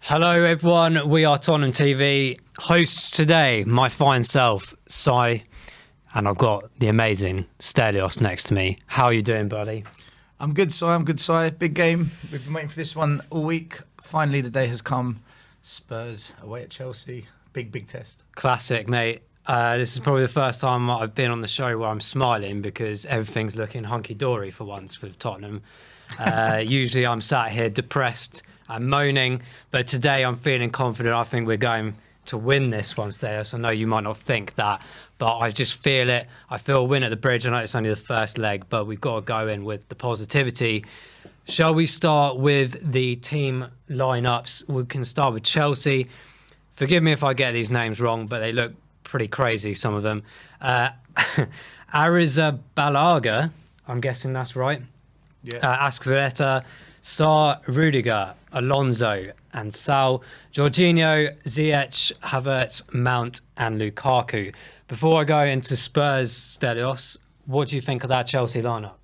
Hello everyone, we are Tottenham TV. Hosts today, my fine self, Sai, and I've got the amazing Stelios next to me. How are you doing, buddy? I'm good, Si. Big game. We've been waiting for this one all week. Finally, the day has come. Spurs away at Chelsea. Big test. Classic, mate. This is probably the first time I've been on the show where I'm smiling because everything's looking hunky-dory for once with Tottenham. Usually I'm sat here depressed and moaning, but today I'm feeling confident. I think we're going to win this one, Stelios. I know you might not think that, but I just feel it. I feel a win at the bridge. I know it's only the first leg, but we've got to go in with the positivity. Shall we start with the team lineups? We can start with Chelsea. Forgive me if I get these names wrong, but they look pretty crazy, some of them. Arrizabalaga, I'm guessing that's right. Yeah. Azpilicueta, Sarr, Rudiger, Alonso and Sal, Jorginho, Ziyech, Havertz, Mount and Lukaku. Before I go into Spurs, Stelios, what do you think of that Chelsea lineup?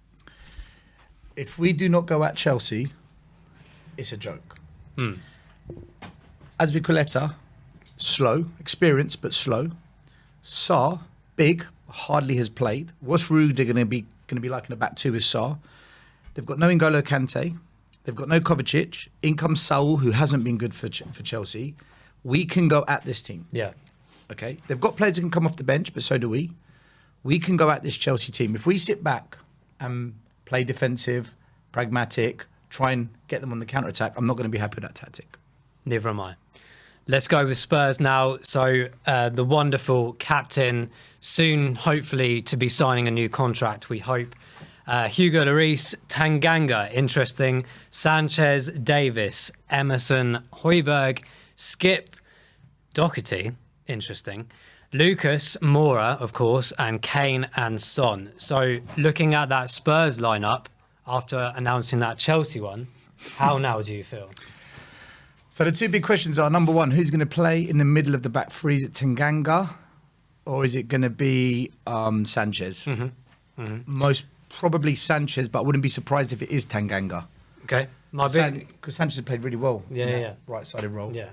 If we do not go at Chelsea, it's a joke. Azpilicueta, slow, experienced but slow. Sarr, big, hardly has played. What's Rudiger going to be like in the back two with Sarr? They've got no N'Golo Kante. They've got no Kovacic. In comes Saul, who hasn't been good for Chelsea. We can go at this team. Yeah. Okay. They've got players who can come off the bench, but so do we. We can go at this Chelsea team. If we sit back and play defensive, pragmatic, try and get them on the counter-attack, I'm not going to be happy with that tactic. Neither am I. Let's go with Spurs now. So the wonderful captain, soon hopefully to be signing a new contract, we hope. Hugo Lloris, Tanganga, interesting. Sanchez, Davis, Emerson, Højbjerg, Skip, Doherty, interesting. Lucas, Moura, of course, and Kane and Son. So looking at that Spurs lineup after announcing that Chelsea one, how now do you feel? So the two big questions are, number one, who's going to play in the middle of the back three? Is it Tanganga or is it going to be Sanchez? Most probably Sanchez, but I wouldn't be surprised if it is Tanganga. Okay. Because Sanchez has played really well. Yeah. Right-sided role. Yeah.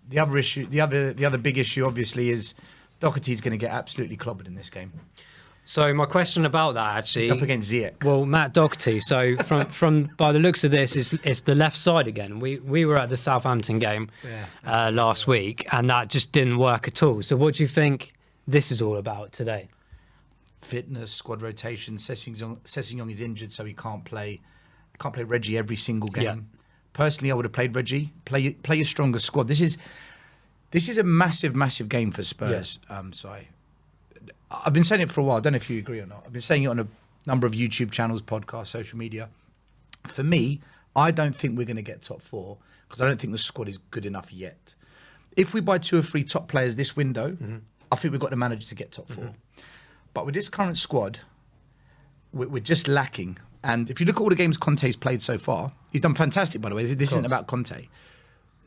The other issue, the other big issue, obviously, is Doherty's going to get absolutely clobbered in this game. So my question about that, actually, He's up against Ziyech. Well, Matt Doherty. So from by the looks of this, it's the left side again. We were at the Southampton game last week, and that just didn't work at all. So what do you think this is all about today? Fitness, squad rotation. Sessegnon is injured, so he can't play Reggie every single game. Yeah. Personally, I would have played Reggie. Play a stronger squad. This is a massive game for Spurs. So I've been saying it for a while. I don't know if you agree or not. I've been saying it on a number of YouTube channels, podcasts, social media. For me, I don't think we're going to get top four because I don't think the squad is good enough yet. If we buy 2 or 3 top players this window, I think we've got the manager to get top four. But with this current squad, we're just lacking. And if you look at all the games Conte's played so far, he's done fantastic, by the way. This isn't about Conte.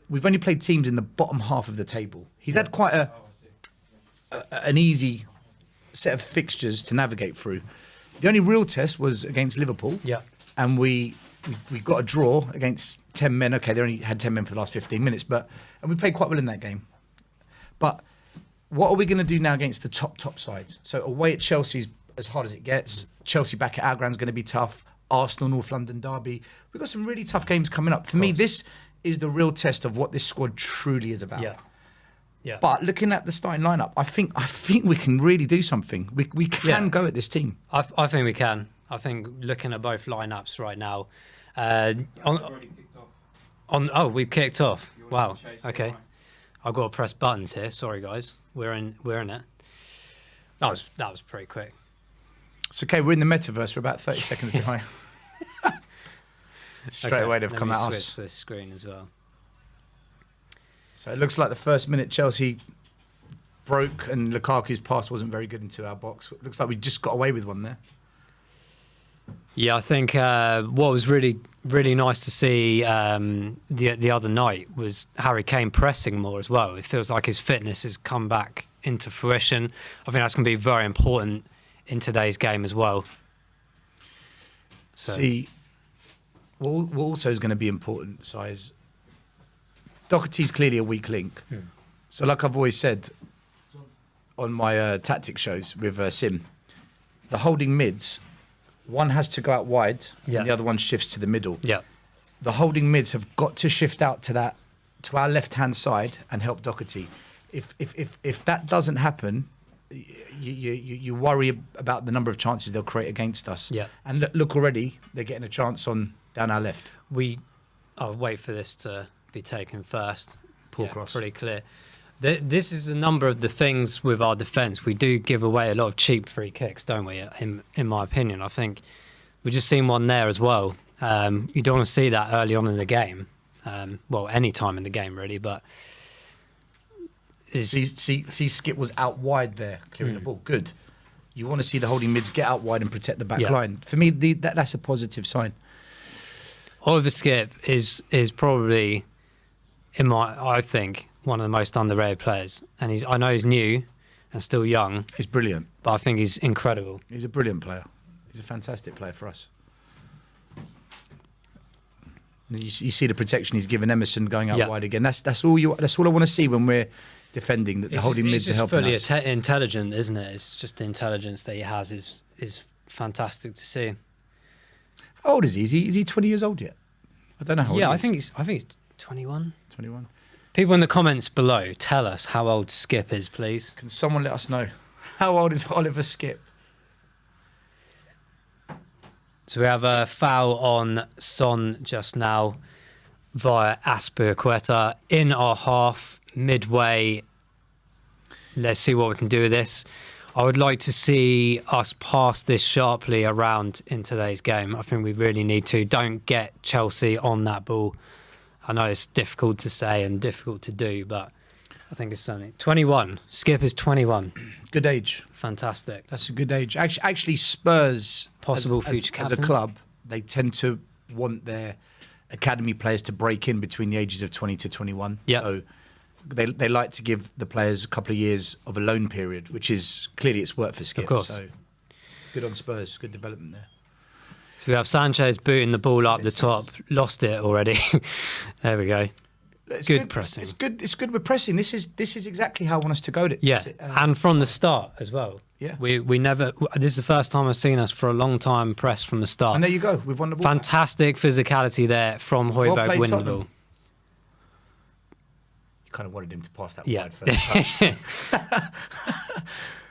We've only played teams in the bottom half of the table. He's had quite an easy set of fixtures to navigate through. The only real test was against Liverpool. Yeah. And we got a draw against 10 men. Okay, they only had 10 men for the last 15 minutes, and we played quite well in that game. But what are we going to do now against the top sides? So away at Chelsea's as hard as it gets. Chelsea back at our ground's going to be tough. Arsenal, North London derby. We've got some really tough games coming up. For me, this is the real test of what this squad truly is about. Yeah. But looking at the starting lineup, I think we can really do something. We can go at this team. I think we can. I think looking at both lineups right now. We've kicked off. Wow. Okay. I've got to press buttons here. Sorry, guys. We're in it. That was pretty quick. It's okay. We're in the metaverse. We're about 30 seconds behind. Straight away they've come at us. Switch this screen as well. So it looks like the first minute Chelsea broke and Lukaku's pass wasn't very good into our box. It looks like we just got away with one there. Yeah, I think what was really nice to see the other night was Harry Kane pressing more as well. It feels like his fitness has come back into fruition. I think that's going to be very important in today's game as well. So. See, what also is going to be important, Si, is Doherty's clearly a weak link. So like I've always said on my tactic shows with Sim, the holding mids, one has to go out wide and the other one shifts to the middle. Yeah. The holding mids have got to shift out to our left-hand side and help Doherty. If that doesn't happen, you worry about the number of chances they'll create against us. Yeah. And look already, they're getting a chance down our left. I'll wait for this to be taken first. Poor cross. Pretty clear. This is a number of the things with our defence. We do give away a lot of cheap free kicks, don't we? In my opinion, I think we've just seen one there as well. You don't want to see that early on in the game. Well, any time in the game really, but see, Skip was out wide there, clearing the ball. Good. You want to see the holding mids get out wide and protect the back line. For me, that's a positive sign. Oliver Skip is probably, I think, one of the most underrated players. And I know he's new and still young. He's brilliant. But I think he's incredible. He's a brilliant player. He's a fantastic player for us. You see the protection he's given Emerson going out wide again. That's all I want to see when we're defending. That the holding mids are helping us. It's fully intelligent, isn't it? It's just the intelligence that he has is fantastic to see. How old is he? Is he 20 years old yet? I don't know how old he is. I think he's 21. 21. People in the comments below, tell us how old Skip is, please. Can someone let us know? How old is Oliver Skip? So we have a foul on Son just now via Aspilicueta in our half, midway. Let's see what we can do with this. I would like to see us pass this sharply around in today's game. I think we really need to. Don't get Chelsea on that ball. I know it's difficult to say and difficult to do, but I think it's something. 21. Skip is 21. Good age. Fantastic. That's a good age. Actually, Spurs, possible future captain. As a club, they tend to want their academy players to break in between the ages of 20 to 21. Yeah. So they like to give the players a couple of years of a loan period, which is clearly it's worked for Skip. Of course. So good on Spurs. Good development there. So we have Sanchez booting the ball up the top. Lost it already. There we go. It's good pressing. It's good with pressing. This is exactly how I want us to go. And from the start as well. Yeah. We never. This is the first time I've seen us for a long time press from the start. And there you go. We've won the ball. Fantastic physicality there from Højbjerg winning the ball. You kind of wanted him to pass that wide for the touch.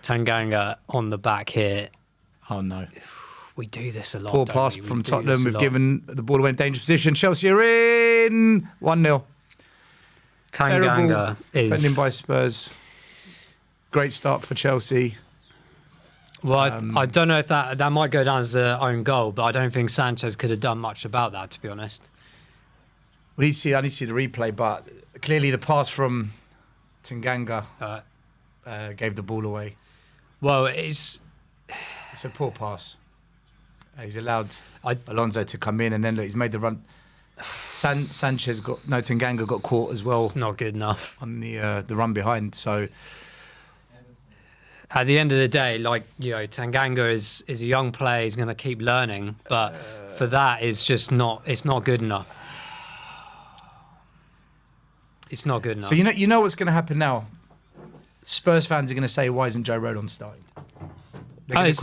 Tanganga on the back here. Oh no. We do this a lot. Poor pass from Tottenham. We've given the ball away in dangerous position. Chelsea are in 1-0. Tanganga is defending by Spurs. Great start for Chelsea. Well, I don't know if that might go down as an own goal, but I don't think Sanchez could have done much about that, to be honest. I need to see the replay, but clearly the pass from Tanganga gave the ball away. Well, it's a poor pass. He's allowed Alonso to come in, and then he's made the run. Tanganga got caught as well. It's not good enough on the run behind. So at the end of the day, Tanganga is a young player. He's going to keep learning, but for that, it's just not. It's not good enough. It's not good enough. So you know what's going to happen now. Spurs fans are going to say, "Why isn't Joe Rodon starting?" It's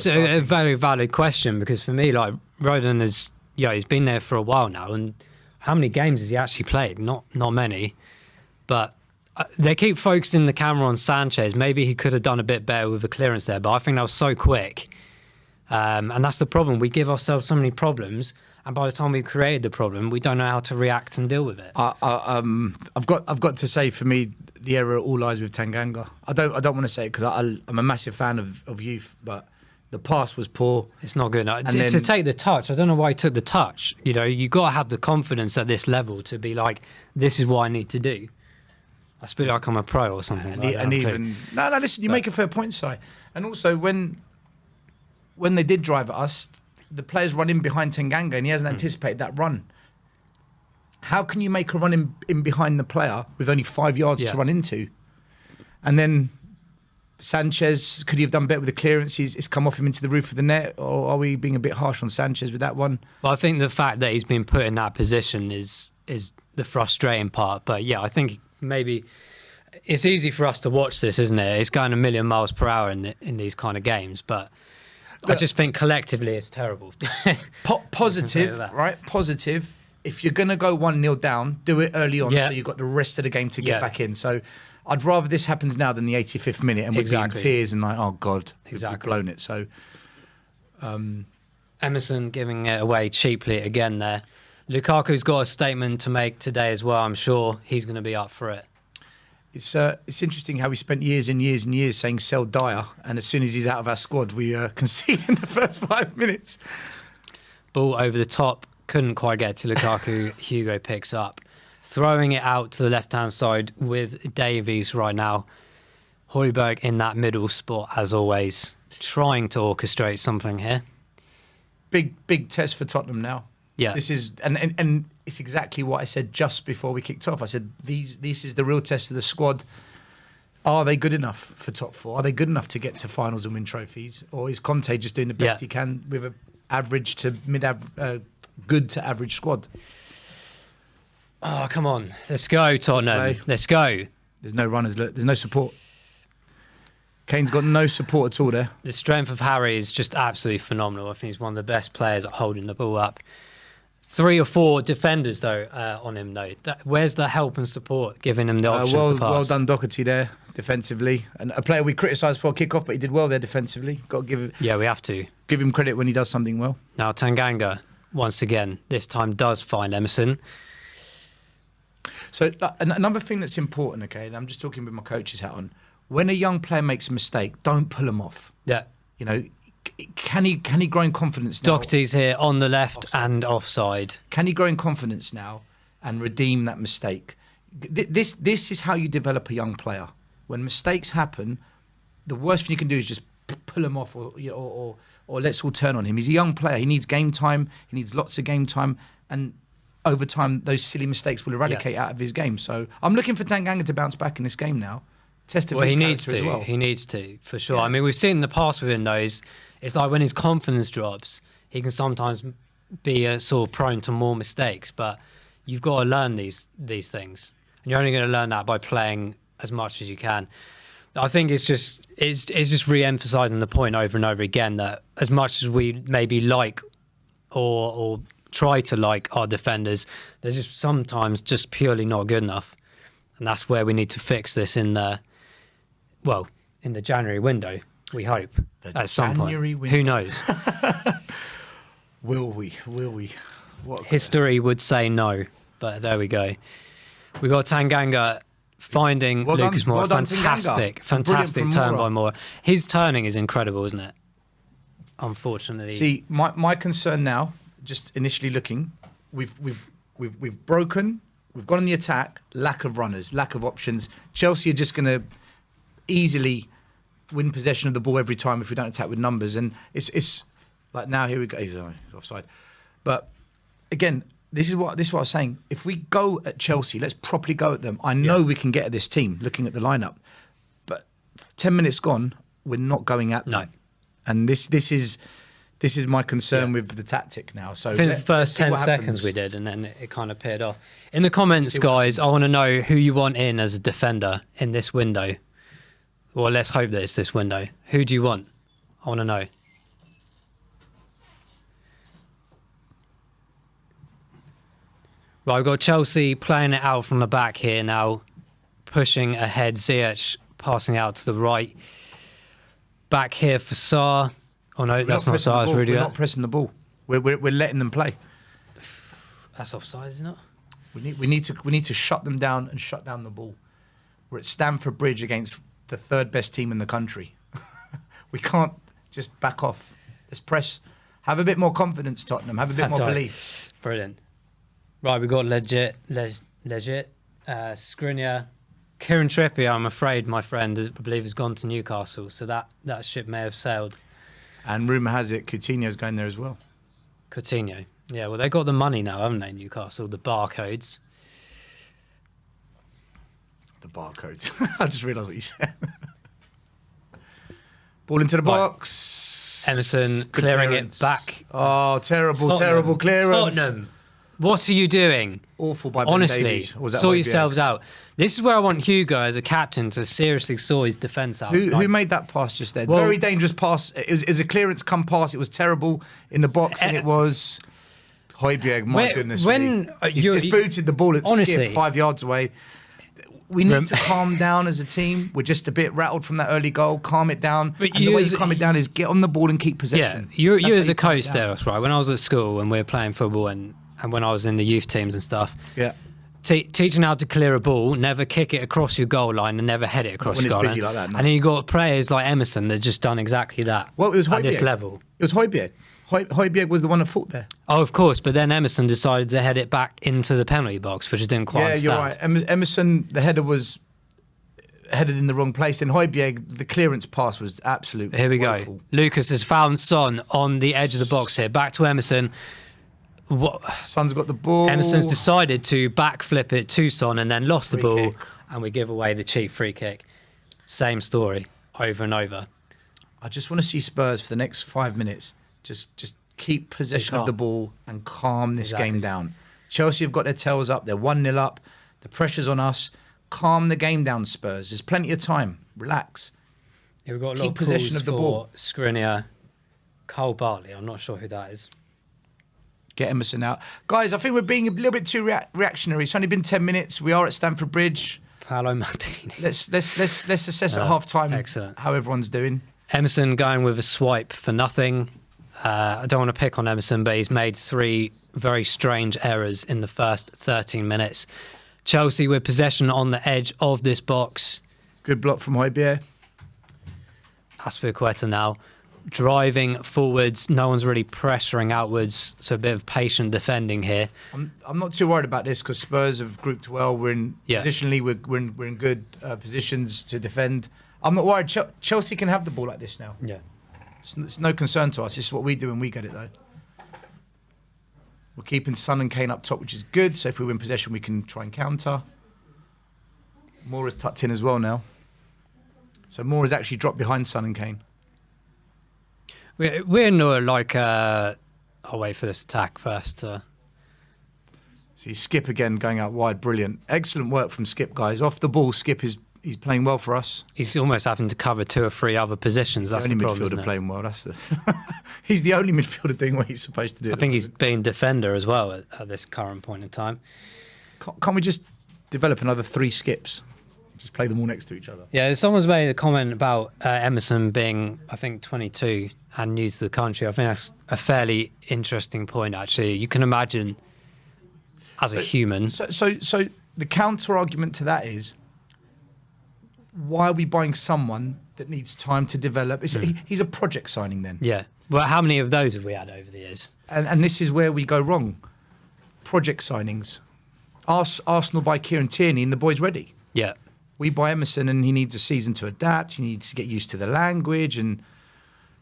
a very valid question, because for me, Rodon is, he's been there for a while now, and how many games has he actually played? Not many, but they keep focusing the camera on Sanchez. Maybe he could have done a bit better with the clearance there, but I think that was so quick, and that's the problem. We give ourselves so many problems, and by the time we've created the problem, we don't know how to react and deal with it. I've got to say, for me, the error all lies with Tanganga. I don't want to say it because I'm a massive fan of youth, but the pass was poor. It's not good enough. To take the touch, I don't know why he took the touch. You got to have the confidence at this level to be like, this is what I need to do. I feel like I'm a pro or something. Listen, you make a fair point, Si. And also, when they did drive at us, the players run in behind Tanganga, and he hasn't anticipated that run. How can you make a run in behind the player with only 5 yards to run into? And then Sanchez, could he have done better with the clearance? It's come off him into the roof of the net, or are we being a bit harsh on Sanchez with that one? Well, I think the fact that he's been put in that position is the frustrating part. But yeah, I think maybe it's easy for us to watch this, isn't it? It's going a million miles per hour in these kind of games, but I just think collectively it's terrible. Positive, right? Positive. If you're going to go 1-0 down, do it early on so you've got the rest of the game to get back in. So I'd rather this happens now than the 85th minute and we'd be in tears and like, oh, God, we've blown it. So Emerson giving it away cheaply again there. Lukaku's got a statement to make today as well. I'm sure he's going to be up for it. It's interesting how we spent years and years and years saying sell Dyer, and as soon as he's out of our squad, we concede in the first 5 minutes. Ball over the top, couldn't quite get to Lukaku. Hugo picks up, throwing it out to the left-hand side with Davies right now. Højbjerg in that middle spot as always, trying to orchestrate something here. Big test for Tottenham now. Yeah, this is and it's exactly what I said just before we kicked off. I said this is the real test of the squad. Are they good enough for top four? Are they good enough to get to finals and win trophies? Or is Conte just doing the best he can with a average to good to average squad? Oh, come on. Let's go, Tottenham. Let's go. There's no runners. There's no support. Kane's got no support at all there. The strength of Harry is just absolutely phenomenal. I think he's one of the best players at holding the ball up. 3 or 4 defenders, though, on him, though. Where's the help and support giving him the options to pass? Well done, Doherty, there, defensively. And a player we criticised for a kick-off, but he did well there defensively. Got to give it. Yeah, we have to. Give him credit when he does something well. Now, Tanganga, once again, this time does find Emerson. So, another thing that's important, okay, and I'm just talking with my coach's hat on, when a young player makes a mistake, don't pull him off. Yeah. You know, can he grow in confidence now? Doherty's here on the left and offside. Can he grow in confidence now and redeem that mistake? This is how you develop a young player. When mistakes happen, the worst thing you can do is just pull him off or let's all turn on him. He's a young player. He needs game time. He needs lots of game time. And over time, those silly mistakes will eradicate out of his game. So I'm looking for Tanganga to bounce back in this game now. Well, he needs to. He needs to, for sure. Yeah. I mean, we've seen in the past with him, though, it's like when his confidence drops, he can sometimes be sort of prone to more mistakes. But you've got to learn these things. And you're only going to learn that by playing as much as you can. I think it's just re-emphasising the point over and over again that as much as we maybe like or try to like our defenders, they're just sometimes just purely not good enough. And that's where we need to fix this in the January window, we hope, at some point. Window. Who knows? Will we? What History would say no, but there we go. We got Tanganga finding Lucas Moura. Fantastic turn by Moura. His turning is incredible, isn't it? Unfortunately. See, my concern now, just initially looking, we've broken. We've got on the attack, lack of runners, lack of options. Chelsea are just going to easily win possession of the ball every time if we don't attack with numbers. And it's like now, here we go. He's offside. But again, this is what I was saying. If we go at Chelsea, let's properly go at them. I know we can get at this team looking at the lineup. But 10 minutes gone, we're not going at them. No. And this is my concern with the tactic now. So I think the first 10 seconds we did, and then it kind of paired off. In the comments, guys, I want to know who you want in as a defender in this window. Well, let's hope that it's this window. Who do you want? I want to know. Right, we've got Chelsea playing it out from the back here now, pushing ahead. Ziyech passing out to the right. Back here for Sarr. Oh no, that's not Sarr's Rudiger. We're not pressing the ball. We're letting them play. That's offside, isn't it? We need to shut them down and shut down the ball. We're at Stamford Bridge against the third best team in the country. We can't just back off. Let's press. Have a bit more confidence, Tottenham. Have a bit more belief. Brilliant. Right, we've got Legit, Skriniar, Kieran Trippier. I'm afraid, my friend, I believe has gone to Newcastle, so that ship may have sailed. And rumour has it Coutinho's going there as well. Coutinho. Yeah, well, they got the money now, haven't they, Newcastle? The barcodes. The barcodes. I just realised what you said. Ball into the box. Emerson clearing it back. Oh, terrible clearance. Tottenham What are you doing? Awful by Ben Honestly, Davies. Or was that sort Hojbjerg? yourselves out. This is where I want Hugo as a captain to seriously sort his defence out. Who made that pass just there? Well- Very dangerous pass. It was a clearance come pass. It was terrible in the box, and it was Hojbjerg. My goodness me. He's just booted the ball at honestly, skip 5 yards away. We need to calm down as a team. We're just a bit rattled from that early goal. Calm it down. But And the way you calm it down is get on the ball and keep possession. Yeah, you That's as how a calm it coach down. there, that's right. When I was at school and we were playing football and when I was in the youth teams and stuff, Yeah. teaching how to clear a ball, never kick it across your goal line and never head it across When your it's goal busy line. like that, no. And then you got players like Emerson that just done exactly that. Well, it was at this Hojbjerg. level. It was Hojbjerg. Hojbjerg was the one that fought there. Oh, of course, but then Emerson decided to head it back into the penalty box, which I didn't quite understand. You're right. Emerson, the header was headed in the wrong place. Then Hojbjerg, the clearance pass was absolutely Here we woeful. go. Lucas has found Son on the edge of the box here. Back to Emerson. What? Son's got the ball. Emerson's decided to backflip it to Son and then lost the Free ball, kick. and we give away the cheap free kick. Same story over and over. I just want to see Spurs for the next 5 minutes. Just keep possession of the ball and calm this game down. Chelsea have got their tails up. They're 1-0 up. The pressure's on us. Calm the game down, Spurs. There's plenty of time. Relax. Yeah, we've got a Keep lot of possession calls of the for ball. Skriniar, Cole Bartley. I'm not sure who that is. Get Emerson out. Guys, I think we're being a little bit too reactionary. It's only been 10 minutes. We are at Stamford Bridge. Paolo Maldini. Let's assess at half time excellent. how everyone's doing. Emerson going with a swipe for nothing. I don't want to pick on Emerson, but he's made 3 very strange errors in the first 13 minutes. Chelsea with possession on the edge of this box. Good block from Hojbjerg. Aspilicueta now driving forwards. No one's really pressuring outwards, so a bit of patient defending here. I'm not too worried about this because Spurs have grouped well. We're in positionally. We're in good positions to defend. I'm not worried. Chelsea can have the ball like this now. Yeah. It's no concern to us. This is what we do when we get it, though. We're keeping Son and Kane up top, which is good. So if we win possession, we can try and counter. Moura's tucked in as well now. So Moura's actually dropped behind Son and Kane. We're not like, I'll wait for this attack first. See Skip again going out wide. Brilliant. Excellent work from Skip, guys. Off the ball, Skip he's playing well for us. He's almost having to cover 2 or 3 other positions. That's the only the problem, isn't midfielder it? playing well. He's the only midfielder doing what he's supposed to do. I think he's being defender as well at this current point in time. Can't we just develop another 3 Skips? Just play them all next to each other. Yeah, someone's made a comment about Emerson being, I think, 22 and new to the country. I think that's a fairly interesting point, actually. You can imagine, as a human... So the counter-argument to that is, why are we buying someone that needs time to develop? He's a project signing then. Yeah. Well, how many of those have we had over the years? And this is where we go wrong. Project signings. Arsenal buy Kieran Tierney and the boy's ready. Yeah. We buy Emerson and he needs a season to adapt. He needs to get used to the language, and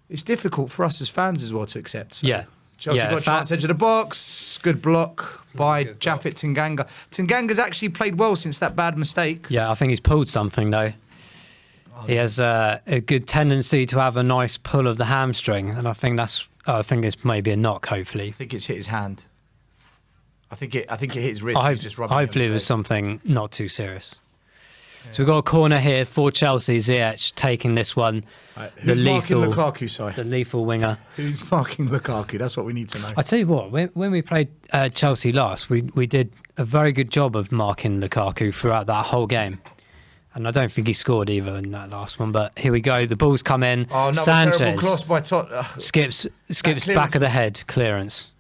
it's difficult for us as fans as well to accept. So Yeah. Chelsea got a chance edge of the box. Good block by Japhet Tanganga. Tanganga's actually played well since that bad mistake. Yeah, I think he's pulled something, though. He has a good tendency to have a nice pull of the hamstring, and I think it's maybe a knock, hopefully. I think it's hit his hand. I think it hit his wrist. He's just rubbing hopefully it was something not too serious. Yeah. So we've got a corner here for Chelsea. Ziyech taking this one. Right, who's marking Lukaku, sorry? The lethal winger. Who's marking Lukaku? That's what we need to know. I tell you what, when we played Chelsea last, we did a very good job of marking Lukaku throughout that whole game. And I don't think he scored either in that last one. But here we go. The ball's come in. Oh, no, Sanchez terrible cross by Tottenham. skips back of the head clearance.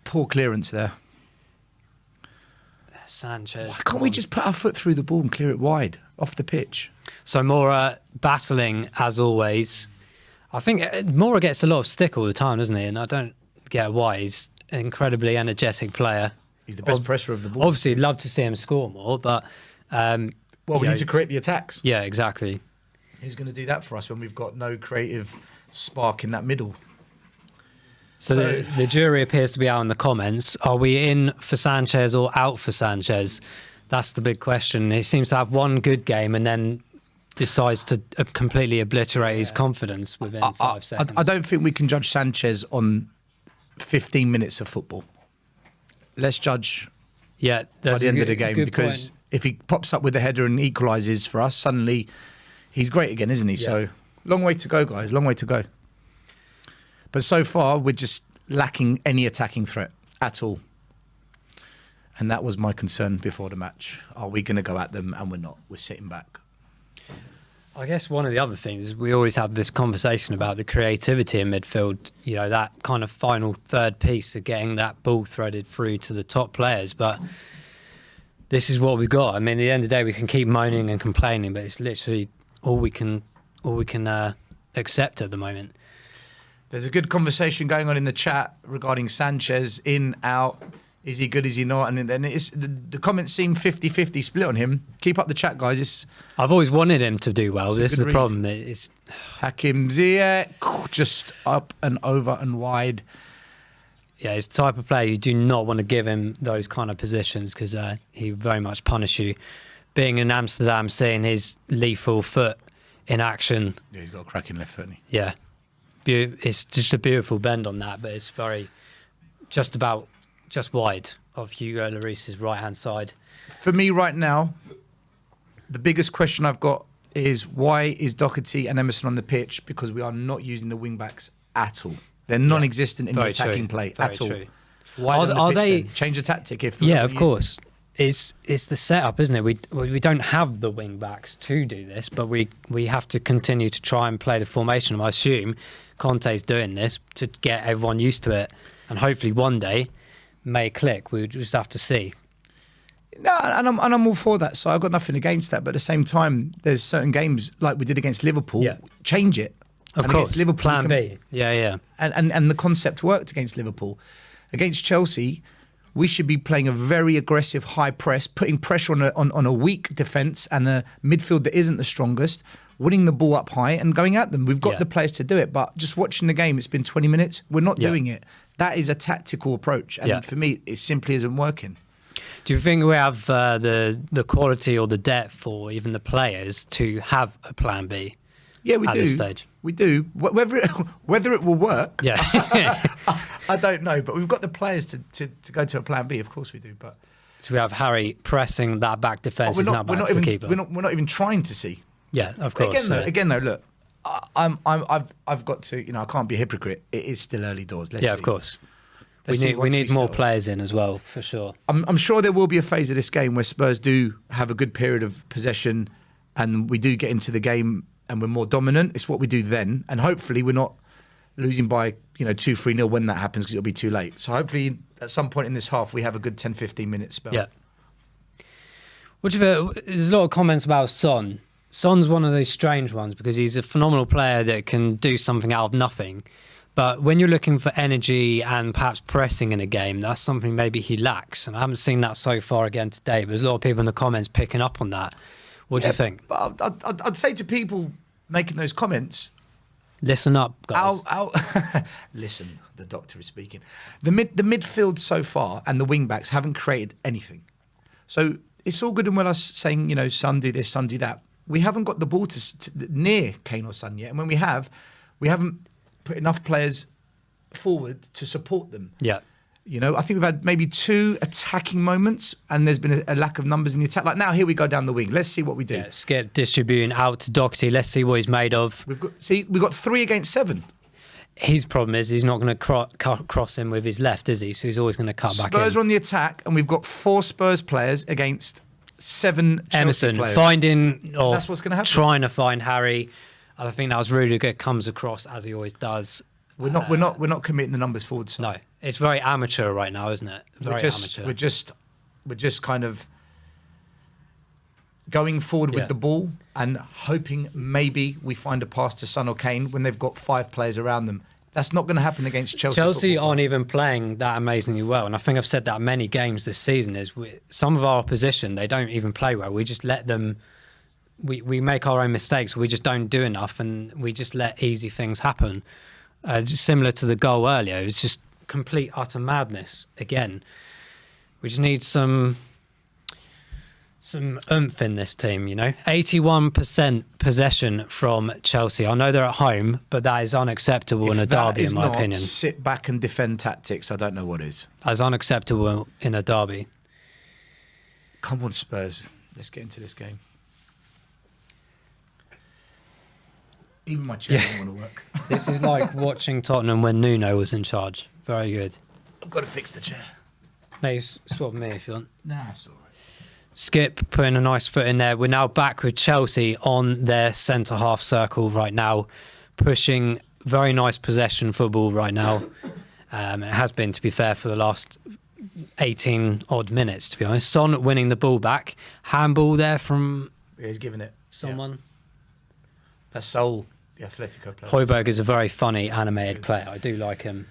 Poor clearance there. Sanchez. Why can't we just put our foot through the ball and clear it wide off the pitch? So Moura battling as always. I think Moura gets a lot of stick all the time, doesn't he? And I don't get why. He's an incredibly energetic player. He's the best presser of the ball. Obviously, I'd love to see him score more, but... we need to create the attacks. Yeah, exactly. Who's going to do that for us when we've got no creative spark in that middle? So the jury appears to be out in the comments. Are we in for Sanchez or out for Sanchez? That's the big question. He seems to have one good game and then decides to completely obliterate his confidence within 5 seconds. I don't think we can judge Sanchez on 15 minutes of football. let's judge Yeah, by the end of the game, because if he pops up with a header and equalises for us, suddenly he's great again, isn't he? Yeah. So long way to go, guys. Long way to go. But so far, we're just lacking any attacking threat at all. And that was my concern before the match. Are we going to go at them? And we're not. We're sitting back. I guess one of the other things is we always have this conversation about the creativity in midfield, you know, that kind of final third piece of getting that ball threaded through to the top players. But this is what we've got. I mean, at the end of the day, we can keep moaning and complaining, but it's literally all we can accept at the moment. There's a good conversation going on in the chat regarding Sanchez, in, out. Is he good? Is he not? And then it's the comments seem 50-50 split on him. Keep up the chat, guys. I've always wanted him to do well. It's a This is good the read. problem. It's Hakim Ziyech, just up and over and wide. yeah, he's the type of player you do not want to give him those kind of positions, because he very much punish you. Being in Amsterdam, seeing his lethal foot in action. Yeah, he's got a cracking left foot, hasn't he? Yeah, it's just a beautiful bend on that, but it's very just wide of Hugo Lloris's right-hand side. For me right now, the biggest question I've got is why is Doherty and Emerson on the pitch? Because we are not using the wing-backs at all. They're non-existent in the Very attacking true. play Very at all. true. Why Are- on the are pitch they- then? Change the tactic if Yeah, of course. It's the setup, isn't it? We don't have the wing backs to do this, but we have to continue to try and play the formation. I assume Conte's doing this to get everyone used to it, and hopefully one day may click. We just have to see. No, and I'm all for that. So I've got nothing against that. But at the same time, there's certain games like we did against Liverpool. Yeah. Change it. Of And course, against Liverpool, Plan we B. Yeah. And the concept worked against Liverpool. Against Chelsea, we should be playing a very aggressive high press, putting pressure on a weak defence and a midfield that isn't the strongest, winning the ball up high and going at them. We've got Yeah. the players to do it, but just watching the game, it's been 20 minutes. We're not Yeah. doing it. That is a tactical approach. And Yeah. for me, it simply isn't working. Do you think we have the quality or the depth or even the players to have a Plan B? Yeah, we At do. this stage. We do. Whether it will work, Yeah. I don't know. But we've got the players to go to a plan B. Of course we do. But So we have Harry pressing that back defence. we're Is not. now We're back not to the even. keeper. We're not even trying to see. Yeah, of course. Again though. Look, I've got to. I can't be a hypocrite. It is still early doors. Let's Yeah, see. of course. Let's we see once need more settle. players in as well, for sure. I'm sure there will be a phase of this game where Spurs do have a good period of possession, and we do get into the game and we're more dominant. It's what we do then, and hopefully we're not losing by 2-3-0 when that happens, because it'll be too late. So hopefully at some point in this half we have a good 10-15 minute spell. Yeah. What do you think? There's a lot of comments about Son. Son's one of those strange ones because he's a phenomenal player that can do something out of nothing. But when you're looking for energy and perhaps pressing in a game, that's something maybe he lacks. And I haven't seen that so far again today. But there's a lot of people in the comments picking up on that. What do you think? But I'd say to people making those comments, Listen up, guys. listen, the doctor is speaking. The midfield so far and the wing backs haven't created anything. So it's all good and well us saying, Son do this, Son do that. We haven't got the ball to near Kane or Son yet. And when we haven't put enough players forward to support them. Yeah. I think we've had maybe 2 attacking moments and there's been a lack of numbers in the attack. Like now, here we go down the wing. Let's see what we do. Yeah, Skip distributing out to Doherty. Let's see what he's made of. We've got 3 against 7. His problem is he's not going to cross him with his left, is he? So he's always going to cut back in. Spurs are on the attack and we've got 4 Spurs players against 7 Chelsea Emerson players. finding or That's what's gonna happen. trying to find Harry. I think that was really good. Comes across as he always does. We're not committing the numbers forward. So No, it's very amateur right now, isn't it? Very amateur. we're just kind of going forward Yeah. with the ball and hoping maybe we find a pass to Son or Kane when they've got 5 players around them. That's not going to happen against Chelsea. Chelsea football. aren't even playing that amazingly well, and I think I've said that many games this season. Some of our opposition, they don't even play well. We just let them. We make our own mistakes. We just don't do enough, and we just let easy things happen. Just similar to the goal earlier, it's just complete utter madness again. We just need some some oomph in this team, you know. 81% possession from Chelsea. I know they're at home, but that is unacceptable in a derby, in my opinion. Sit back and defend tactics, I don't know what is. That's unacceptable in a derby. Come on, Spurs. Let's get into this game. Even my chair doesn't want to work. This is like watching Tottenham when Nuno was in charge. Very good. I've got to fix the chair. Maybe swap me if you want. Nah, it's all right. Skip putting a nice foot in there. We're now back with Chelsea on their centre-half circle right now, pushing very nice possession football right now. It has been, to be fair, for the last 18-odd minutes, to be honest. Son winning the ball back. Handball there from Yeah, he's giving it. someone. Yeah. That's Sol, the Atletico player. Højbjerg is a very funny, animated player. I do like him.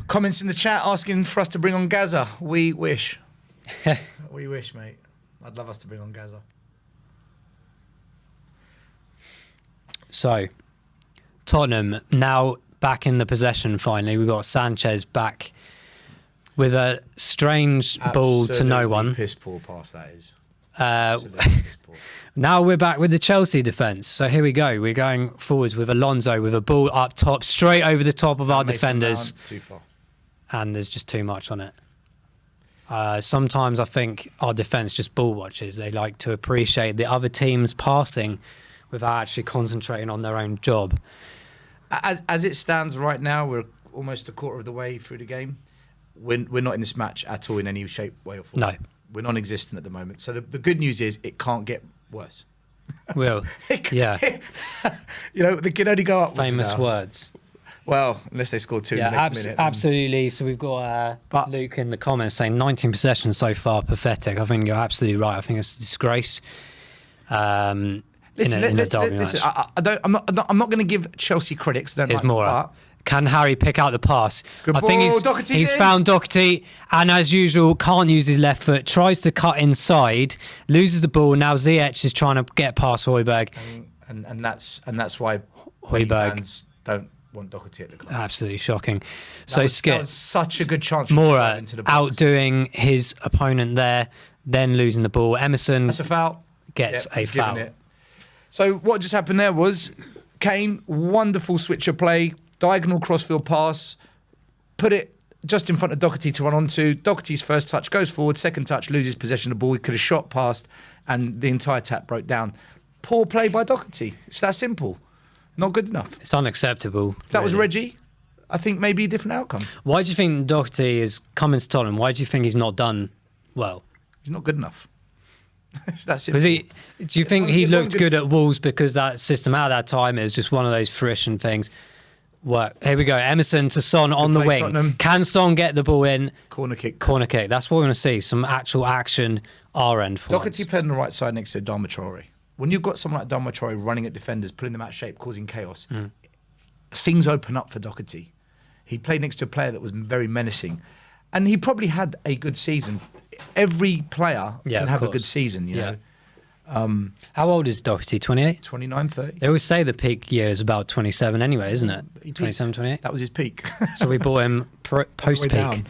Comments in the chat asking for us to bring on Gaza. We wish. We wish, mate. I'd love us to bring on Gaza. So, Tottenham now back in the possession finally. We've got Sanchez back with a strange ball to no one. Piss poor pass, that is. Piss poor. Now we're back with the Chelsea defence. So here we go. We're going forwards with Alonso with a ball up top, straight over the top of our defenders. Too far. And there's just too much on it. Sometimes I think our defence just ball watchers. They like to appreciate the other team's passing without actually concentrating on their own job. As it stands right now, we're almost a quarter of the way through the game. We're not in this match at all in any shape, way or form. No. We're non-existent at the moment. So the good news is it can't get worse. Well, yeah. You know, they can only go up. Famous words. Well, unless they score two in the next minute. Absolutely. So we've got Luke in the comments saying 19 possessions so far, pathetic. I think you're absolutely right. I think it's a disgrace. Listen, match. I'm not going to give Chelsea critics. There's more. Can Harry pick out the pass? Good I think ball, he's found Doherty, and as usual, can't use his left foot. Tries to cut inside, loses the ball. Now Ziyech is trying to get past Højbjerg, and that's why Højbjerg fans don't want Doherty at the club. Absolutely shocking. Skip. That was such a good chance. Mora outdoing his opponent there, then losing the ball. Emerson. That's a foul. Gets a foul. So what just happened there was Kane, wonderful switch of play. Diagonal crossfield pass, put it just in front of Doherty to run onto. Doherty's first touch goes forward, second touch loses possession of the ball. He could have shot past, and the entire tap broke down. Poor play by Doherty. It's that simple. Not good enough. It's unacceptable. If that was Reggie, I think maybe a different outcome. Why do you think Doherty is coming to Tottenham? Why do you think he's not done well? He's not good enough. It's that simple. Do you think he looked good at Wolves because that system at that time, it was just one of those fruition things? Work. Here we go. Emerson to Son on the wing. Tottenham. Can Son get the ball in? Corner kick. Corner kick. That's what we're going to see. Some actual action our end for Doherty played on the right side next to Adama Traore. When you've got someone like Adama Traore running at defenders, pulling them out of shape, causing chaos, things open up for Doherty. He played next to a player that was very menacing. And he probably had a good season. Every player can have a good season, you know. How old is Doherty? 28? 29, 30. They always say the peak year is about 27 anyway, isn't it? 27, 28? That was his peak. So we bought him post-peak.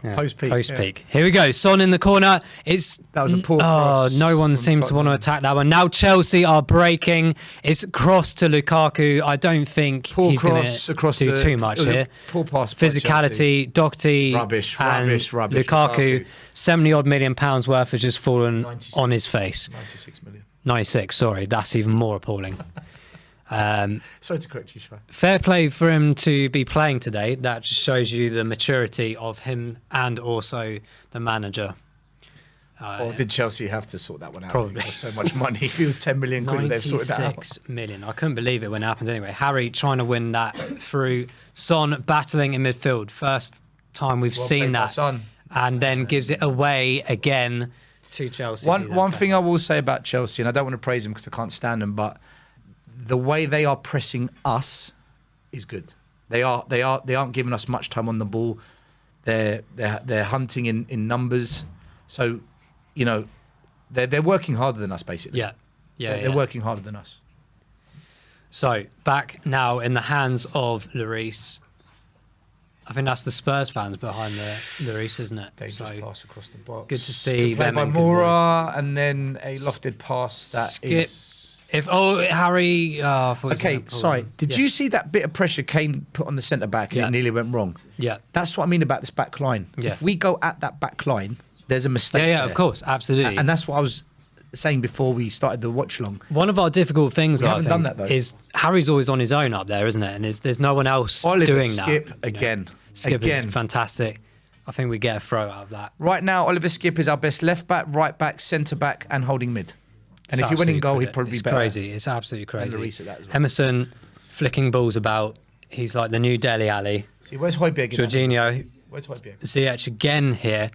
Yeah. Post-peak. Post-peak. Yeah. Here we go. Son in the corner. That was a poor cross. No one seems to want to attack that one. Now Chelsea are breaking. It's cross to Lukaku. I don't think he's going to do too much here. Poor pass. Physicality, Doherty, rubbish. Lukaku. 70-odd million pounds worth has just fallen on his face. 96 million. 96, sorry. That's even more appalling. Sorry to correct you, Shai. Fair play for him to be playing today. That just shows you the maturity of him and also the manager. Or did Chelsea have to sort that one out? Probably. It cost so much money. If it was 10 million quid, they've sorted that out. 96 million. I couldn't believe it when it happened anyway. Harry trying to win that through. Son battling in midfield. First time we've seen that. Son. And then gives it away again to Chelsea. One thing I will say about Chelsea, and I don't want to praise them because I can't stand them, but the way they are pressing us is good. They aren't giving us much time on the ball. They're hunting in numbers. So, you know, they're working harder than us basically. They're working harder than us. So back now in the hands of Lloris. I think that's the Spurs fans behind the Reese, isn't it? Dangerous pass across the box. Good to see Played them by in good voice. Mora, and then a lofted pass that Skip. is. Harry. I thought he was Okay, gonna pull sorry. him. Did Yes. you see that bit of pressure Kane put on the centre back and Yeah. it nearly went wrong? Yeah. That's what I mean about this back line. Yeah. If we go at that back line, there's a mistake. Yeah, there. of course, absolutely. And that's what I was saying before we started the watch long. One of our difficult things, We I haven't think, done that, though. is Harry's always on his own up there, isn't it? And there's no one else Oliver doing Skip that. again. Skip Again. is fantastic. I think we get a throw out of that. Right now, Oliver Skip is our best left back, right back, centre back, and holding mid. And if he went in goal, he'd probably be it's better. crazy. It's absolutely crazy. Lloris at that as well. Emerson flicking balls about. He's like the new Dele Alli. See, where's Højbjerg? Jorginho, Where's Højbjerg? Ziyech again here.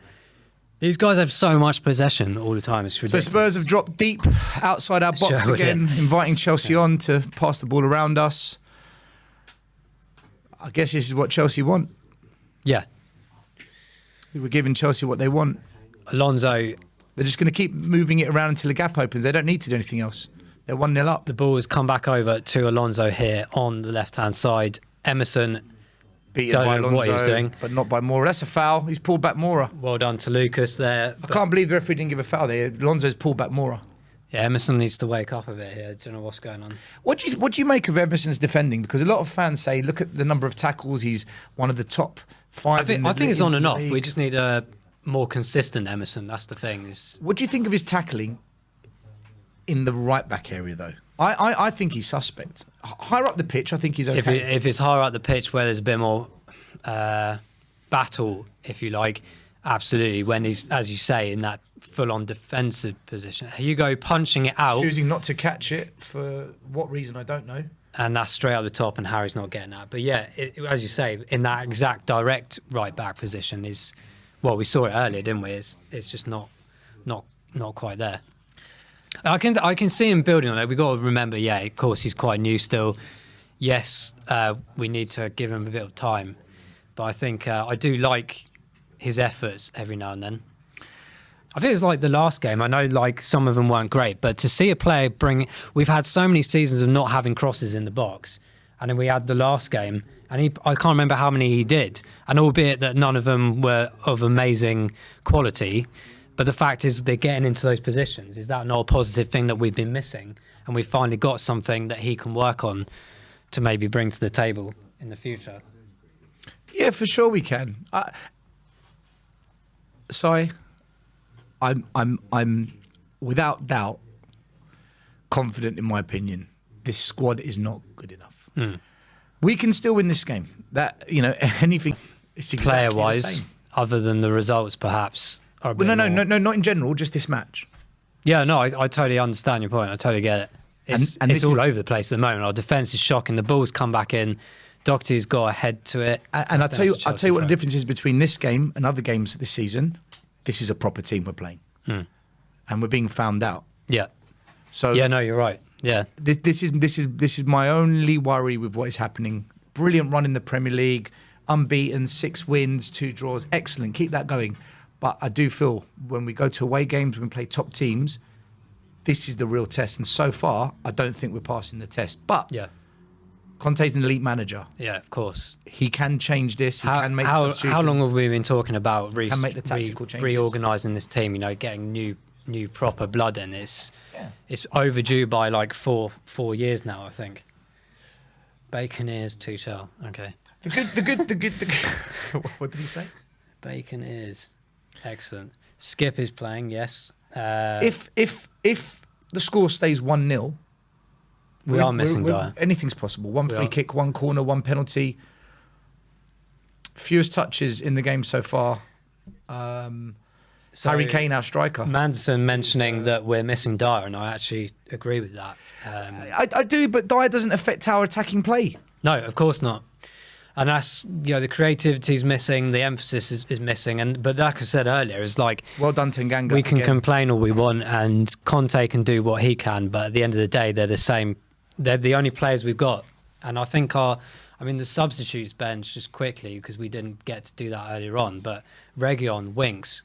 These guys have so much possession all the time. It's So ridiculous. Spurs have dropped deep outside our box Sure, again, yeah. inviting Chelsea on to pass the ball around us. I guess this is what Chelsea want. Yeah. We're giving Chelsea what they want. Alonso, They're just going to keep moving it around until the gap opens. They don't need to do anything else. They're 1-0 up. the ball has come back over to Alonso here on the left-hand side. Emerson, Beaten Don't by know what he was Alonso, doing. but not by Mora. That's a foul. He's pulled back Mora. well done to Lucas there. I can't believe the referee didn't give a foul there. Alonso's pulled back Mora. Yeah, Emerson needs to wake up a bit here. Do you know what's going on? What do you make of Emerson's defending? Because a lot of fans say, look at the number of tackles. He's one of the top 5. I think it's in on the and off. league. We just need a more consistent Emerson. That's the thing. What do you think of his tackling in the right back area, though? I think he's suspect. Higher up the pitch, I think he's okay. If it's higher up the pitch where there's a bit more battle, if you like, absolutely. When he's, as you say, in that full-on defensive position, Hugo punching it out, Choosing not to catch it for what reason, I don't know. and that's straight up the top, and Harry's not getting that. But yeah, as you say, in that exact direct right back position is, well, we saw it earlier, didn't we? It's just not quite there. I can see him building on it. We've got to remember, yeah, of course, he's quite new still. Yes, we need to give him a bit of time. But I think I do like his efforts every now and then. I think it was like the last game. I know like some of them weren't great, but to see a player we've had so many seasons of not having crosses in the box. And then we had the last game, and I can't remember how many he did. And albeit that none of them were of amazing quality, but the fact is they're getting into those positions. Is that not a positive thing that we've been missing? And we've finally got something that he can work on to maybe bring to the table in the future. Yeah, for sure we can. I'm without doubt confident in my opinion. This squad is not good enough. We can still win this game. That anything. It's exactly the Player-wise, same. other than the results, perhaps. Are a Well, bit no, more- not in general. Just this match. Yeah, no, I totally understand your point. I totally get it. It's And this all is- over the place at the moment. Our defence is shocking. The ball's come back in. Doherty's got a head to it. And I'll That's tell you a Chelsea what the fan. difference is between this game and other games this season. This is a proper team we're playing, and we're being found out. Yeah, So yeah, no, you're right. Yeah, this is my only worry with what is happening. Brilliant run in the Premier League, unbeaten, 6 wins, 2 draws, excellent. Keep that going. But I do feel when we go to away games, when we play top teams, this is the real test. And so far, I don't think we're passing the test. But yeah, Conte's an elite manager. yeah. Of course. He can change this. He can make the substitution. how long have we been talking about Can make the tactical changes. reorganising this team? Getting new proper blood in. It's overdue by like four years now, I think. Bacon ears, Tuchel. Okay. The good. What did he say? Bacon ears. Excellent. Skip is playing, yes. If the score stays 1-0, we are missing Dyer. Anything's possible. One We free are. kick, 1 corner, 1 penalty. Fewest touches in the game so far. So, Harry Kane, our striker. Manderson mentioning that we're missing Dyer, and I actually agree with that. I do, but Dyer doesn't affect our attacking play. No, of course not. And that's, the creativity is missing, the emphasis is missing. But like I said earlier, it's like Well done, Tanganga. we can again. complain all we want, and Conte can do what he can, but at the end of the day, they're the same. They're the only players we've got. And I think the substitutes bench, just quickly, because we didn't get to do that earlier on, but Reguilon, Winks,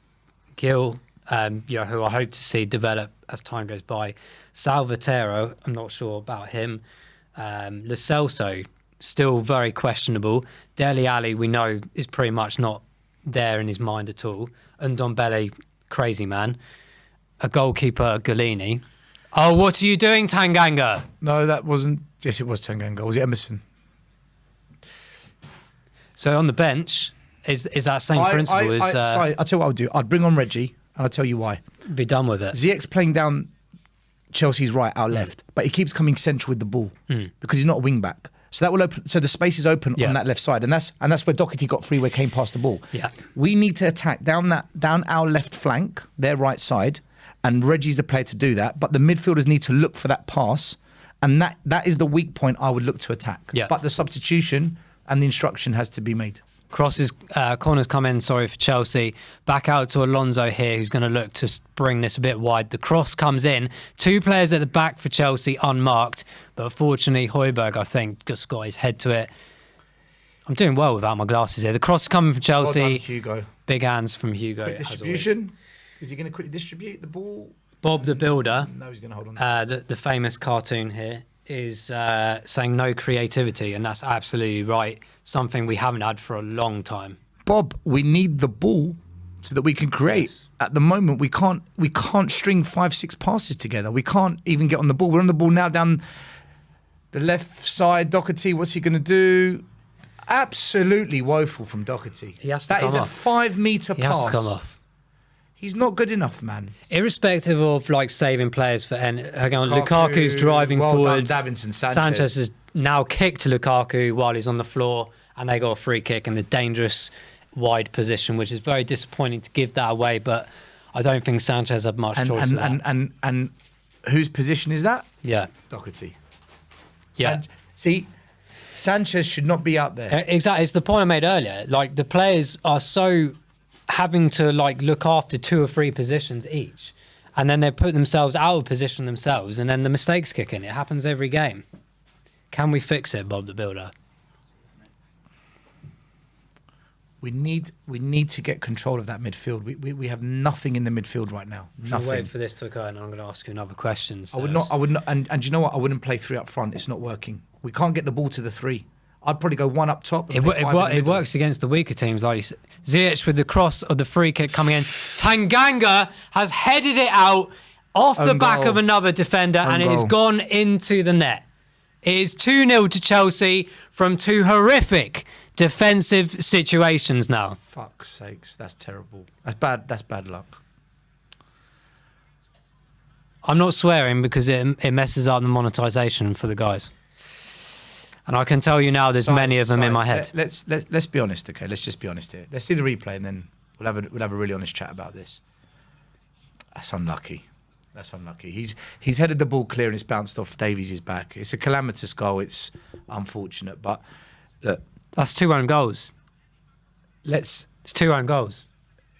Gill, who I hope to see develop as time goes by. Salvatero, I'm not sure about him. Lo Celso, still very questionable. Dele Alli, we know, is pretty much not there in his mind at all. Ndombele, crazy man. A goalkeeper, Galini. Oh, what are you doing, Tanganga? No, that wasn't. Yes, it was Tanganga. Was it Emerson? So on the bench, is that same principle? Sorry, I'll tell you what I'll do. I'd bring on Reggie, and I'll tell you why. Be done with it. Ziyech's playing down Chelsea's right, our left, but he keeps coming central with the ball because he's not a wing back. So that will open. So the space is open on that left side, and that's where Doherty got free, where he came past the ball. Yeah, we need to attack down our left flank, their right side, and Reggie's the player to do that. But the midfielders need to look for that pass, and that is the weak point I would look to attack. Yeah. But the substitution and the instruction has to be made. Crosses, corners come in, for Chelsea. Back out to Alonso here, who's going to look to bring this a bit wide. The cross comes in. 2 players at the back for Chelsea, unmarked. But unfortunately, Højbjerg, I think, just got his head to it. I'm doing well without my glasses here. The cross coming from Chelsea. Well done, Hugo. Big hands from Hugo. Quick distribution. Is he going to quickly distribute the ball? Bob the Builder. No, he's going to hold on. The famous cartoon here is saying no creativity, and that's absolutely right. Something we haven't had for a long time. Bob, we need the ball so that we can create. Yes. At the moment, we can't string 5-6 passes together. We can't even get on the ball. We're on the ball now down the left side. Doherty, what's he going to do? Absolutely woeful from Doherty. He has to come off. That is a 5-meter pass. He has to come off. He's not good enough, man. Irrespective of saving players for Lukaku's driving forward. Davinson Sanchez has now kicked Lukaku while he's on the floor, and they got a free kick in the dangerous wide position, which is very disappointing to give that away. But I don't think Sanchez had much choice. And whose position is that? Yeah, Doherty. See, Sanchez should not be out there. Exactly, it's the point I made earlier. The players are so having to look after 2 or 3 positions each, and then they put themselves out of position themselves, and then the mistakes kick in. It happens every game. Can we fix it, Bob the Builder? We need to get control of that midfield. We have nothing in the midfield right now. Nothing. Wait for this to occur, and I'm going to ask you another question. I would not. And do you know what? I wouldn't play 3 up front. It's not working. We can't get the ball to the 3. I'd probably go 1 up top. And it works against the weaker teams, like you said. Ziyech with the cross of the free kick coming in. Tanganga has headed it out off the back of another defender, and it has gone into the net. It is 2-0 to Chelsea from 2 horrific defensive situations now. Fuck's sakes, that's terrible. That's bad luck. I'm not swearing because it messes up the monetization for the guys. And I can tell you now, there's many of them in my head. Let's be honest, okay? Let's just be honest here. Let's see the replay, and then we'll have a really honest chat about this. That's unlucky. That's unlucky. He's headed the ball clear and it's bounced off Davies' back. It's a calamitous goal. It's unfortunate, but look, that's 2 own goals. It's 2 own goals.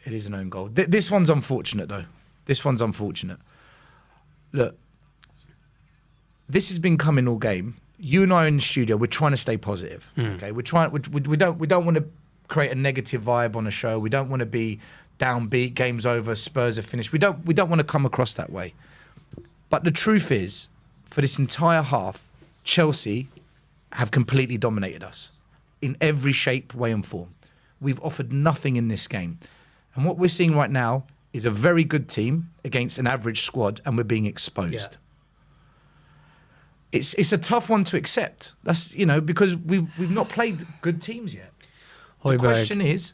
It is an own goal. This one's unfortunate, though. This one's unfortunate. Look, this has been coming all game. You and I are in the studio. We're trying to stay positive. Okay, we're trying. We don't want to create a negative vibe on a show. We don't want to be downbeat. Game's over. Spurs are finished. We don't want to come across that way. But the truth is, for this entire half, Chelsea have completely dominated us in every shape, way, and form. We've offered nothing in this game, and what we're seeing right now is a very good team against an average squad, and we're being exposed. Yeah. It's a tough one to accept. That's because we've not played good teams yet. The question is,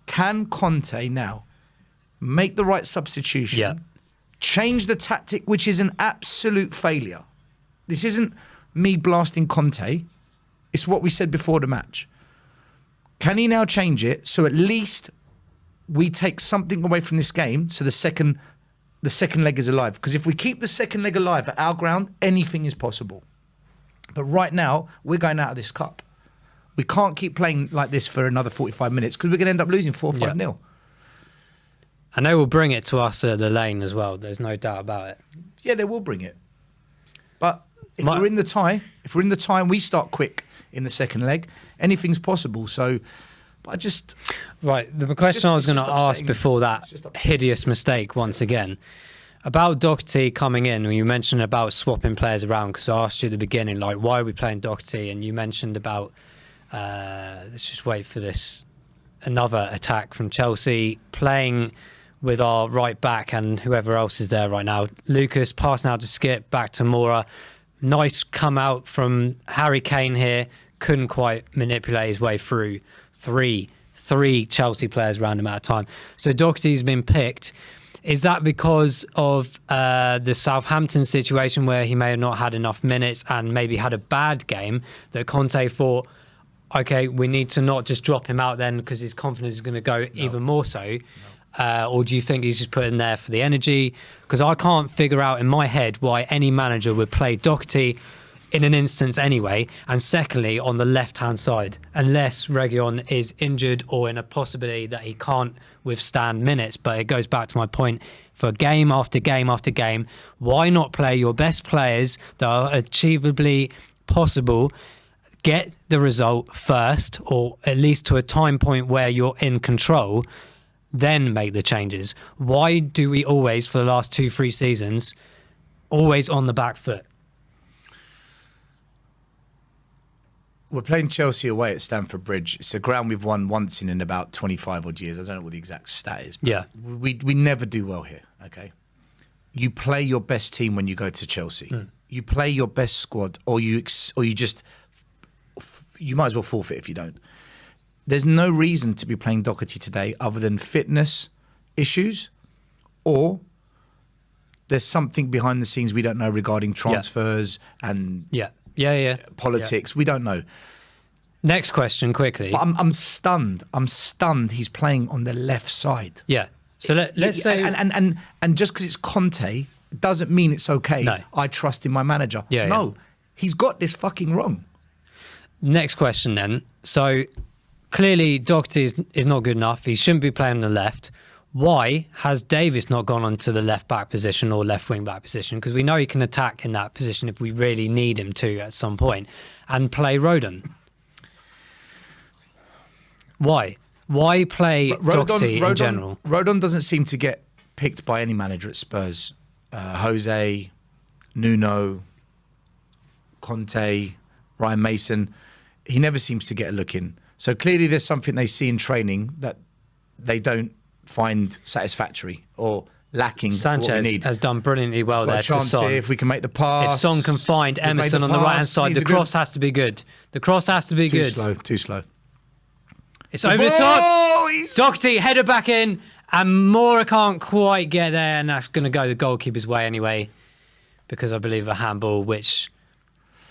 can Conte now make the right substitution, change the tactic, which is an absolute failure? This isn't me blasting Conte. It's what we said before the match. Can he now change it so at least we take something away from this game so the second leg is alive? Because if we keep the second leg alive at our ground, anything is possible. But right now, we're going out of this cup. We can't keep playing like this for another 45 minutes because we're going to end up losing 4 or 5-0. And they will bring it to us at the Lane as well. There's no doubt about it. Yeah, they will bring it. But if we're in the tie, and we start quick in the second leg, anything's possible. So, but I just... Right, the question I was going to ask before that hideous mistake once again. About Doherty coming in, when you mentioned about swapping players around, because I asked you at the beginning, like, why are we playing Doherty? And you mentioned about, let's just wait for this, another attack from Chelsea, playing with our right back and whoever else is there right now. Lucas passing out to Skip, back to Mora. Nice come out from Harry Kane here. Couldn't quite manipulate his way through. Three Chelsea players around him at a time. So Doherty's been picked. Is that because of the Southampton situation where he may have not had enough minutes and maybe had a bad game that Conte thought, okay, we need to not just drop him out then because his confidence is going to go even more so? Or do you think he's just put in there for the energy? Because I can't figure out in my head why any manager would play Doherty in an instance anyway, and secondly on the left-hand side, unless Reguilon is injured or in a possibility that he can't withstand minutes. But it goes back to my point, for game after game after game, why not play your best players that are achievably possible, get the result first, or at least to a time point where you're in control, then make the changes? Why do we always, for the last 2-3 seasons, always on the back foot? We're playing Chelsea away at Stamford Bridge. It's a ground we've won once in about 25 odd years. I don't know what the exact stat is. But yeah. We never do well here, okay? You play your best team when you go to Chelsea. You play your best squad, or you might as well forfeit if you don't. There's no reason to be playing Doherty today other than fitness issues, or there's something behind the scenes we don't know regarding transfers and politics. We don't know. Next question, quickly. But I'm stunned. I'm stunned he's playing on the left side. Yeah. So let's say... And just because it's Conte doesn't mean it's okay. No. I trust in my manager. He's got this fucking wrong. Next question then. So clearly Doherty is not good enough. He shouldn't be playing on the left. Why has Davis not gone onto the left back position or left wing back position? Because we know he can attack in that position if we really need him to at some point, and play Rodon. Why? Why play Doherty in general? Rodon doesn't seem to get picked by any manager at Spurs. Jose, Nuno, Conte, Ryan Mason. He never seems to get a look in. So clearly there's something they see in training that they don't find satisfactory or lacking. Sanchez has done brilliantly well there to Son. If we can make the pass. If Son can find Emerson on the right-hand side, the cross has to be good. The cross has to be good. Too slow. It's over the top. Doherty, header back in, and Mora can't quite get there, and that's going to go the goalkeeper's way anyway, because I believe a handball, which...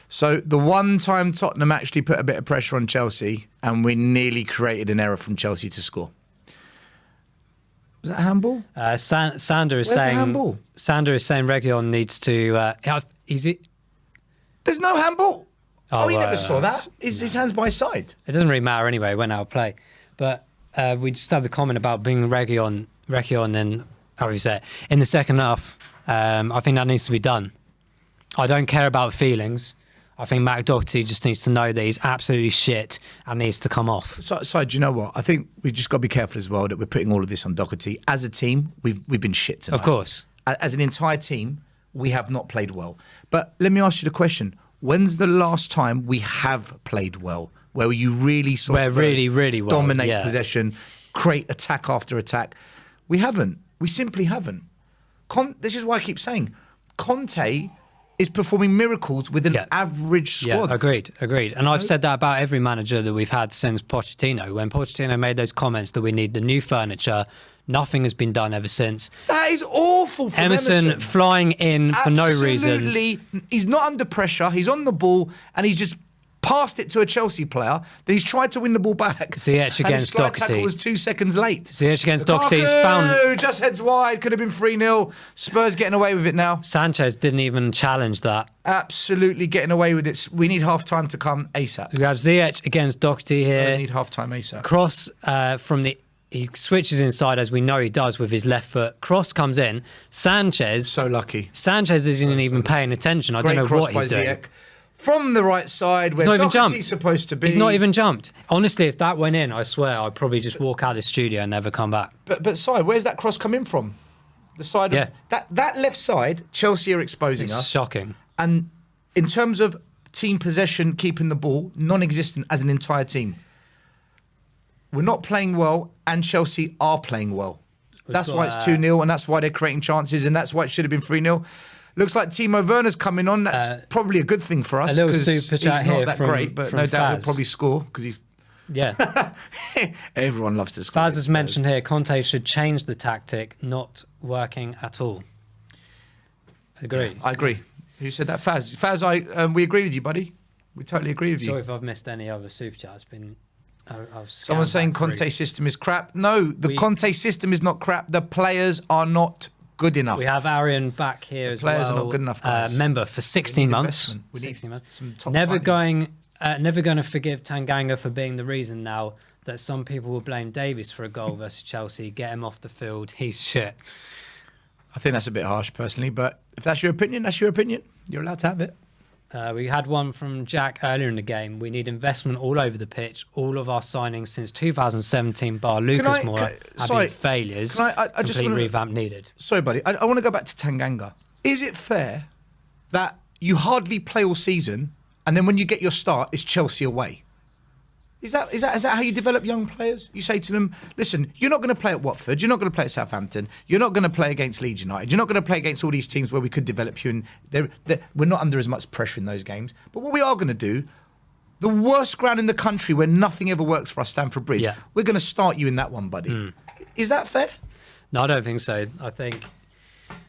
So the one time Tottenham actually put a bit of pressure on Chelsea, and we nearly created an error from Chelsea to score. Was that a handball? Sander is saying... handball? Sander is saying Reguilon needs to... is it... There's no handball. Oh, he never saw that. His hand's by his side. It doesn't really matter anyway. It went out of play. But we just had the comment about being Reguilon and how do you say it? In the second half, I think that needs to be done. I don't care about feelings. I think Matt Doherty just needs to know that he's absolutely shit and needs to come off. So do you know what? I think we've just got to be careful as well that we're putting all of this on Doherty. As a team, we've been shit tonight. Of course. As an entire team, we have not played well. But let me ask you the question. When's the last time we have played well? Where you really saw Spurs really well, dominate possession, create attack after attack? We haven't. We simply haven't. This is why I keep saying Conte is performing miracles with an average squad. Yeah, agreed. And I've said that about every manager that we've had since Pochettino. When Pochettino made those comments that we need the new furniture, nothing has been done ever since. That is awful for Emerson. Flying in for no reason. Absolutely. He's not under pressure. He's on the ball and he's just passed it to a Chelsea player. Then he's tried to win the ball back. Ziyech against Doherty. Tackle was 2 seconds late. Ziyech against Doherty. Just heads wide. Could have been 3-0. Spurs getting away with it now. Sanchez didn't even challenge that. Absolutely getting away with it. We need half time to come ASAP. We have Ziyech against Doherty here. Spurs need half time ASAP. Cross from the... He switches inside, as we know he does, with his left foot. Cross comes in. Sanchez... So lucky. Sanchez isn't even paying attention. I don't know what he's doing. Ziyech. From the right side, where Doherty's supposed to be. He's not even jumped. Honestly, if that went in, I swear, I'd probably just walk out of the studio and never come back. But Si, where's that cross coming from? The side of that left side, Chelsea are exposing It's us. shocking. And in terms of team possession, keeping the ball, non-existent as an entire team. We're not playing well, and Chelsea are playing well. That's why it's 2-0, and that's why they're creating chances, and that's why it should have been 3-0. Looks like Timo Werner's coming on. That's probably a good thing for us. A little super chat he's here not that from, great, but from no doubt Faz. he'll probably score because he's. Yeah. Everyone loves to score. Faz has mentioned here Conte should change the tactic, not working at all. Agree. Yeah, I agree. Who said that? Faz. Faz, we agree with you, buddy. We totally agree with you. Sorry if I've missed any other super chats. Someone's saying Conte's system is crap. No, the Conte system is not crap. The players are not good enough. We have Arian back here as well. Players are not good enough, guys. Member for 16 months. We need 16 months. some top never signings. never going to forgive Tanganga for being the reason now that some people will blame Davies for a goal versus Chelsea. Get him off the field. He's shit. I think that's a bit harsh, personally, but if that's your opinion, that's your opinion. You're allowed to have it. We had one from Jack earlier in the game. We need investment all over the pitch. All of our signings since 2017, bar Lucas Moura, have been failures. I just Complete wanna, revamp needed. Sorry, buddy. I want to go back to Tanganga. Is it fair that you hardly play all season, and then when you get your start, it's Chelsea away? Is that how you develop young players? You say to them, listen, you're not going to play at Watford, you're not going to play at Southampton, you're not going to play against Leeds United, you're not going to play against all these teams where we could develop you, and we're not under as much pressure in those games. But what we are going to do, the worst ground in the country where nothing ever works for us, Stamford Bridge, we're going to start you in that one, buddy. Is that fair? No, I don't think so. I think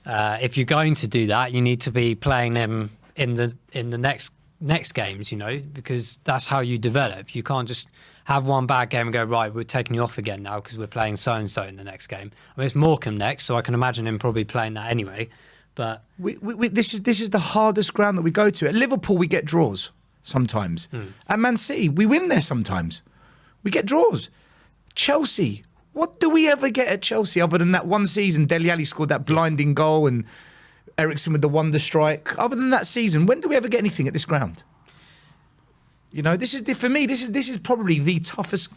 if you're going to do that, you need to be playing them in the next games, because that's how you develop. You can't just have one bad game and go, right, we're taking you off again now because we're playing so-and-so in the next game. I mean, it's Morecambe next, so I can imagine him probably playing that anyway. But this is the hardest ground that we go to. At Liverpool, we get draws sometimes. At Man City, we win there sometimes. We get draws. Chelsea, what do we ever get at Chelsea other than that one season? Dele Alli scored that blinding goal and Ericsson with the wonder strike. Other than that season, when do we ever get anything at this ground? This is for me. This is probably the toughest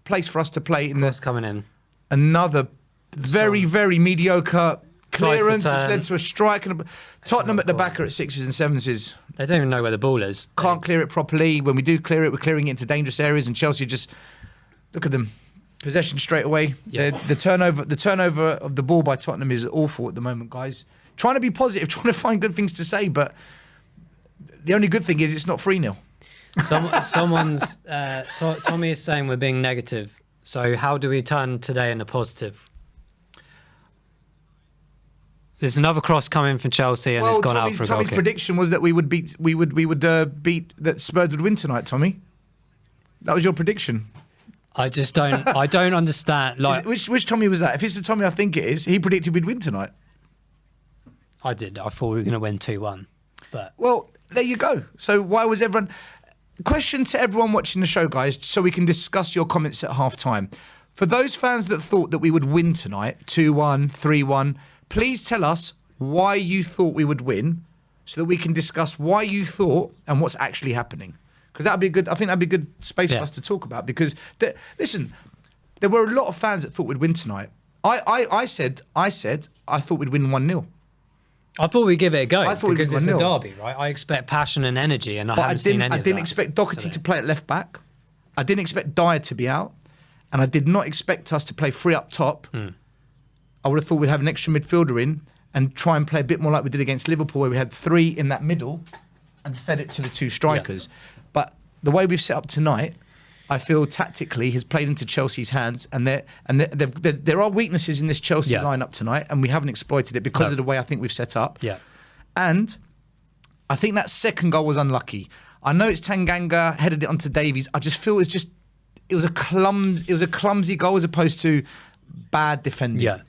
place for us to play in coming in. Another very very mediocre clearance. It's led to a strike and Tottenham at the back are at 6s and 7s. They don't even know where the ball is. Can't clear it properly. When we do clear it, we're clearing it into dangerous areas. And Chelsea just look at them. Possession straight away. Yeah. The turnover of the ball by Tottenham is awful at the moment, guys. Trying to be positive, trying to find good things to say, but the only good thing is it's not 3-0. Someone's Tommy is saying we're being negative. So how do we turn today into positive? There's another cross coming from Chelsea, and it's gone out for a goal Tommy's kick. prediction was that we would beat that Spurs would win tonight. Tommy, that was your prediction. I just don't. I don't understand. Like which Tommy was that? If it's the Tommy I think it is, he predicted we'd win tonight. I did. I thought we were going to win 2-1. But well, there you go. So why was everyone? Question to everyone watching the show, guys, so we can discuss your comments at half time. For those fans that thought that we would win tonight, 2-1, 3-1, please tell us why you thought we would win, so that we can discuss why you thought and what's actually happening. Because that'd be good. I think that'd be good space for us to talk about. Because listen, there were a lot of fans that thought we'd win tonight. I said I thought we'd win 1-0. I thought we'd give it a go. I thought because we'd it's win a 1-0. derby, right? I expect passion and energy, and I haven't seen any of that. I didn't expect Doherty to play at left back. I didn't expect Dyer to be out, and I did not expect us to play 3 up top. I would have thought we'd have an extra midfielder in and try and play a bit more like we did against Liverpool, where we had 3 in that middle and fed it to the 2 strikers. But the way we've set up tonight, I feel tactically has played into Chelsea's hands, and there are weaknesses in this Chelsea lineup tonight, and we haven't exploited it because of the way I think we've set up. Yeah. And I think that second goal was unlucky. I know it's Tanganga headed it onto Davies. I just feel it was a clumsy goal as opposed to bad defending. Yeah.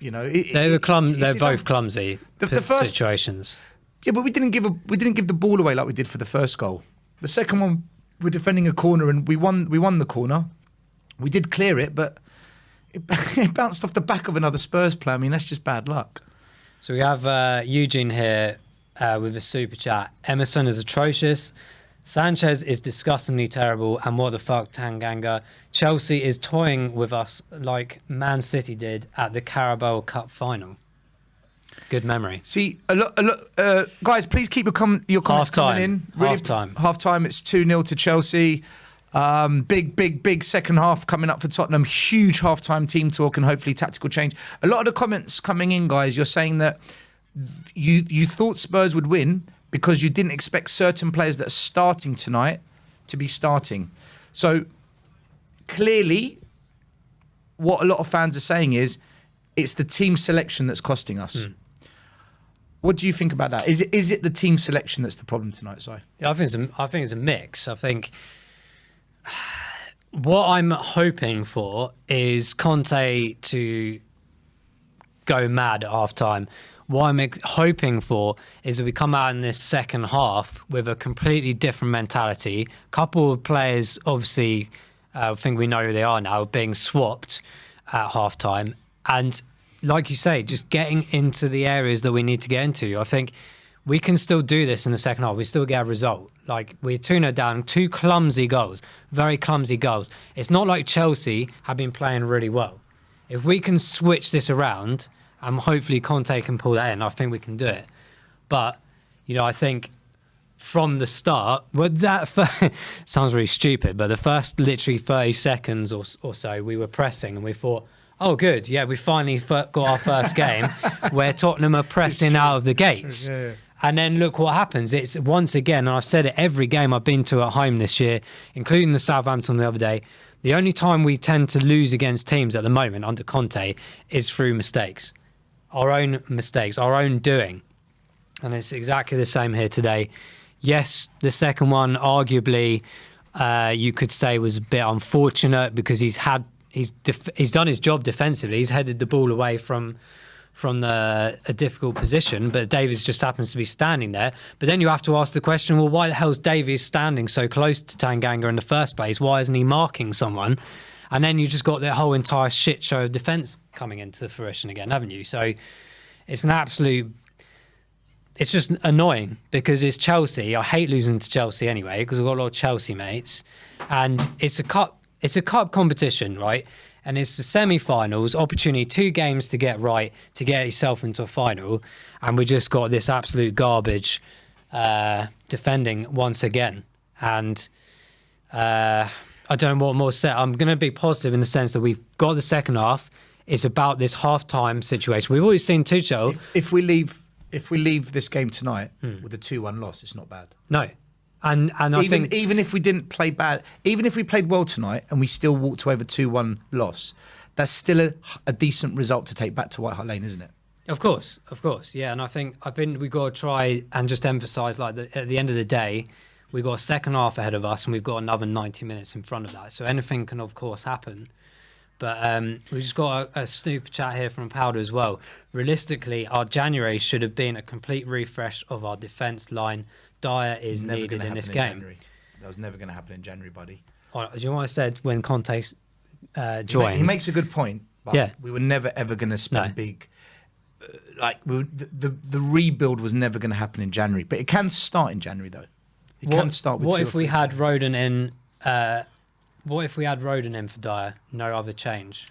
They're both clumsy the first situations. Yeah, but we didn't give the ball away like we did for the first goal. The second one, we're defending a corner and we won the corner. We did clear it, but it bounced off the back of another Spurs player. I mean, that's just bad luck. So we have Eugene here with a super chat. Emerson is atrocious. Sanchez is disgustingly terrible, and what the fuck, Tanganga? Chelsea is toying with us like Man City did at the Carabao Cup final. Good memory. See, guys, please keep your comments coming in. Half time. It's 2-0 to Chelsea. Big second half coming up for Tottenham. Huge half-time team talk and hopefully tactical change. A lot of the comments coming in, guys, you're saying that you thought Spurs would win because you didn't expect certain players that are starting tonight to be starting. So clearly, what a lot of fans are saying is it's the team selection that's costing us. What do you think about that? Is it the team selection that's the problem tonight, Si? Yeah, I think it's a mix. I think what I'm hoping for is Conte to go mad at half time. What I'm hoping for is that we come out in this second half with a completely different mentality. A couple of players, obviously, I think we know who they are now, being swapped at half time. And like you say, just getting into the areas that we need to get into. I think we can still do this in the second half. We still get a result. Like, we're 2-0 down, 2 clumsy goals, very clumsy goals. It's not like Chelsea have been playing really well. If we can switch this around, and hopefully Conte can pull that in, I think we can do it. But, I think from the start, sounds really stupid, but the first literally 30 seconds or so, we were pressing and we thought, oh, good. Yeah, we finally got our first game where Tottenham are pressing out of the gates. Yeah. And then look what happens. It's once again, and I've said it every game I've been to at home this year, including the Southampton the other day, the only time we tend to lose against teams at the moment under Conte is through mistakes. Our own mistakes, our own doing. And it's exactly the same here today. Yes, the second one, arguably, you could say was a bit unfortunate because he's done his job defensively. He's headed the ball away from a difficult position, but Davies just happens to be standing there. But then you have to ask the question, well, why the hell's Davies standing so close to Tanganga in the first place? Why isn't he marking someone? And then you just got the whole entire shit show of defence coming into fruition again, haven't you? So it's it's just annoying because it's Chelsea. I hate losing to Chelsea anyway because I've got a lot of Chelsea mates, and it's a cup competition, right? And it's the semi-finals, opportunity, 2 games to get right, to get yourself into a final. And we just got this absolute garbage defending once again. And I don't know what more to say. I'm going to be positive in the sense that we've got the second half. It's about this half-time situation. We've always seen Tuchel. If we leave this game tonight with a 2-1 loss, it's not bad. No. And I think even if we didn't play bad, even if we played well tonight and we still walked away with 2-1 loss, that's still a decent result to take back to White Hart Lane, isn't it? Of course, yeah. And I think we've got to try and just emphasise, like, at the end of the day, we've got a second half ahead of us and we've got another 90 minutes in front of that. So anything can, of course, happen. But we've just got a super chat here from Powder as well. Realistically, our January should have been a complete refresh of our defence line. Dyer is needed in this game. That was never going to happen in January, buddy. Do you know what I said when Conte joined? He makes a good point, but we were never ever going to spend big. The rebuild was never going to happen in January, but it can start in January though. It can start with. What if we had Roden in? What if we had Roden in for Dyer? No other change.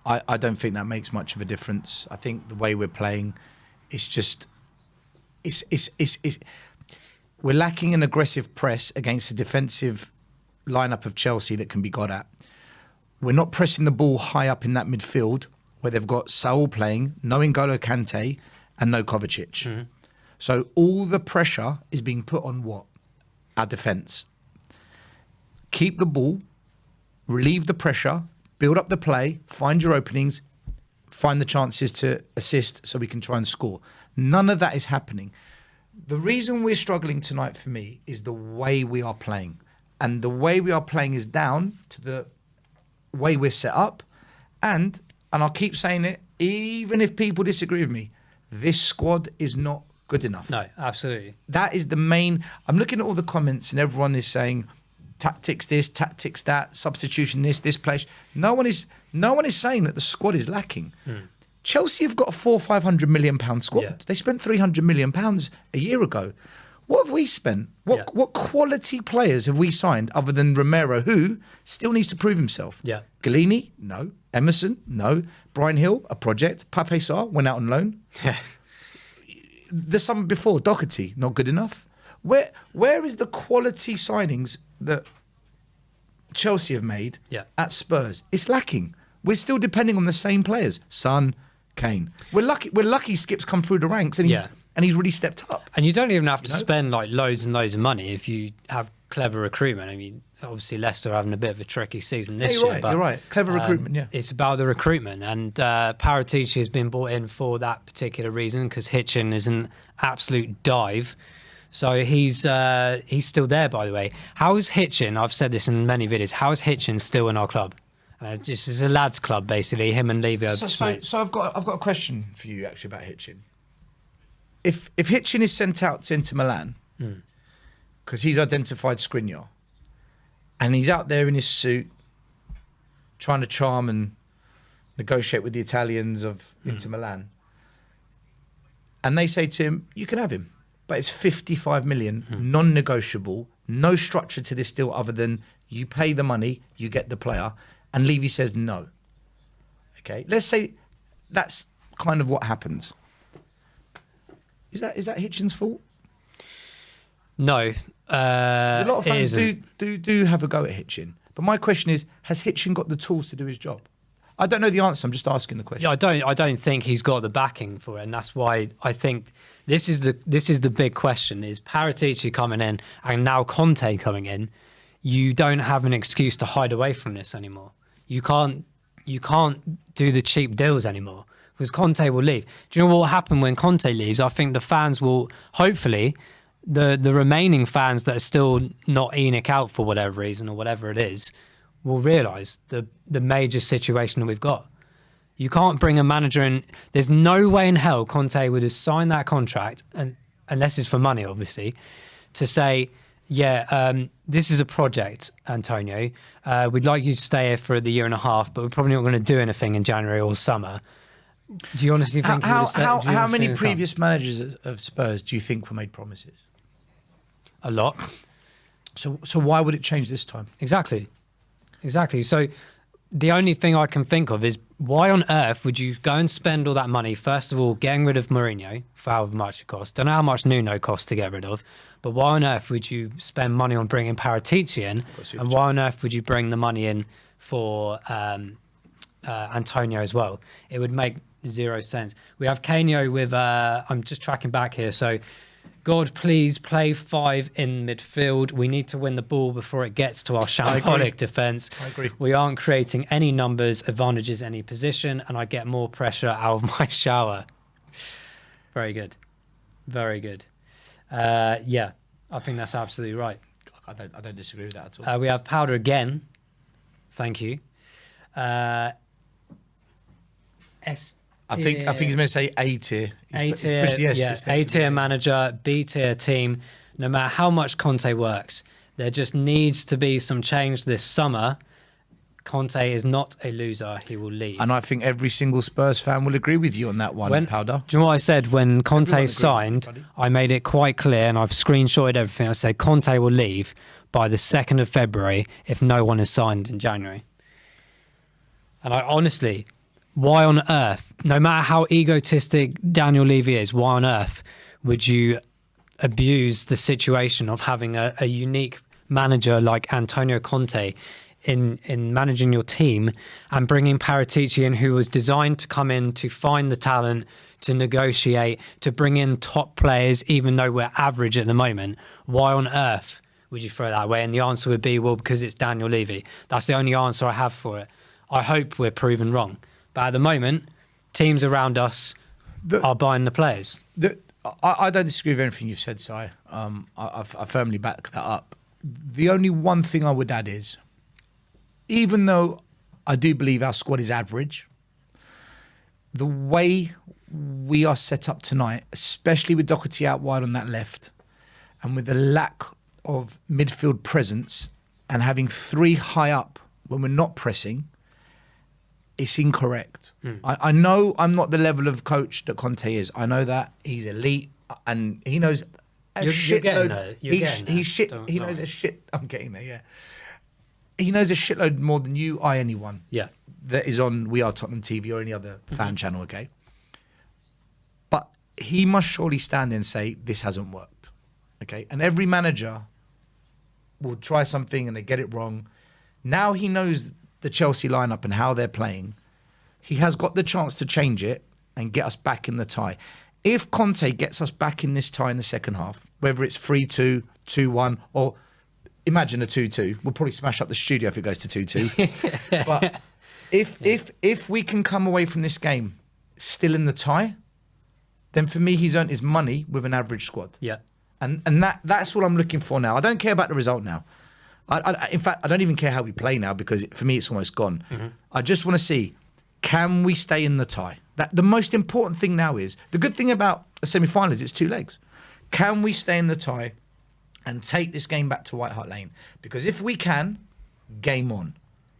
I don't think that makes much of a difference. I think the way we're playing, it's just, we're lacking an aggressive press against a defensive lineup of Chelsea that can be got at. We're not pressing the ball high up in that midfield where they've got Saul playing, no N'Golo Kante and no Kovacic. Mm-hmm. So all the pressure is being put on what? Our defence. Keep the ball, relieve the pressure, build up the play, find your openings, find the chances to assist so we can try and score. None of that is happening. The reason we're struggling tonight for me is the way we are playing. And the way we are playing is down to the way we're set up. And I'll keep saying it, even if people disagree with me, this squad is not good enough. No, absolutely. That is the main... I'm looking at all the comments and everyone is saying tactics this, tactics that, substitution this place. No one is saying that the squad is lacking. Chelsea have got a £400-500 million squad. Yeah. They spent £300 million a year ago. What have we spent? What quality players have we signed other than Romero, who still needs to prove himself? Yeah. Galini, no. Emerson, no. Brian Hill, a project. Pape Sarr went out on loan. Yeah. The summer before, Doherty, not good enough. Where is the quality signings that Chelsea have made at Spurs? It's lacking. We're still depending on the same players. Son, Kane. We're lucky Skip's come through the ranks and he's really stepped up. And you don't even have to spend like loads and loads of money if you have clever recruitment. I mean, obviously Leicester are having a bit of a tricky season this year. You're right. Clever recruitment, It's about the recruitment. And Paratici has been brought in for that particular reason because Hitchin is an absolute dive. So he's still there, by the way. How is Hitchin, I've said this in many videos, how is Hitchin still in our club? Just as a lads club, basically, him and Levy are So I've got a question for you, actually, about Hitchin. If Hitchin is sent out to Inter Milan, because he's identified Skriniar, and he's out there in his suit, trying to charm and negotiate with the Italians of Inter Milan, and they say to him, you can have him, but it's 55 million, non-negotiable, no structure to this deal other than you pay the money, you get the player, and Levy says no. Okay, let's say that's kind of what happens. Is that Hitchin's fault? No. A lot of fans do have a go at Hitchin. But my question is, has Hitchin got the tools to do his job? I don't know the answer. I'm just asking the question. Yeah, I don't think he's got the backing for it, and that's why I think this is the big question: is Paratici coming in and now Conte coming in? You don't have an excuse to hide away from this anymore. You can't do the cheap deals anymore because Conte will leave. Do you know what will happen when Conte leaves? I think the fans will, hopefully, the remaining fans that are still not ENIC out for whatever reason or whatever it is, will realise the major situation that we've got. You can't bring a manager in. There's no way in hell Conte would have signed that contract, and unless it's for money, obviously, to say, this is a project, Antonio. We'd like you to stay here for the year and a half, but we're probably not going to do anything in January or summer. Do you honestly think how many previous managers of Spurs do you think were made promises? A lot. So why would it change this time? Exactly. So the only thing I can think of is why on earth would you go and spend all that money, first of all, getting rid of Mourinho for however much it costs. Don't know how much Nuno costs to get rid of, but why on earth would you spend money on bringing Paratici in, and why on earth would you bring the money in for Antonio as well? It would make zero sense. We have Canio with, I'm just tracking back here, so God, please play 5 in midfield. We need to win the ball before it gets to our shambolic defence. I agree. We aren't creating any numbers, advantages, any position, and I get more pressure out of my shower. Very good. Very good. I think that's absolutely right. I don't disagree with that at all. We have Powder again. Thank you. I think he's going to say A tier. A tier manager, B tier team. No matter how much Conte works, there just needs to be some change this summer. Conte is not a loser. He will leave. And I think every single Spurs fan will agree with you on that one, Powder. Do you know what I said? When Conte signed, I made it quite clear, and I've screenshotted everything. I said Conte will leave by the 2nd of February if no one is signed in January. And I honestly... why on earth, no matter how egotistic Daniel Levy is, why on earth would you abuse the situation of having a unique manager like Antonio Conte in managing your team and bringing Paratici in, who was designed to come in to find the talent, to negotiate, to bring in top players, even though we're average at the moment? Why on earth would you throw that away? And the answer would be, well, because it's Daniel Levy. That's the only answer I have for it. I hope we're proven wrong. But at the moment, teams around us are buying the players. I don't disagree with anything you've said, Si. I firmly back that up. The only one thing I would add is, even though I do believe our squad is average, the way we are set up tonight, especially with Doherty out wide on that left, and with the lack of midfield presence and having 3 high up when we're not pressing, it's incorrect. I know I'm not the level of coach that Conte is. I know that he's elite and he knows You're shitload. getting there. You're getting there. He shit. Don't He knows worry. a shit. I'm getting there. Yeah. He knows a shitload more than you, anyone. Yeah. That is on We Are Tottenham TV or any other fan channel. Okay. But he must surely stand there and say this hasn't worked. Okay. And every manager will try something and they get it wrong. Now he knows the Chelsea lineup and how they're playing. He has got the chance to change it and get us back in the tie. If Conte gets us back in this tie in the second half, whether it's 3-2, 2-1, or imagine a 2-2, we'll probably smash up the studio if it goes to 2-2. But if we can come away from this game still in the tie, then for me he's earned his money with an average squad. Yeah. And that's what I'm looking for now. I don't care about the result now. In fact, I don't even care how we play now because for me it's almost gone. I just want to see, can we stay in the tie? The most important thing now is, the good thing about a semi-final is it's 2 legs. Can we stay in the tie and take this game back to White Hart Lane? Because if we can, game on.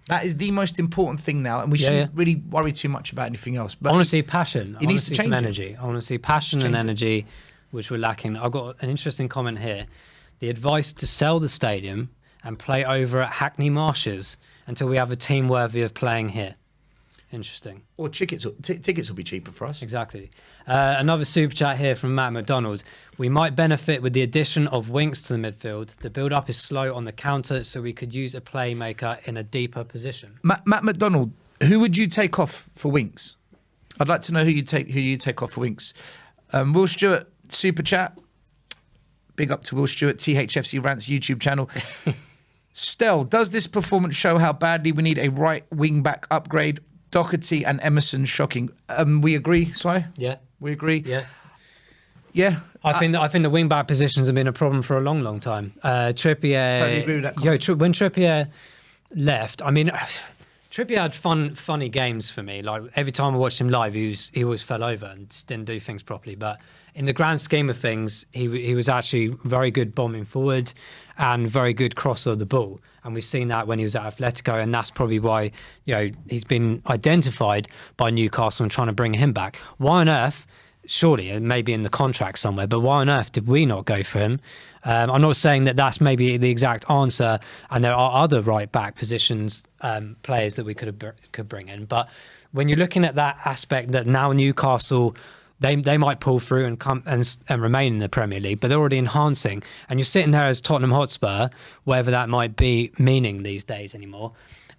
That is the most important thing now, and we shouldn't really worry too much about anything else. But I want to see passion. I want to see some change it. energy. I want to see passion and energy, which we're lacking. I've got an interesting comment here. The advice to sell the stadium and play over at Hackney Marshes until we have a team worthy of playing here. Interesting. Or tickets will be cheaper for us. Exactly. Another super chat here from Matt McDonald. We might benefit with the addition of Winks to the midfield. The build-up is slow on the counter, so we could use a playmaker in a deeper position. Matt McDonald, who would you take off for Winks? I'd like to know who you take off for Winks. Will Stewart, super chat. Big up to Will Stewart, THFC Rants YouTube channel. Stell, does this performance show how badly we need a right wing back upgrade? Doherty and Emerson shocking. We agree, Si? Yeah. We agree? Yeah. Yeah. I think the wing back positions have been a problem for a long, long time. Trippier. Totally agree with that When Trippier left, I mean, Trippier had funny games for me. Like every time I watched him live, he always fell over and just didn't do things properly. But in the grand scheme of things, he was actually very good bombing forward and very good crosser of the ball. And we've seen that when he was at Atletico, and that's probably why he's been identified by Newcastle and trying to bring him back. Why on earth? Surely it may be in the contract somewhere, but why on earth did we not go for him? I'm not saying that that's maybe the exact answer, and there are other right back positions players that we could bring in. But when you're looking at that aspect, that now Newcastle, they might pull through and come and remain in the Premier League, but they're already enhancing. And you're sitting there as Tottenham Hotspur, wherever that might be meaning these days anymore,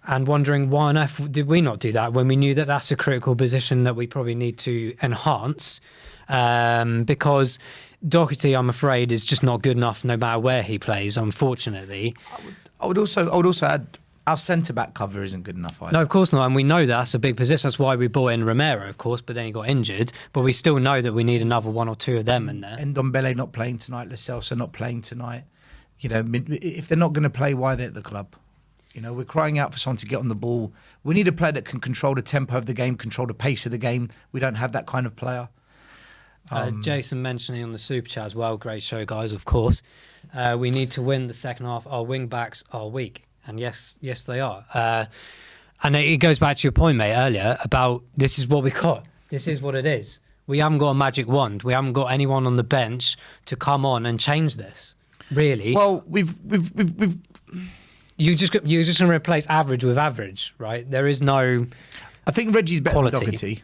and wondering why on earth did we not do that when we knew that that's a critical position that we probably need to enhance, because Doherty, I'm afraid, is just not good enough no matter where he plays, unfortunately. I would also add, our centre-back cover isn't good enough either. No, of course not, and we know that's a big position. That's why we brought in Romero, of course, but then he got injured. But we still know that we need another 1 or 2 of them in there. And Ndombele not playing tonight, Lo Celso not playing tonight. If they're not going to play, why are they at the club? We're crying out for someone to get on the ball. We need a player that can control the tempo of the game, control the pace of the game. We don't have that kind of player. Jason mentioning on the super chat as well, great show, guys, of course. We need to win the second half. Our wing backs are weak. And yes, they are. And it goes back to your point, mate, earlier about this is what we got. This is what it is. We haven't got a magic wand. We haven't got anyone on the bench to come on and change this. Really. Well, we've you're just going to replace average with average, right? There is no. I think Reggie's better than Doherty.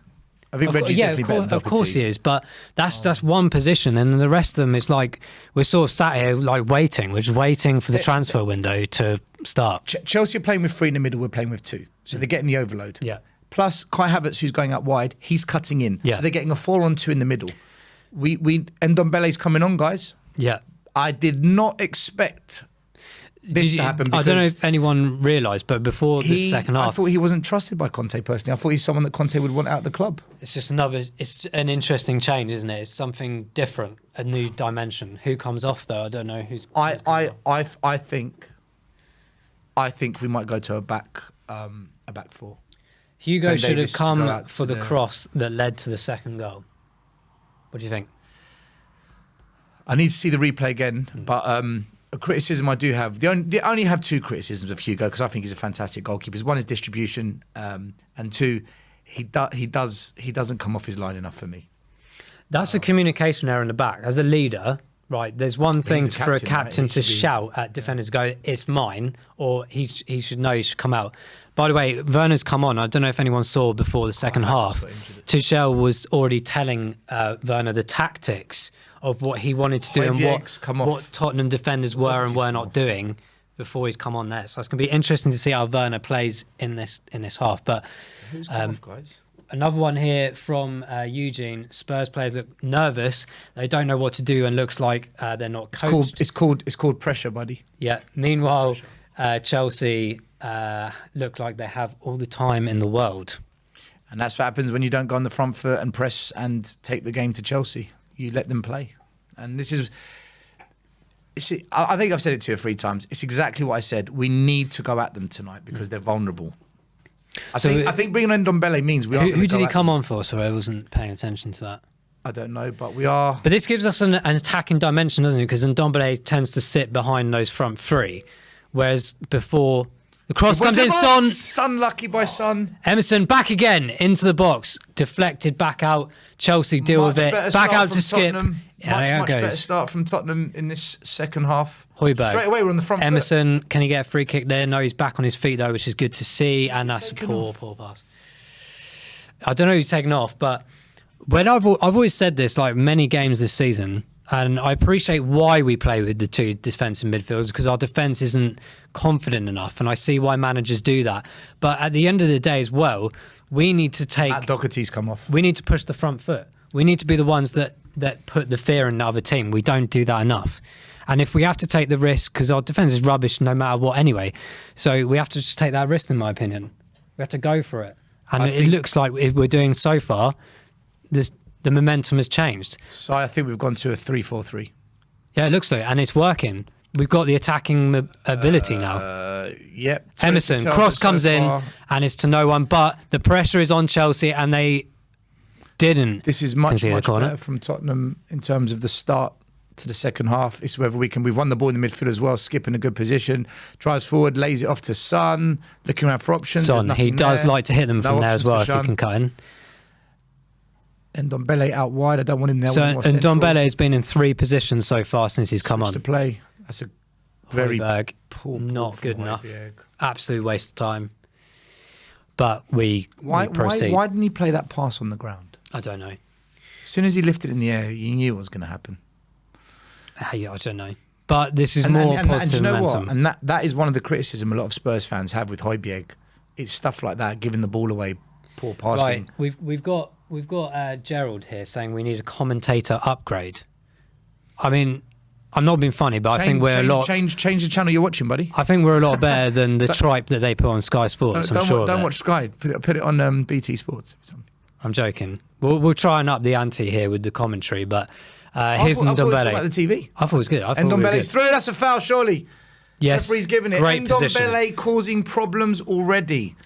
I think Reggie's definitely better than Doherty. Of course he is, but that's one position, and the rest of them is like we're sort of sat here like waiting. We're just waiting for the transfer window to start. Chelsea are playing with 3 in the middle. We're playing with 2, so they're getting the overload. Yeah. Plus Kai Havertz, who's going out wide, he's cutting in. Yeah. So they're getting a 4-on-2 in the middle. And Ndombele's coming on, guys. Yeah. I did not expect this to happen. I don't know if anyone realised, but before the second half, I thought he wasn't trusted by Conte personally. I thought he's someone that Conte would want out of the club. it's an interesting change, isn't it? It's something different, a new dimension. Who comes off though? I don't know who's. I think we might go to a back 4. Hugo Ben should Davies have to go come out for to the cross that led to the second goal. What do you think? I need to see the replay again, but a criticism I do have. I only have 2 criticisms of Hugo because I think he's a fantastic goalkeeper. One is distribution, and 2, he doesn't come off his line enough for me. That's a communication error in the back. As a leader, right, there's one thing the for a captain, right? captain He to should be- shout at defenders, go, it's mine, or he should know he should come out. By the way, Werner's come on. I don't know if anyone saw before the second half. got injured. Tuchel was already telling Werner the tactics of what he wanted to do and what Tottenham defenders were and were not doing before he's come on there. So it's going to be interesting to see how Werner plays in this half. But Who's come off, guys? another one here from Eugene. Spurs players look nervous. They don't know what to do and looks like they're not coached. It's called pressure, buddy. Yeah. Meanwhile, Chelsea look like they have all the time in the world. And that's what happens when you don't go on the front foot and press and take the game to Chelsea. You let them play. And this is... I think I've said it 2 or 3 times. It's exactly what I said. We need to go at them tonight because they're vulnerable. I think bringing on Ndombele means we are. Who did he come on for? Sorry, I wasn't paying attention to that. I don't know, but we are. But this gives us an attacking dimension, doesn't it? Because Ndombele tends to sit behind those front three, whereas before the cross comes in, Son lucky by Son. Emerson back again into the box, deflected back out. Chelsea deal with it. Back out to Skip. Much better start from Tottenham in this second half. Højbjerg. Straight away, we're on the front Emerson, can he get a free kick there? No, he's back on his feet though, which is good to see. And that's a poor pass. I don't know who's taken off, but when I've always said this, like many games this season, and I appreciate why we play with the 2 defensive midfielders because our defence isn't confident enough, and I see why managers do that. But at the end of the day as well, we need to take... Matt Doherty's come off. We need to push the front foot. We need to be the ones that put the fear in the other team. We don't do that enough. And if we have to take the risk, because our defence is rubbish no matter what anyway, so we have to just take that risk, in my opinion. We have to go for it. And it looks like if we're doing so far, the momentum has changed. So I think we've gone to a 3-4-3. Yeah, it looks like, and it's working. We've got the attacking ability now. Yep. Emerson, cross comes in, and it's to no one, but the pressure is on Chelsea, and they didn't. This is much better from Tottenham in terms of the start to the second half. It's whether we've won the ball in the midfield as well. Skip in a good position, drives forward, lays it off to Son, looking around for options. Son, he does like to hit them from there as well if he can cut in. And Ndombele out wide. I don't want him there. So, and Ndombele has been in 3 positions so far since he's come on to play. That's a very poor not good enough. Absolute waste of time. But we proceed. Why didn't he play that pass on the ground? I don't know. As soon as he lifted it in the air, you knew what was going to happen. I don't know. But this is more positive and you know momentum. What? And that is one of the criticism a lot of Spurs fans have with Højbjerg. It's stuff like that, giving the ball away, poor passing. Right, we've got Gerald here saying we need a commentator upgrade. I mean, I'm not being funny, but I think we're a lot... Change the channel you're watching, buddy. I think we're a lot better than the tripe that they put on Sky Sports, Don't watch Sky. Put it on BT Sports. I'm joking. We'll try and up the ante here with the commentary, but here's Ndombele. I thought about the TV. I thought it was good. And Ndombele's through. That's a foul, surely. Yes. Referee's giving it. Ndombele causing problems already.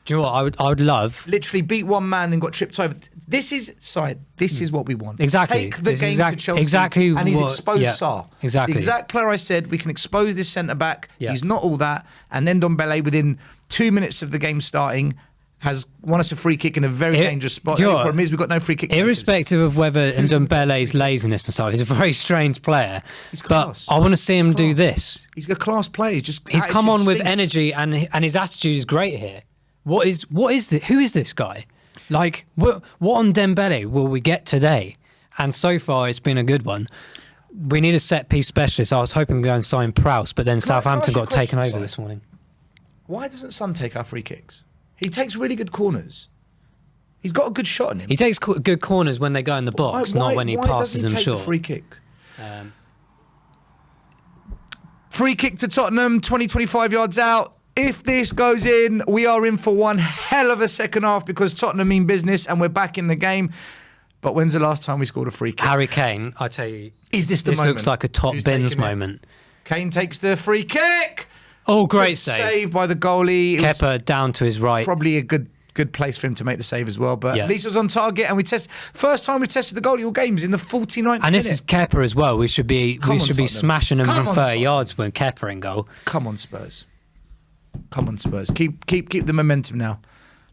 Do you know what I would love? Literally beat one man and got tripped over. This is what we want. Exactly. Take the game to Chelsea. And he's exposed Sarr. Exactly. The exact player I said, we can expose this centre-back. Yeah. He's not all that. And then Ndombele, within 2 minutes of the game starting, has won us a free kick in a very dangerous spot. The only problem is we've got no free kick. Irrespective of whether Ndombele's laziness and stuff, he's a very strange player. He's class. But I want to see him do this. He's a class player. He's come on with energy and his attitude is great here. What is this? Who is this guy? Like, what on Dembele will we get today? And so far, it's been a good one. We need a set-piece specialist. I was hoping we'd go and sign Prowse, but then Southampton got taken over this morning. Why doesn't Son take our free kicks? He takes really good corners. He's got a good shot on him. He takes good corners when they go in the box, not when he passes them short. Free kick. Free kick to Tottenham, 25 yards out. If this goes in, we are in for one hell of a second half because Tottenham mean business and we're back in the game. But when's the last time we scored a free kick? Harry Kane, I tell you, is this the moment? This looks like a top bins moment. Kane takes the free kick. Oh, great save by the goalie. Kepa down to his right. Probably a good place for him to make the save as well. But at least it was on target, and first time we've tested the goalie all games in the 49th minute. And this is Kepa as well. We should be smashing him from 30 yards when Kepa in goal. Come on, Spurs. Come on, Spurs. Keep the momentum now.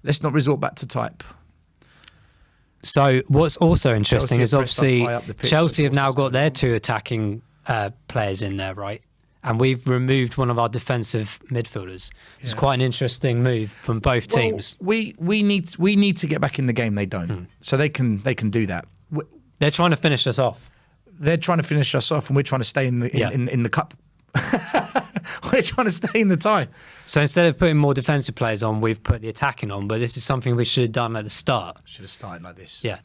Let's not resort back to type. So what's also interesting is obviously Chelsea have now got their 2 attacking players in there, right? And we've removed one of our defensive midfielders. It's quite an interesting move from both teams. We need to get back in the game. They don't, so they can do that. They're trying to finish us off. They're trying to finish us off, and we're trying to stay in the cup. We're trying to stay in the tie. So instead of putting more defensive players on, we've put the attacking on. But this is something we should have done at the start. Should have started like this. Yeah.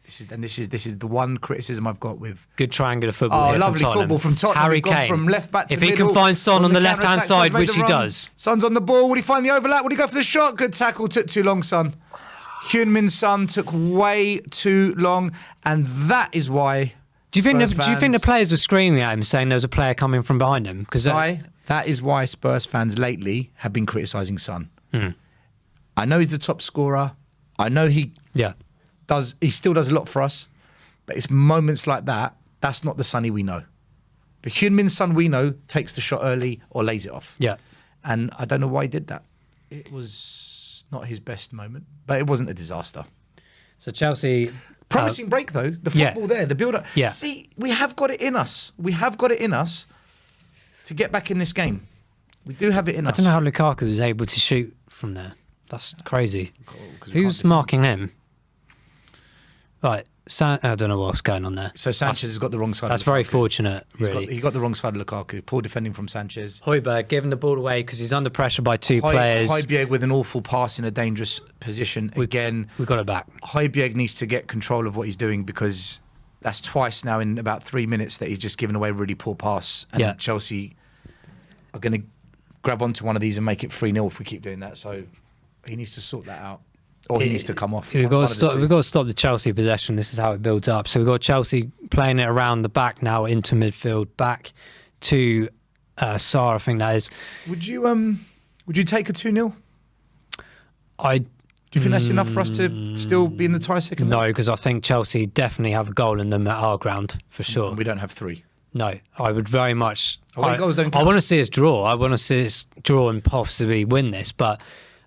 This is the one criticism I've got with good triangular football. Oh, lovely football from Tottenham. Harry Kane from left back to if middle. He can find Son on the left-hand side, which he does. Son's on the ball. Would he find the overlap? Would he go for the shot? Good tackle. Took too long, Son. Heung-min Son took way too long, and that is why. Do you think the players were screaming at him, saying there was a player coming from behind him? Because that is why Spurs fans lately have been criticising Son. I know he's the top scorer. I know he still does a lot for us. But it's moments like that, that's not the Sonny we know. The Heung-min Son we know takes the shot early or lays it off. Yeah. And I don't know why he did that. It was not his best moment, but it wasn't a disaster. So Chelsea... Promising break, though. The football there, the build-up. Yeah. See, we have got it in us. We have got it in us to get back in this game. We do have it in us. I don't know how Lukaku was able to shoot from there. That's crazy. Who's marking him? Right. I don't know what's going on there. So Sanchez has got the wrong side. That's very fortunate, really. He got the wrong side of Lukaku. Poor defending from Sanchez. Højbjerg giving the ball away because he's under pressure by two players. Højbjerg with an awful pass in a dangerous position. Again, we got it back. Højbjerg needs to get control of what he's doing because that's twice now in about 3 minutes that he's just given away a really poor pass. And Chelsea are going to grab onto one of these and make it 3-0 if we keep doing that. So he needs to sort that out. Or he needs to come off. We've got to stop the Chelsea possession. This is how it builds up. So we've got Chelsea playing it around the back now into midfield, back to Sarr, I think that is. Would you take a 2-0? Do you think that's enough for us to still be in the tie second? No, because I think Chelsea definitely have a goal in them at our ground, for sure. And we don't have 3. No, I would very much... goals don't count. I want to see us draw. I want to see us draw and possibly win this, but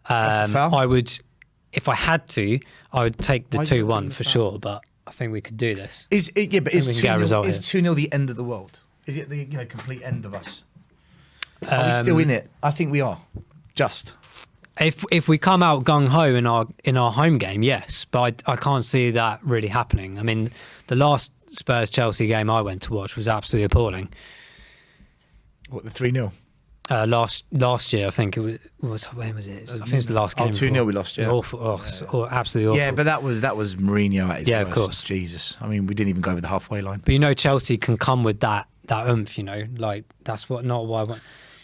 that's a foul? I would... If I had to, I would take the 2-1 for sure, but I think we could do this. Is 2-0 the end of the world? Is it the complete end of us? Are we still in it? I think we are. Just. If we come out gung-ho in our home game, yes, but I can't see that really happening. I mean, the last Spurs-Chelsea game I went to watch was absolutely appalling. What, the 3-0? Last year, I think it was. When was it? I think it was the last game. 2-0 we lost. Yeah, it was awful. Absolutely awful. Yeah, but that was Mourinho at his worst. Of course. Jesus, I mean, we didn't even go over the halfway line. But Chelsea can come with that oomph. Like that's not what I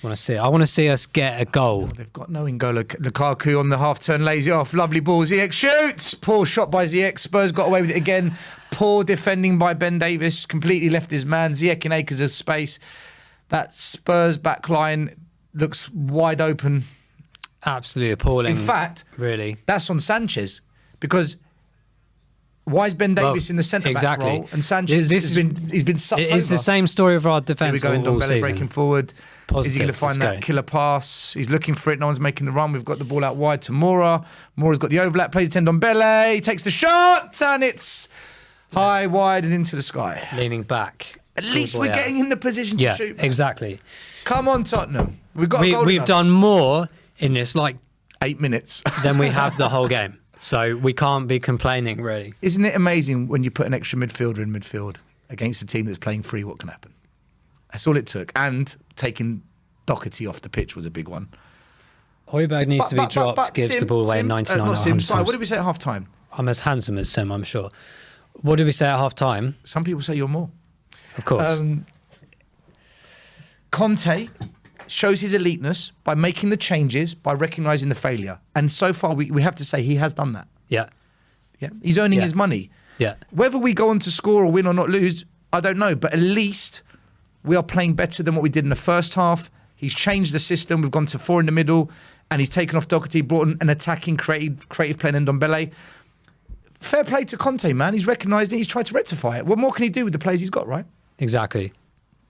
want to see. I want to see us get a goal. They've got no N'Golo. Lukaku on the half turn lays it off. Lovely ball. Ziyech shoots. Poor shot by Ziyech. Spurs got away with it again. Poor defending by Ben Davies. Completely left his man. Ziyech in acres of space. That Spurs back line looks wide open. Absolutely appalling. In fact, really, that's on Sanchez because why is Ben Davies in the centre back role and Sanchez he's been sucked over? It's the same story of our defence. Here we go, Ndombele breaking forward. Positive. Is he going to find that killer pass? He's looking for it. No one's making the run. We've got the ball out wide to Moura. Moura's got the overlap. Plays it to Ndombele. He takes the shot and it's high, wide and into the sky. Leaning back. At least we're getting in the position to shoot. Yeah, exactly. Come on, Tottenham. We've got a goal in us. We've done more in this 8 minutes than we have the whole game. So we can't be complaining, really. Isn't it amazing when you put an extra midfielder in midfield against a team that's playing free, what can happen? That's all it took. And taking Doherty off the pitch was a big one. Højbjerg needs to be dropped, gives the ball away in 99 times. What did we say at half-time? I'm as handsome as Sim, I'm sure. What did we say at half-time? Some people say you're more. Of course. Conte shows his eliteness by making the changes, by recognising the failure. And so far, we have to say he has done that. Yeah. Yeah. He's earning his money. Yeah. Whether we go on to score or win or not lose, I don't know. But at least we are playing better than what we did in the first half. He's changed the system. We've gone to 4 in the middle. And he's taken off Doherty, brought in an attacking, creative player in Ndombele. Fair play to Conte, man. He's recognised it. He's tried to rectify it. What more can he do with the players he's got, right? Exactly.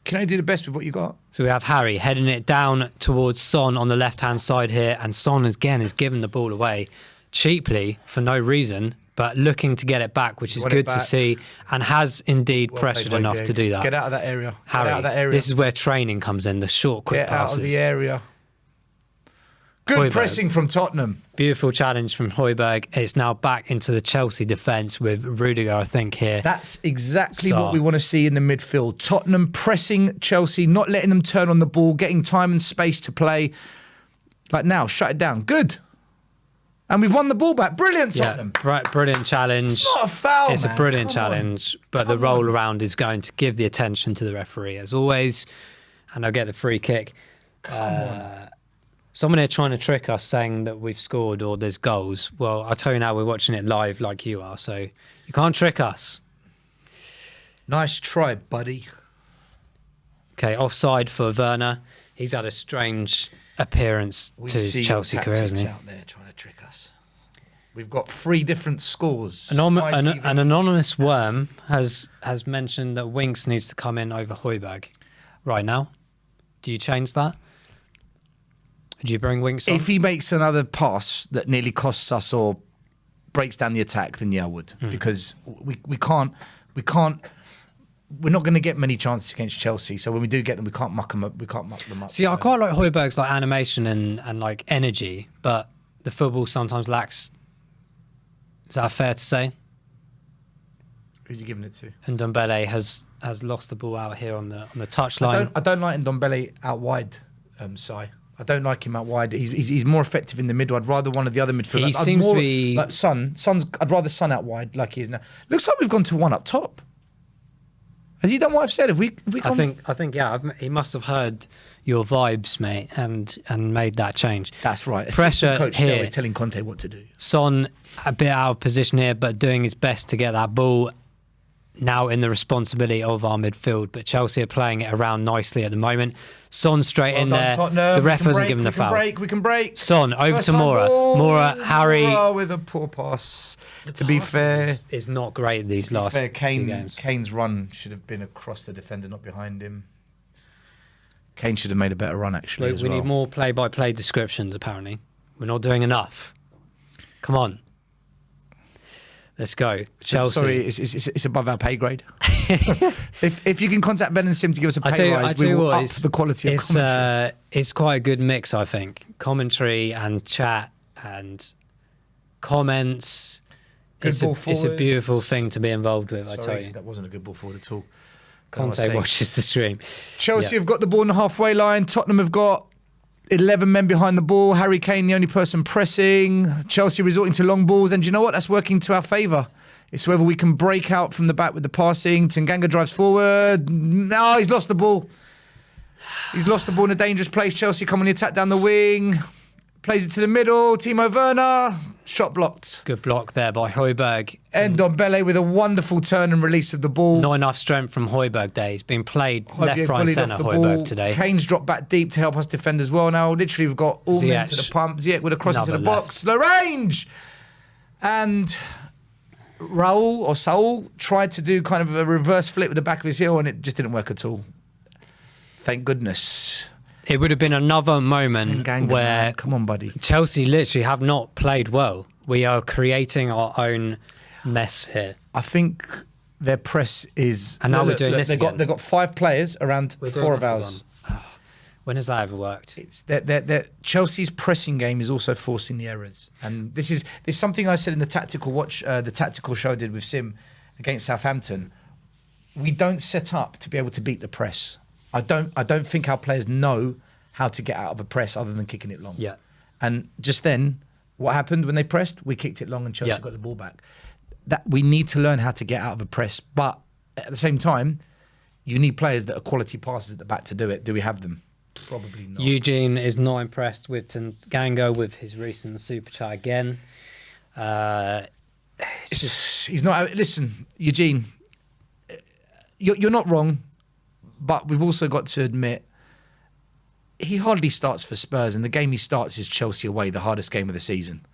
Can only do the best with what you got. So we have Harry heading it down towards Son on the left-hand side here, and Son again is giving the ball away cheaply for no reason. but looking to get it back, which is want it good to back. see, and has indeed pressured played, enough Jake. to do that. Get out of that area. Harry, Get out of that area. this is where training comes in, the short, quick Get passes. out of the area. Good Højbjerg. pressing from Tottenham. Beautiful challenge from Højbjerg. It's now back into the Chelsea defence with Rudiger, I think, here. That's exactly what we want to see in the midfield. Tottenham pressing Chelsea, not letting them turn on the ball, getting time and space to play. Like now, shut it down. Good. And we've won the ball back. Brilliant, Tottenham. Right, brilliant challenge. It's not a foul, It's man. a brilliant Come on. challenge, but the roll around is going to give the attention to the referee, as always, and I'll get the free kick. Come on. Someone here trying to trick us saying that we've scored or there's goals. Well, I'll tell you now, we're watching it live like you are, so you can't trick us. Nice try, buddy. Okay, offside for Werner. He's had a strange appearance to his Chelsea career, hasn't he? Out there trying to trick us. We've got 3 different scores. An anonymous worm has mentioned that Winks needs to come in over Højbjerg right now. Do you change that? Do you bring Winks on? If he makes another pass that nearly costs us or breaks down the attack, then yeah, I would. Because we can't. We're not going to get many chances against Chelsea. So when we do get them, we can't muck them up. We can't muck them up. See, I quite like Højbjerg's like animation and like energy, but the football sometimes lacks. Is that fair to say? Who's he giving it to? And Ndombele has lost the ball out here on the touchline. I don't like Ndombele out wide, Sai. I don't like him out wide. He's more effective in the middle. I'd rather one of the other midfielders. He seems to be like Son's. I'd rather Son out wide, like he is now. Looks like we've gone to one up top. Has he done what I've said? Have we gone I think yeah. He must have heard your vibes, mate, and made that change. That's right. Pressure Assistant coach here. there is telling Conte what to do. Son a bit out of position here, but doing his best to get that ball. Now in the responsibility of our midfield, but Chelsea are playing it around nicely at the moment. Son straight in there. Tottenham. The ref hasn't given the foul. We can break. Son over First to time Mora. ball. Mora, Harry. With a poor pass. To be fair, is not great these last few games. Kane's run should have been across the defender, not behind him. Kane should have made a better run, actually. We need more play-by-play descriptions. Apparently, we're not doing enough. Come on. Let's go. Chelsea. Sorry, it's above our pay grade. if you can contact Ben and Sim to give us a pay rise, we will up the quality of commentary. It's quite a good mix, I think. Commentary and chat and comments. It's a beautiful thing to be involved with, I tell you. That wasn't a good ball forward at all. Conte watches the stream. Chelsea have got the ball on the halfway line. Tottenham have got 11 men behind the ball. Harry Kane, the only person pressing. Chelsea resorting to long balls. And do you know what? That's working to our favour. It's whether we can break out from the back with the passing. Tanganga drives forward. No, he's lost the ball. He's lost the ball in a dangerous place. Chelsea come on the attack down the wing. Plays it to the middle. Timo Werner. Shot blocked. Good block there by Højbjerg. And Ndombele with a wonderful turn and release of the ball. Not enough strength from Højbjerg there. He's been played left, right and centre, Højbjerg ball today. Kane's dropped back deep to help us defend as well now. Literally, we've got all men to the pump. Ziyech with a cross into the box. Low range! And Saul tried to do kind of a reverse flip with the back of his heel and it just didn't work at all. Thank goodness. It would have been another moment where come on, buddy. Chelsea literally have not played well. We are creating our own mess here. I think their press is... And now we're doing this again. They've got 5 players around 4 of ours. When has that ever worked? It's Chelsea's pressing game is also forcing the errors. And this is something I said in the tactical show I did with Sim against Southampton. We don't set up to be able to beat the press. I don't think our players know how to get out of a press other than kicking it long. Yeah. And just then, what happened when they pressed? We kicked it long and Chelsea got the ball back. That we need to learn how to get out of a press, but at the same time, you need players that are quality passers at the back to do it. Do we have them? Probably not. Eugene is not impressed with Tanganga with his recent super chat again. He's not. Listen, Eugene, you're not wrong. But we've also got to admit, he hardly starts for Spurs, and the game he starts is Chelsea away, the hardest game of the season.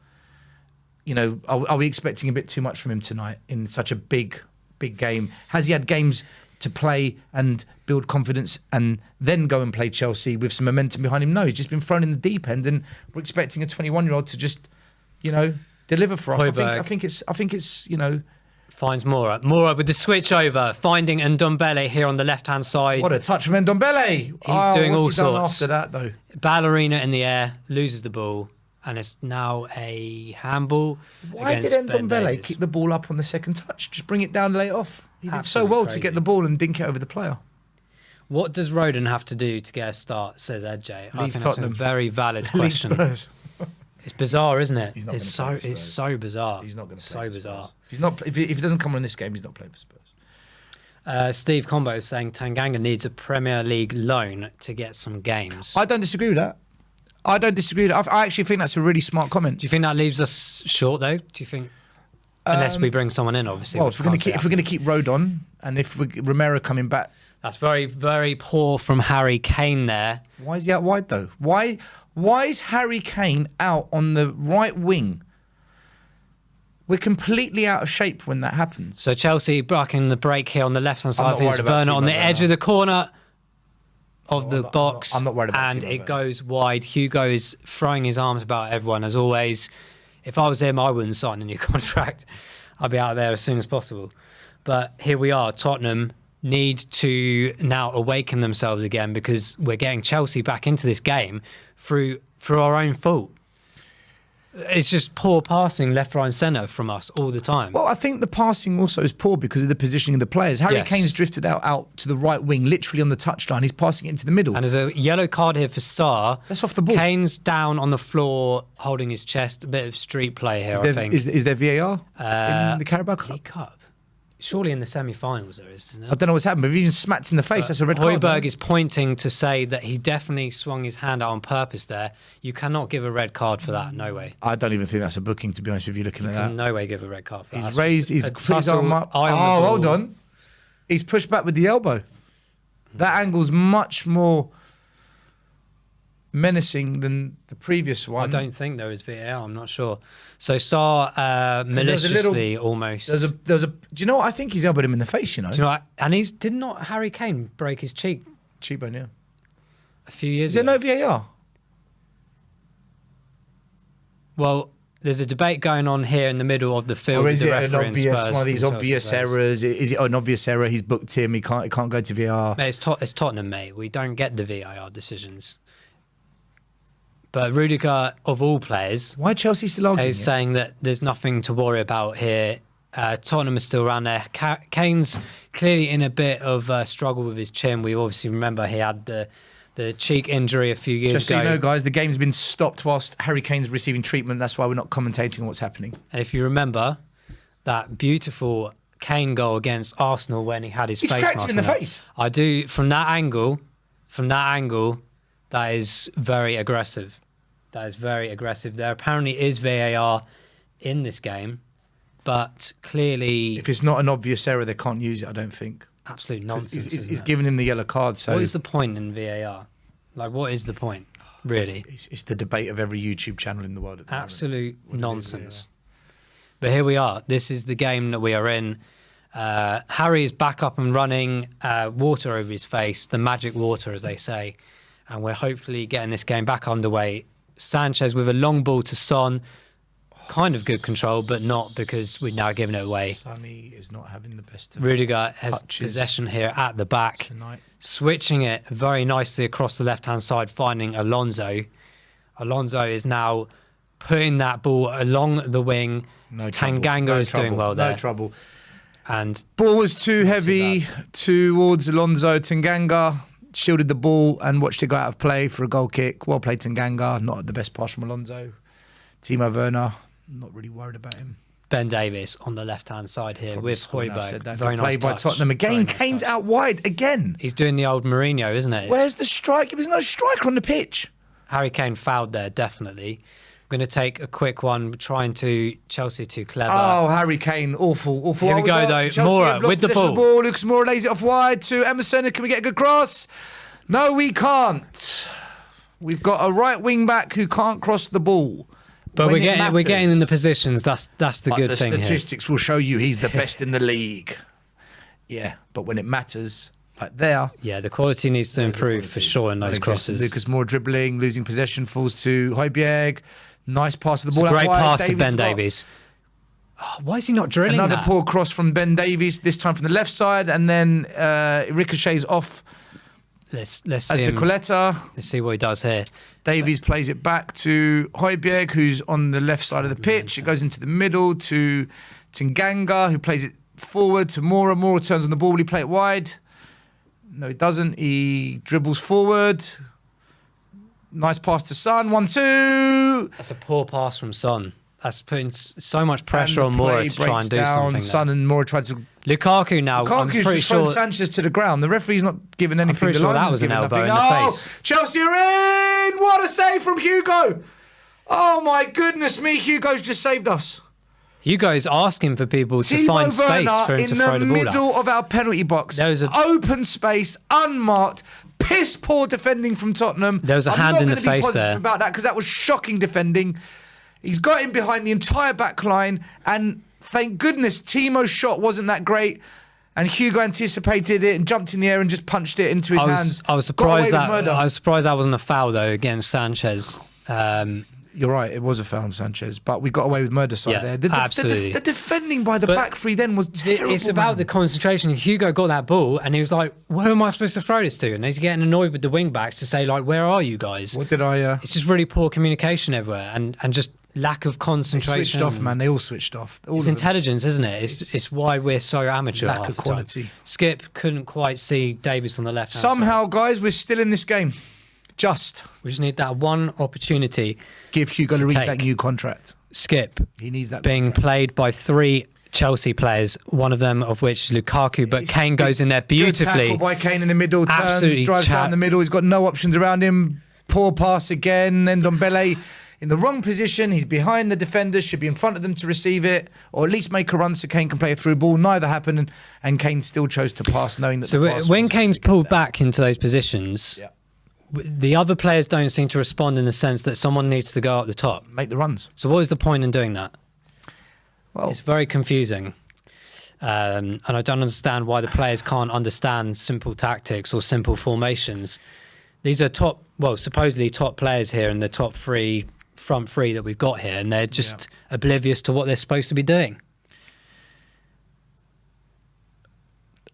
You know, are we expecting a bit too much from him tonight in such a big game? Has he had games to play and build confidence and then go and play Chelsea with some momentum behind him? No, he's just been thrown in the deep end, and we're expecting a 21-year-old to just, deliver for us. Højbjerg. I think it's you know. Finds Mora with the switch over, finding Ndombele here on the left-hand side. What a touch from Ndombele. He's doing all what's he done sorts. after that, though? Ballerina in the air, loses the ball, and it's now a handball. Why did against Ben Ndombele Davies. kick the ball up on the second touch? Just bring it down and lay it off. He did so Absolutely well crazy. to get the ball and dink it over the player. What does Roden have to do to get a start, says AJ? I think Tottenham. that's a very valid Leave question. Spurs. It's bizarre, isn't it? He's not It's gonna play so for it's Spurs. so bizarre. He's not going to so play for bizarre. Spurs. If he's not, if he doesn't come on in this game, he's not playing for Spurs. Steve Combo is saying Tanganga needs a Premier League loan to get some games. I don't disagree with that. I actually think that's a really smart comment. Do you think that leaves us short though? Do you think? Unless we bring someone in, obviously. Well, which if we're going can't to see keep Rodon, and if Romero coming back, That's very, very poor from Harry Kane there. why is he out wide though? Why is Harry Kane out on the right wing? We're completely out of shape when that happens. So Chelsea blocking the break here on the left-hand side. not I think it's worried about Werner on the Timo edge Werner. of the corner of the I'm not- box. I'm not worried about And Timo it Werner. goes wide. Hugo is throwing his arms about everyone as always. If I was him, I wouldn't sign a new contract. I'd be out of there as soon as possible. But here we are. Tottenham need to now awaken themselves again because we're getting Chelsea back into this game through our own fault. It's just poor passing left, right and centre from us all the time. Well, I think the passing also is poor because of the positioning of the players. Harry Yes. Kane's drifted out to the right wing, literally on the touchline. He's passing it into the middle. And there's a yellow card here for Sarr. That's off the ball. Kane's down on the floor, holding his chest. A bit of street play here, I think. Is there VAR in the Carabao Cup? League Cup. Surely in the semi-finals there is, isn't I there? don't know what's happened, but if he's smacked in the face, that's a red card. Højbjerg is pointing to say that he definitely swung his hand out on purpose there. You cannot give a red card for that. No way. I don't even think that's a booking, to be honest with you, looking at that. Can no way give a red card for that. He's That's raised, just he's a put his arm tussle, up. eye on the Oh, ball. hold on. He's pushed back with the elbow. That angle's much more menacing than the previous one. I don't think there is VAR. I'm not sure. So Sarr there's a little- maliciously almost. There's a. Do you know what? I think he's elbowed him in the face, you know? Do you know what? And did not Harry Kane break his cheek Cheekbone, yeah. a few years Is there ago? no VAR? Well, there's a debate going on here in the middle of the field. Or with is the it an referee and obvious, Spurs one of these and Chelsea obvious players. errors? Is it an obvious error? He's booked him. He can't go to VAR. Mate, it's Tottenham, mate. We don't get the VAR decisions. But Rudiger, of all players, Why Chelsea still arguing? is it? saying that there's nothing to worry about here. Tottenham is still around there. Kane's clearly in a bit of a struggle with his chin. We obviously remember he had the cheek injury a few years Just so ago. you know, guys, the game's been stopped whilst Harry Kane's receiving treatment. That's why we're not commentating on what's happening. And if you remember that beautiful Kane goal against Arsenal when he had his He's face cracked him mask in the on. face. I do from that angle, that is very aggressive. That is very aggressive. There apparently is VAR in this game, but clearly If it's not an obvious error, they can't use it, I don't think. absolute 'Cause nonsense. He's isn't it? giving him the yellow card, so What is the point in VAR? Like, what is the point, really? it's the debate of every YouTube channel in the world at the moment. Absolute What it is, nonsense. But here we are. This is the game that we are in. Harry is back up and running, water over his face, the magic water, as they say. And we're hopefully getting this game back underway. Sanchez with a long ball to Son. Kind of good control, but not because we're now giving it away. Sonny is not having the best of Rudiger has touches possession here at the back. tonight. Switching it very nicely across the left-hand side, finding Alonso. Alonso is now putting that ball along the wing. No trouble. Tanganga No is doing trouble. well there. No trouble. And Ball was too heavy towards Alonso. Tanganga shielded the ball and watched it go out of play for a goal kick. Well played, Tanganga. Not the best pass from Alonso. Timo Werner, not really worried about him. Ben Davies on the left-hand side here Probably with scored now, said Højbjerg. that. Very Good nice play by touch. Tottenham again. Very nice Kane's touch. out wide again. He's doing the old Mourinho, isn't it? Where's the strike? There's no striker on the pitch. Harry Kane fouled there, definitely. I'm going to take a quick one, trying to Chelsea too clever. Oh, Harry Kane, awful. Here we Oh, go, got though. Chelsea Moura have lost with the possession of ball. Lucas Moura lays it off wide to Emerson. Can we get a good cross? No, we can't. We've got a right wing back who can't cross the ball. But When we're it getting in the matters. positions. That's the But good the thing here. statistics will show you he's the best in the league. Yeah, but when it matters, like there, Yeah, the quality needs to improve for sure in those crosses. Lucas Moura dribbling, losing possession, falls to Højbjerg. Nice pass of the ball. Great out wide. pass to Ben Davies. Oh, why is he not drilling Another that? poor cross from Ben Davies, this time from the left side, and then it ricochets off Let's see him. Azpilicueta. Let's see what he does here. Davies plays it back to Højbjerg, who's on the left side of the pitch. It goes into the middle to Tanganga, who plays it forward to Mora. Mora turns on the ball. Will he play it wide? No, he doesn't. He dribbles forward. Nice pass to Son. 1-2. That's a poor pass from Son. That's putting so much pressure And on the Mora play to try and do breaks down. something. Son and Mora tried to. Lukaku now. I'm Lukaku's pretty just thrown sure. Sanchez to the ground. The referee's not giving anything. pretty The sure that linesman's was an giving elbow nothing. in the Oh, face. Chelsea are in! What a save from Hugo! Oh my goodness me, Hugo's just saved us. Hugo's asking for people to find space for him to throw the in the ball middle out. of our penalty box. There was a- open space, unmarked, piss poor defending from Tottenham. There was a hand in the face I'm not going to be positive there. about that because that was shocking defending. He's got in behind the entire back line, and thank goodness Timo's shot wasn't that great. And Hugo anticipated it and jumped in the air and just punched it into his hands. I was Got away surprised with murder. I was surprised that wasn't a foul though against Sanchez. You're right, it was a foul on Sanchez, but we got away with murder side Yeah, there. absolutely. The defending by the But back three then was terrible. It's about the concentration. Hugo got that ball and he was like, "Where am I supposed to throw this to?" And he's getting annoyed with the wing backs to say like, "Where are you guys?" What did I... It's just really poor communication everywhere and just lack of They concentration. switched off, man. They all switched off. All It's of them. intelligence, isn't it? It's why we're so amateur. Lack half of the time. quality. Skip couldn't quite see Davis on the left. Somehow, guys, we're still in this game. Just we just need that one opportunity. give Hugo To Lloris take. that new contract. Skip He needs that. being contract. played by 3 Chelsea players, one of them of which is Lukaku, but It's Kane goes in there Good beautifully. tackle by Kane in the middle. Turns, Absolutely drives down the middle. He's got no options around him. Poor pass again. Ndombele in the wrong position. He's behind the defenders. Should be in front of them to receive it, or at least make a run so Kane can play a through ball. Neither happened, and Kane still chose to pass, knowing that. So the pass when was Kane's really pulled good. back into those positions, Yeah. the other players don't seem to respond in the sense that someone needs to go up the top. Make the runs. So what is the point in doing that? Well, It's very confusing. And I don't understand why the players can't understand simple tactics or simple formations. These are supposedly top players here in the top 3, front 3 that we've got here, and they're just oblivious to what they're supposed to be doing.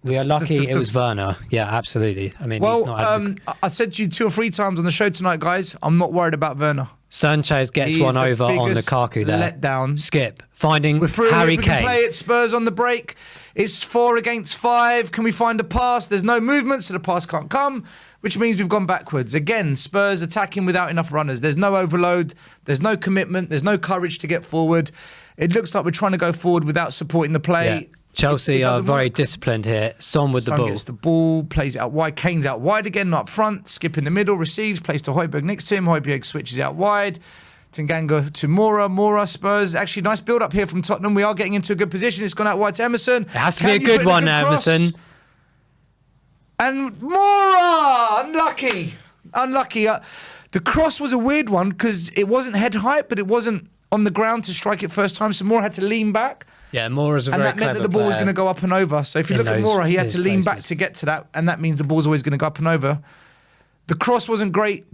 We are lucky it was Werner. Yeah, absolutely. I mean, he's not had I said to you 2 or 3 times on the show tonight, guys, I'm not worried about Werner. Sanchez gets He is one the over on biggest Lukaku there. letdown. Skip. Finding We're through. Harry If we can Kane. play it. Spurs on the break. It's 4 against 5. Can we find a pass? There's no movement, so the pass can't come, which means we've gone backwards. Again, Spurs attacking without enough runners. There's no overload. There's no commitment. There's no courage to get forward. It looks like we're trying to go forward without supporting the play. Yeah. Chelsea It are doesn't very work. disciplined here. Son with the Son ball. gets the ball, plays it out wide. Kane's out wide again, not up front. Skip in the middle, receives, plays to Højbjerg next to him. Højbjerg switches out wide. Tanganga to Mora. Mora, Spurs. Actually, nice build up here from Tottenham. We are getting into a good position. It's gone out wide to Emerson. It has to be a good one, Emerson. And Mora! Unlucky. The cross was a weird one because it wasn't head height, but it wasn't on the ground to strike it first time. So Mora had to lean back. Yeah, Mora's a And very that meant that the clever ball was player. going to go up and over. So if you in look at those- Mora, he had those to lean back places. to get to that. And that means the ball's always going to go up and over. The cross wasn't great,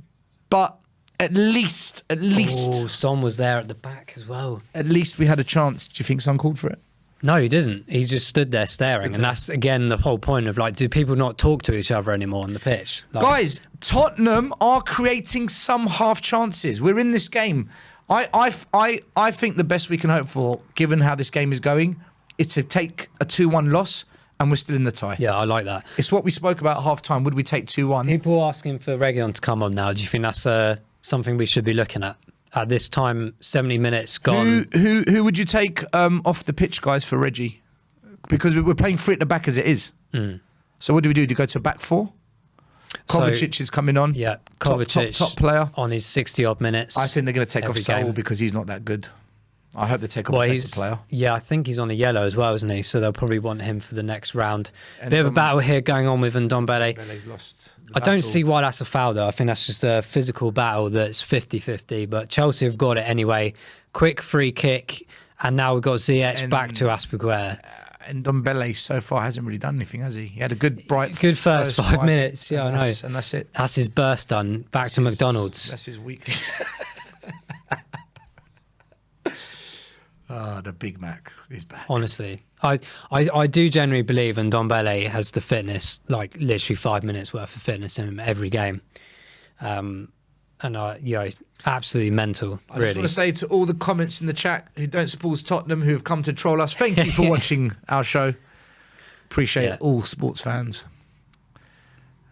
but at least, Oh, Son was there at the back as well. at least we had a chance. Do you think Son called for it? No, he didn't. He just stood there staring. And that's, again, the whole point of, like, do people not talk to each other anymore on the pitch? Like, Guys, Tottenham are creating some half chances. We're in this game. I think the best we can hope for, given how this game is going, is to take a 2-1 loss, and we're still in the tie. Yeah, I like that. It's what we spoke about at half-time. Would we take 2-1? People are asking for Reguilon to come on now. Do you think that's something we should be looking at? At this time, 70 minutes gone. Who would you take off the pitch, guys, for Reggie? Because we're playing free at the back as it is. So what do we do? Do we go to a back 4? Kovacic is coming on. Yeah, Top Kovacic player. on his 60-odd minutes. I think they're going to take off every Saul game. because he's not that good. I hope they take off Well, a better he's player. Yeah, I think he's on a yellow as well, isn't he? So they'll probably want him for the next round. And Bit of a battle here going on with Ndombele. Bele's lost the I don't battle. see why that's a foul, though. I think that's just a physical battle that's 50-50. But Chelsea have got it anyway. Quick free kick. And now we've got ZH back to Azpilicueta. And Ndombele so far hasn't really done anything, has he? He had a good, bright... Good first 5 minutes. Yeah, I know. And that's it. That's his burst done. Back to McDonald's. That's his weakness. Oh, the Big Mac is back. Honestly, I do genuinely believe Ndombele has the fitness, like literally 5 minutes worth of fitness in him every game. Absolutely mental. I just want to say to all the comments in the chat who don't support Tottenham, who have come to troll us, thank you for watching our show. Appreciate it, all sports fans.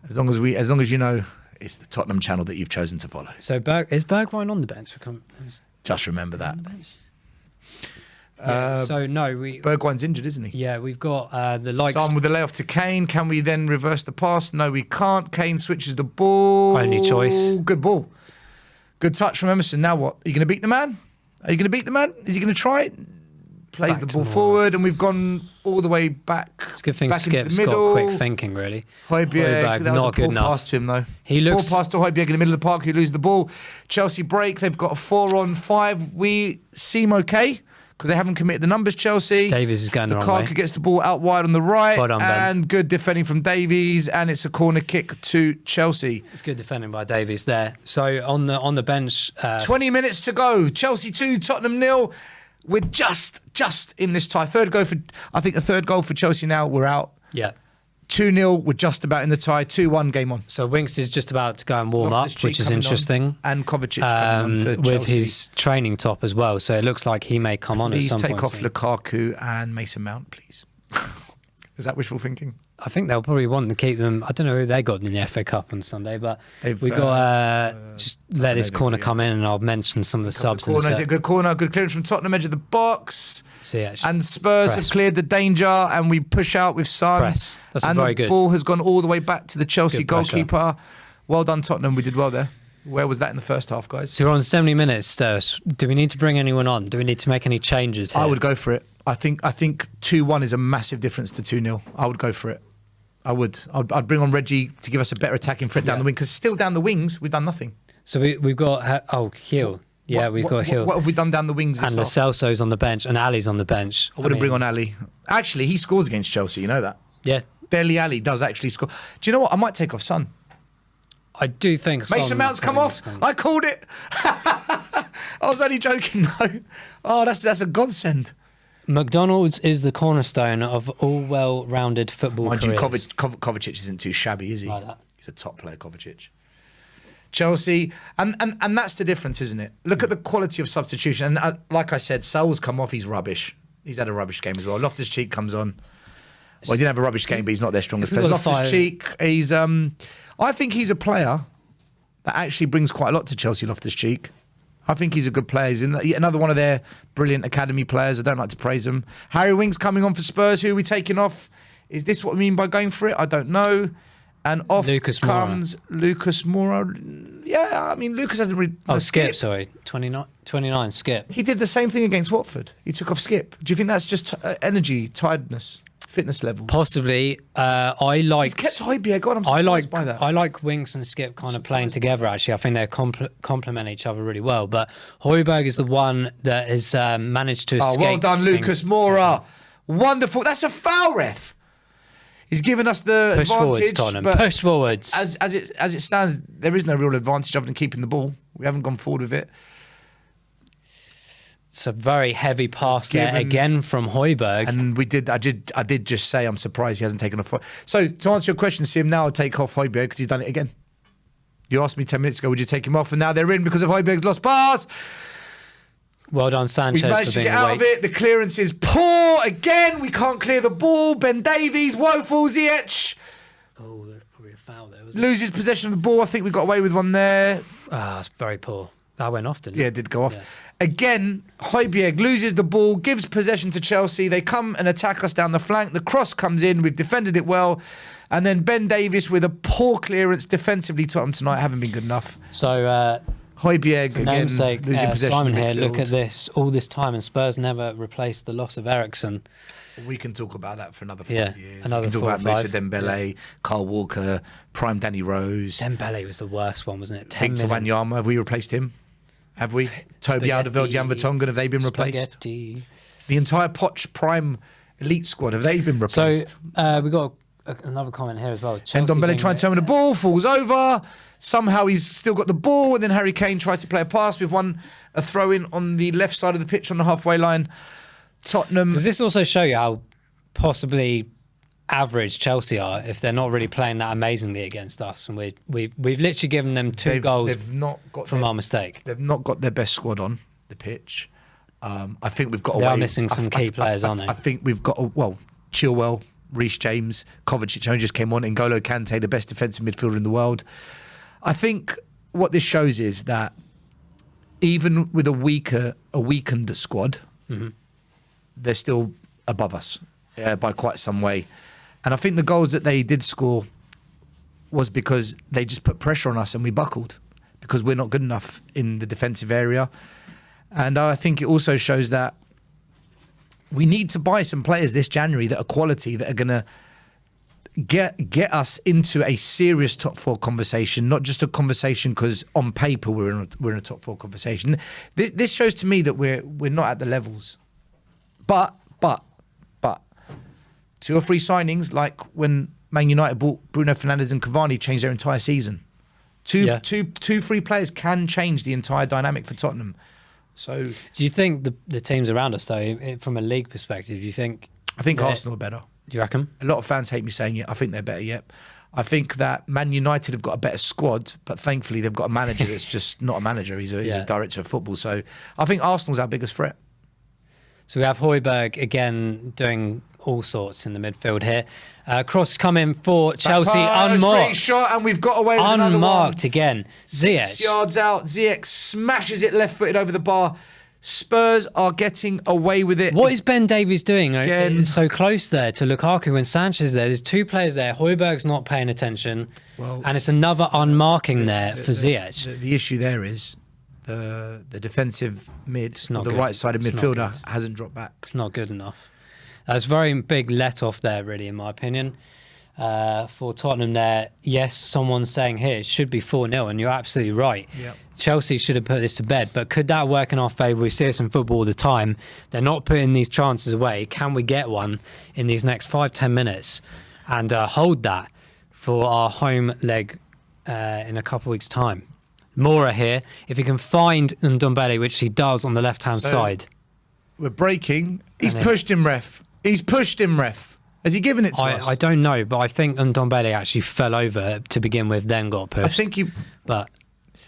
As long as you know, it's the Tottenham channel that you've chosen to follow. So is Bergwijn on the bench? Just remember that. Bergwijn's injured, isn't he? Yeah, we've got the likes. Son with the layoff to Kane. Can we then reverse the pass? No, we can't. Kane switches the ball. Only choice. Good ball. Good touch from Emerson. Now what? Are you going to beat the man? Is he going to try it? Plays the ball forward, and we've gone all the way back. It's a good thing back Skip's into the middle. got quick thinking, really. Højbjerg, that was not a good poor enough. pass to him, though. He looks poor pass to Højbjerg in the middle of the park, who loses the ball. Chelsea break. They've got a 4-on-5. We seem okay because they haven't committed the numbers. Chelsea. Davies is going the wrong way. Lukaku gets the ball out wide on the right, Well done, Ben. and good defending from Davies, and it's a corner kick to Chelsea. It's good defending by Davies there. So on the bench, 20 minutes to go. Chelsea 2, Tottenham 0. We're just in this tie. I think a third goal for Chelsea now. We're out. Yeah. 2-0. We're just about in the tie. 2-1 game on. So Winks is just about to go and warm up, Loftus-Cheek which is coming interesting. on, and Kovacic coming on for Chelsea. With his training top as well. So it looks like he may come on at some point. Please take off Lukaku and Mason Mount, please. Is that wishful thinking? I think they'll probably want to keep them. I don't know who they got in the FA Cup on Sunday, but They've, we got just let his corner come in, and I'll mention some of the subs. Corner, is it a good corner? Good clearance from Tottenham, edge of the box. And Spurs have cleared the danger, and we push out with Son. Press. That's and very the good. ball has gone all the way back to the Chelsea Good pressure. goalkeeper. Well done, Tottenham. We did well there. Where was that in the first half, guys? So we're on 70 minutes. Do we need to bring anyone on? Do we need to make any changes here? I would go for it. I think 2-1 is a massive difference to 2-0. I would go for it. I would. I'd bring on Reggie to give us a better attacking threat down the wing, because still down the wings, we've done nothing. So we've got... Hill. Yeah, we've got Hill. What have we done down the wings? And Lo Celso's on the bench, and Ali's on the bench. I wouldn't bring on Ali. Actually, he scores against Chelsea, you know that? Yeah. Dele Alli does actually score. Do you know what? I might take off Son. I do think... Mason Mount's come off. I called it. I was only joking, though. Oh, that's a godsend. McDonald's is the cornerstone of all well-rounded football Mind careers. you, Kovacic isn't too shabby, is he? Like that. He's a top player, Kovacic. Chelsea, and that's the difference, isn't it? Look at the quality of substitution. And like I said, Saul's come off, he's rubbish. He's had a rubbish game as well. Loftus-Cheek comes on. Well, he didn't have a rubbish game, but he's not their strongest player. Loftus-Cheek, he's... I think he's a player that actually brings quite a lot to Chelsea, Loftus-Cheek. I think he's a good player. He's another one of their brilliant academy players. I don't like to praise him. Harry Winks coming on for Spurs. Who are we taking off? Is this what we mean by going for it? I don't know. And off comes Lucas Moura. Yeah, I mean, Lucas hasn't really... Skip, sorry. 29, Skip. He did the same thing against Watford. He took off Skip. Do you think that's just energy, tiredness, fitness level? Possibly. I like... He's kept Højbjerg on. I'm surprised by that. I like Winks and Skip kind of playing together, actually. I think they complement each other really well. But Højbjerg is the one that has managed to escape... Oh, well done, Lucas Moura. Wonderful. That's a foul, ref. He's given us the push advantage. Forwards, Tottenham. But push forwards. As it stands, there is no real advantage other than keeping the ball. We haven't gone forward with it. It's a very heavy pass there again from Højbjerg. And I did just say I'm surprised he hasn't taken off. So to answer your question, Sim, now I'll take off Højbjerg because he's done it again. You asked me 10 minutes ago, would you take him off? And now they're in because of Højbjerg's lost pass. Well done, Sanchez. We've managed to get out of it. The clearance is poor again. We can't clear the ball. Ben Davies, woeful. Ziyech. Oh, there's probably a foul there. Loses possession of the ball. I think we got away with one there. It's very poor. That went off, didn't it? Yeah, it did go off. Yeah. Again, Højbjerg loses the ball, gives possession to Chelsea. They come and attack us down the flank. The cross comes in. We've defended it well. And then Ben Davies with a poor clearance defensively. Tottenham tonight haven't been good enough. So... Højbjerg again namesake, losing possession. Simon here, look at this. All this time, and Spurs never replaced the loss of Eriksen. We can talk about that for another 5 years. Another we can talk 4 about or 5. Moussa Dembele, Kyle Walker, prime Danny Rose. Dembele was the worst one, wasn't it? Victor Wanyama, have we replaced him? Have we? Toby Alderweireld, Jan Vertonghen, have they been replaced? The entire Poch prime elite squad, have they been replaced? So we got another comment here as well. And Ndombele trying to turn the ball, falls over. Somehow he's still got the ball, and then Harry Kane tries to play a pass. We've won a throw-in on the left side of the pitch on the halfway line. Tottenham. Does this also show you how possibly average Chelsea are if they're not really playing that amazingly against us? And we've literally given them two goals they've not got from our mistake. They've not got their best squad on the pitch. I think we've got They away. are missing some key players, aren't they? I think we've got, Chilwell, Reece James, Kovacic only just came on, N'Golo Kante, the best defensive midfielder in the world. I think what this shows is that even with a weakened squad, they're still above us by quite some way. And I think the goals that they did score was because they just put pressure on us and we buckled because we're not good enough in the defensive area. And I think it also shows that we need to buy some players this January that are quality, that are going to get us into a serious top four conversation, not just a conversation because on paper we're in a top four conversation. This shows to me that we're not at the levels. But 2 or 3 signings, like when Man United bought Bruno Fernandes and Cavani, changed their entire season. Two, 3 players can change the entire dynamic for Tottenham. So, do you think the teams around us, though, from a league perspective, do you think? I think Arsenal are better. Do you reckon? A lot of fans hate me saying it. I think they're better yet. I think that Man United have got a better squad, but thankfully they've got a manager that's just not a manager. He's a director of football. So I think Arsenal's our biggest threat. So we have Højbjerg again doing all sorts in the midfield here. Cross coming for Chelsea, unmarked. Great shot, and we've got away with another one. Unmarked again. 6 yards out. Ziyech smashes it left-footed over the bar. Spurs are getting away with it. What is Ben Davies doing? Again. It's so close there to Lukaku when Sanchez is there. There's 2 players there. Højbjerg's not paying attention. Well, and it's another unmarking there for Ziyech. The issue there is the defensive mid, the good. right-sided It's midfielder hasn't dropped back. It's not good enough. That's a very big let-off there, really, in my opinion. For Tottenham there, yes, someone's saying here it should be 4-0, and you're absolutely right. Yep. Chelsea should have put this to bed, but could that work in our favour? We see this in football all the time. They're not putting these chances away. Can we get one in these next 5-10 minutes and hold that for our home leg in a couple of weeks' time? Mora here, if he can find Ndombele, which he does on the left-hand side. We're breaking. He's pushed him, ref. He's pushed him, ref. Has he given it to us? I don't know, but I think Ndombele actually fell over to begin with, then got pushed. I think he... But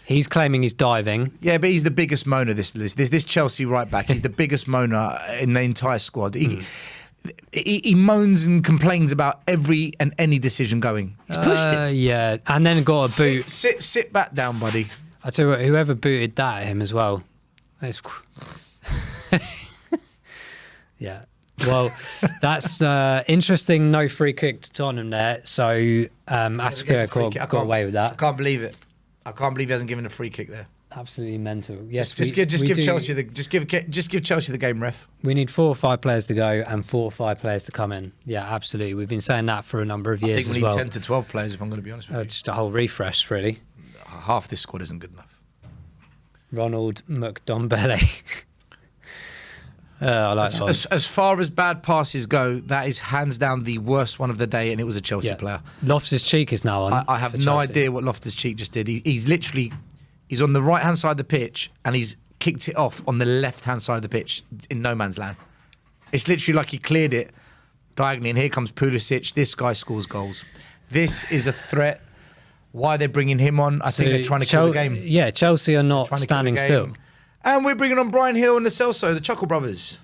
he's claiming he's diving. Yeah, but he's the biggest moaner, this Chelsea right-back. He's the biggest moaner in the entire squad. He moans and complains about every and any decision going. He's pushed it. Yeah, and then got a boot. Sit back down, buddy. I tell you what, whoever booted that at him as well. Yeah. Well, that's interesting. No free kick to Tottenham there. So Aspia got away with that. I can't believe it. I can't believe he hasn't given a free kick there. Absolutely mental. Yes, just give Chelsea the game, ref. We need 4 or 5 players to go and 4 or 5 players to come in. Yeah, absolutely. We've been saying that for a number of years. I think we need 10 to 12 players, if I'm going to be honest with you. Just a whole refresh, really. Half this squad isn't good enough. Ronald McDombele. I like that. As far as bad passes go, that is hands down the worst one of the day, and it was a Chelsea player. Loftus-Cheek is now on. I have no idea what Loftus-Cheek just did. He's on the right-hand side of the pitch, and he's kicked it off on the left-hand side of the pitch in no man's land. It's literally like he cleared it diagonally, and here comes Pulisic. This guy scores goals. This is a threat. Why they're bringing him on? I think they're trying to kill the game. Yeah, Chelsea are not standing still. And we're bringing on Brian Hill and Lo Celso, the Chuckle brothers.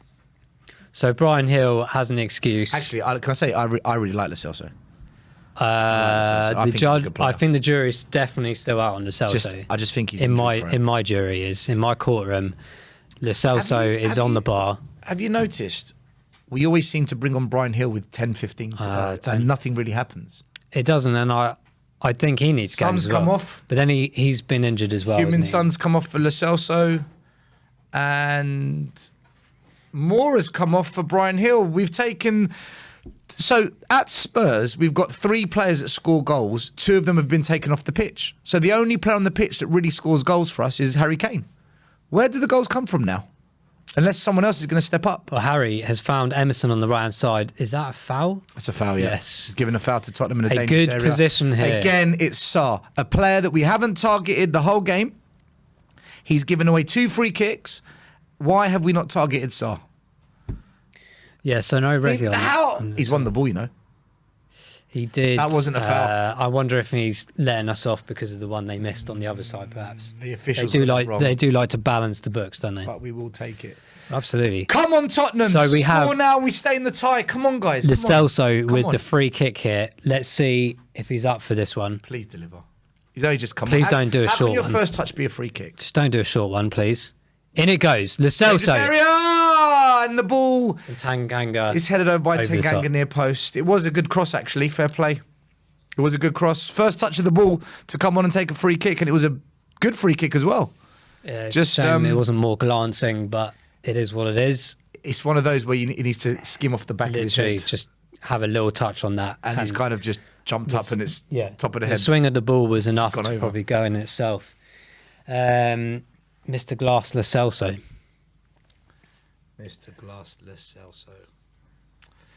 So Brian Hill has an excuse. Actually, can I say I really like Lo Celso. I think the jury's definitely still out on Lo Celso. I just think he's in my jury is in my courtroom. Lo Celso is on the bar. Have you noticed? We always seem to bring on Brian Hill with 10, 15 to go, and nothing really happens. It doesn't, and I think he needs games as well. Son's come off. But then he's been injured as well. Human Son's come off for Lo Celso. And Mora's come off for Brian Hill. We've taken... So at Spurs, we've got 3 players that score goals. 2 of them have been taken off the pitch. So the only player on the pitch that really scores goals for us is Harry Kane. Where do the goals come from now? Unless someone else is going to step up. Well, Harry has found Emerson on the right-hand side. Is that a foul? It's a foul, yeah. Yes. He's given a foul to Tottenham in a dangerous good area. position here. Again, it's Sarr, a player that we haven't targeted the whole game. He's given away 2 free kicks. Why have we not targeted Sarr? Yeah, so no regular. How? He's won the ball, you know. He did. That wasn't a foul. I wonder if he's letting us off because of the one they missed on the other side, perhaps. The officials they do like to balance the books, don't they? But we will take it. Absolutely. Come on, Tottenham. So we have score now and we stay in the tie. Come on, guys. Lo Come on. Celso Come with on. the free kick here. Let's see if he's up for this one. Please deliver. He's only just come on. Please don't do a How short can your one. first touch be a free kick? Just don't do a short one, please. In it goes. Lo Dangerous Celso. area! And the ball And Tanganga. is headed over by Over the top. Tanganga near post. It was a good cross, actually. Fair play. It was a good cross. First touch of the ball to come on and take a free kick, and it was a good free kick as well. Yeah, it's Just, a shame it wasn't more glancing, but it is what it is. It's one of those where he needs to skim off the back Literally, of his head. just have a little touch on that. And he's kind of just jumped up and it's top of the The head. swing of the ball was enough gone to over. probably go in itself. Mr. Glass Lo Celso. Mr. Glass Lo Celso.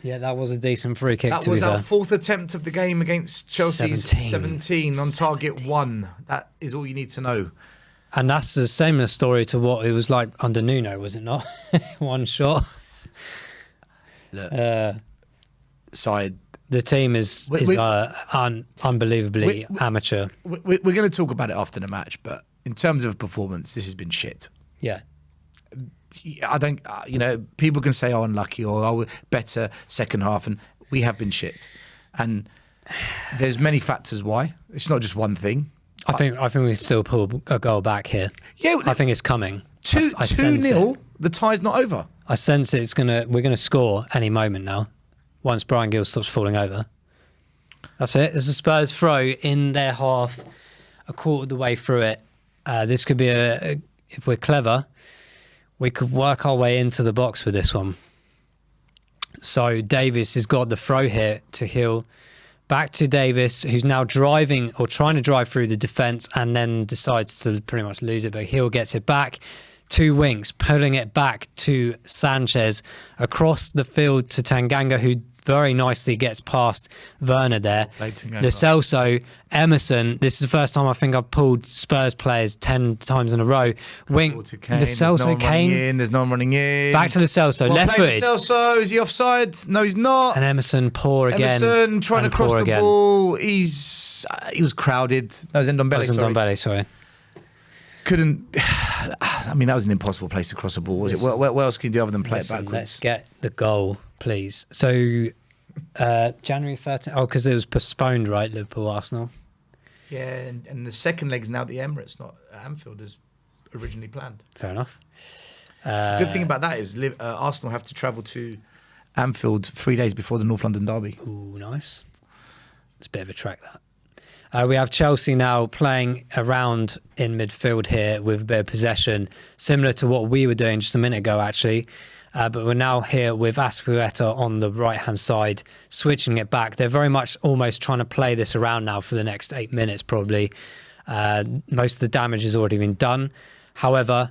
Yeah, that was a decent free kick. That to was be our fair. 4th attempt of the game against Chelsea's 17 on target 17. 1. That is all you need to know. And that's the similar story to what it was like under Nuno, was it not? One shot. Look, side. The team is unbelievably amateur. We're going to talk about it after the match, but in terms of performance, this has been shit. Yeah. I don't, people can say, oh, unlucky or oh, better second half, and we have been shit. And there's many factors why. It's not just one thing. I think we can still pull a goal back here. Yeah, I think it's coming. I 2-0, the tie's not over. I sense we're gonna score any moment now. Once Brian Gill stops falling over. That's it. There's a Spurs throw in their half, a quarter of the way through it. This could be if we're clever, we could work our way into the box with this one. So Davis has got the throw here to Hill. Back to Davis, who's now driving or trying to drive through the defence and then decides to pretty much lose it. But Hill gets it back. 2 wings, pulling it back to Sanchez. Across the field to Tanganga, who very nicely gets past Werner there. Lo Celso, Emerson. This is the first time I think I've pulled Spurs players 10 times in a row. Wing, Lo Celso, Kane. There's no one running in. Back to Lo Celso, left footed. Lo Celso, is he offside? No, he's not. And Emerson poor again. Emerson trying to cross the ball. He was crowded. No, it was Ndombele, sorry. Couldn't. I mean, that was an impossible place to cross a ball. Was it? What else can you do other than play it backwards? Let's get the goal, please. So, January 13th. Oh, because it was postponed, right? Liverpool, Arsenal. Yeah, and the second leg's now at the Emirates, not at Anfield as originally planned. Fair enough. The good thing about that is Arsenal have to travel to Anfield 3 days before the North London derby. Ooh, nice. It's a bit of a track, that. We have Chelsea now playing around in midfield here with a bit of possession, similar to what we were doing just a minute ago, actually. But we're now here with Aspilicueta on the right-hand side, switching it back. They're very much almost trying to play this around now for the next 8 minutes, probably. Most of the damage has already been done. However,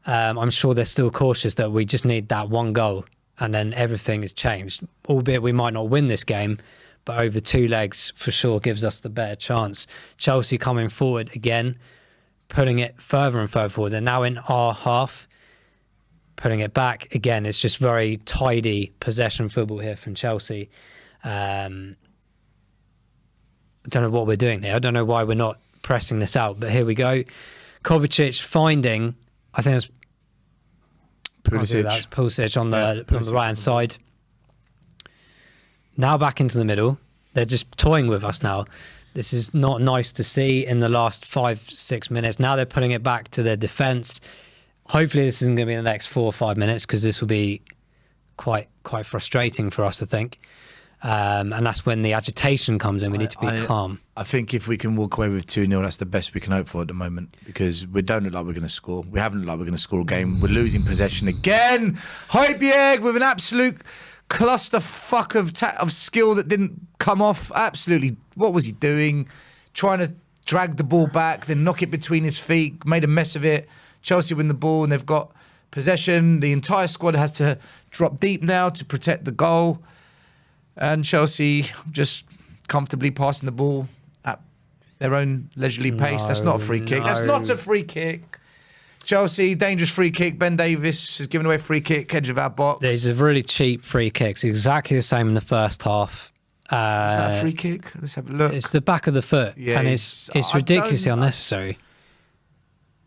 I'm sure they're still cautious that we just need that one goal, and then everything is changed. Albeit we might not win this game, but over 2 legs for sure gives us the better chance. Chelsea coming forward again, putting it further and further forward. They're now in our half, putting it back. Again, it's just very tidy possession football here from Chelsea. I don't know what we're doing here. I don't know why we're not pressing this out, but here we go. Kovacic finding, I think it's Pulisic on the right-hand side. Now back into the middle. They're just toying with us now. This is not nice to see in the last 5-6 minutes. Now they're putting it back to their defence. Hopefully this isn't going to be in the next 4 or 5 minutes, because this will be quite frustrating for us, I think. And that's when the agitation comes in. We need to be calm. I think if we can walk away with 2-0, that's the best we can hope for at the moment, because we don't look like we're going to score. We haven't looked like we're going to score a game. We're losing possession again. Højbjerg with an absolute clusterfuck of skill that didn't come off. Absolutely. What was he doing? Trying to drag the ball back, then knock it between his feet, made a mess of it. Chelsea win the ball, and they've got possession. The entire squad has to drop deep now to protect the goal. And Chelsea just comfortably passing the ball at their own leisurely pace. That's not a free kick. That's not a free kick. Chelsea, dangerous free kick. Ben Davies has given away a free kick, edge of our box. These are really cheap free kicks. Exactly the same in the first half. Is that a free kick? Let's have a look. It's the back of the foot, and it's ridiculously unnecessary.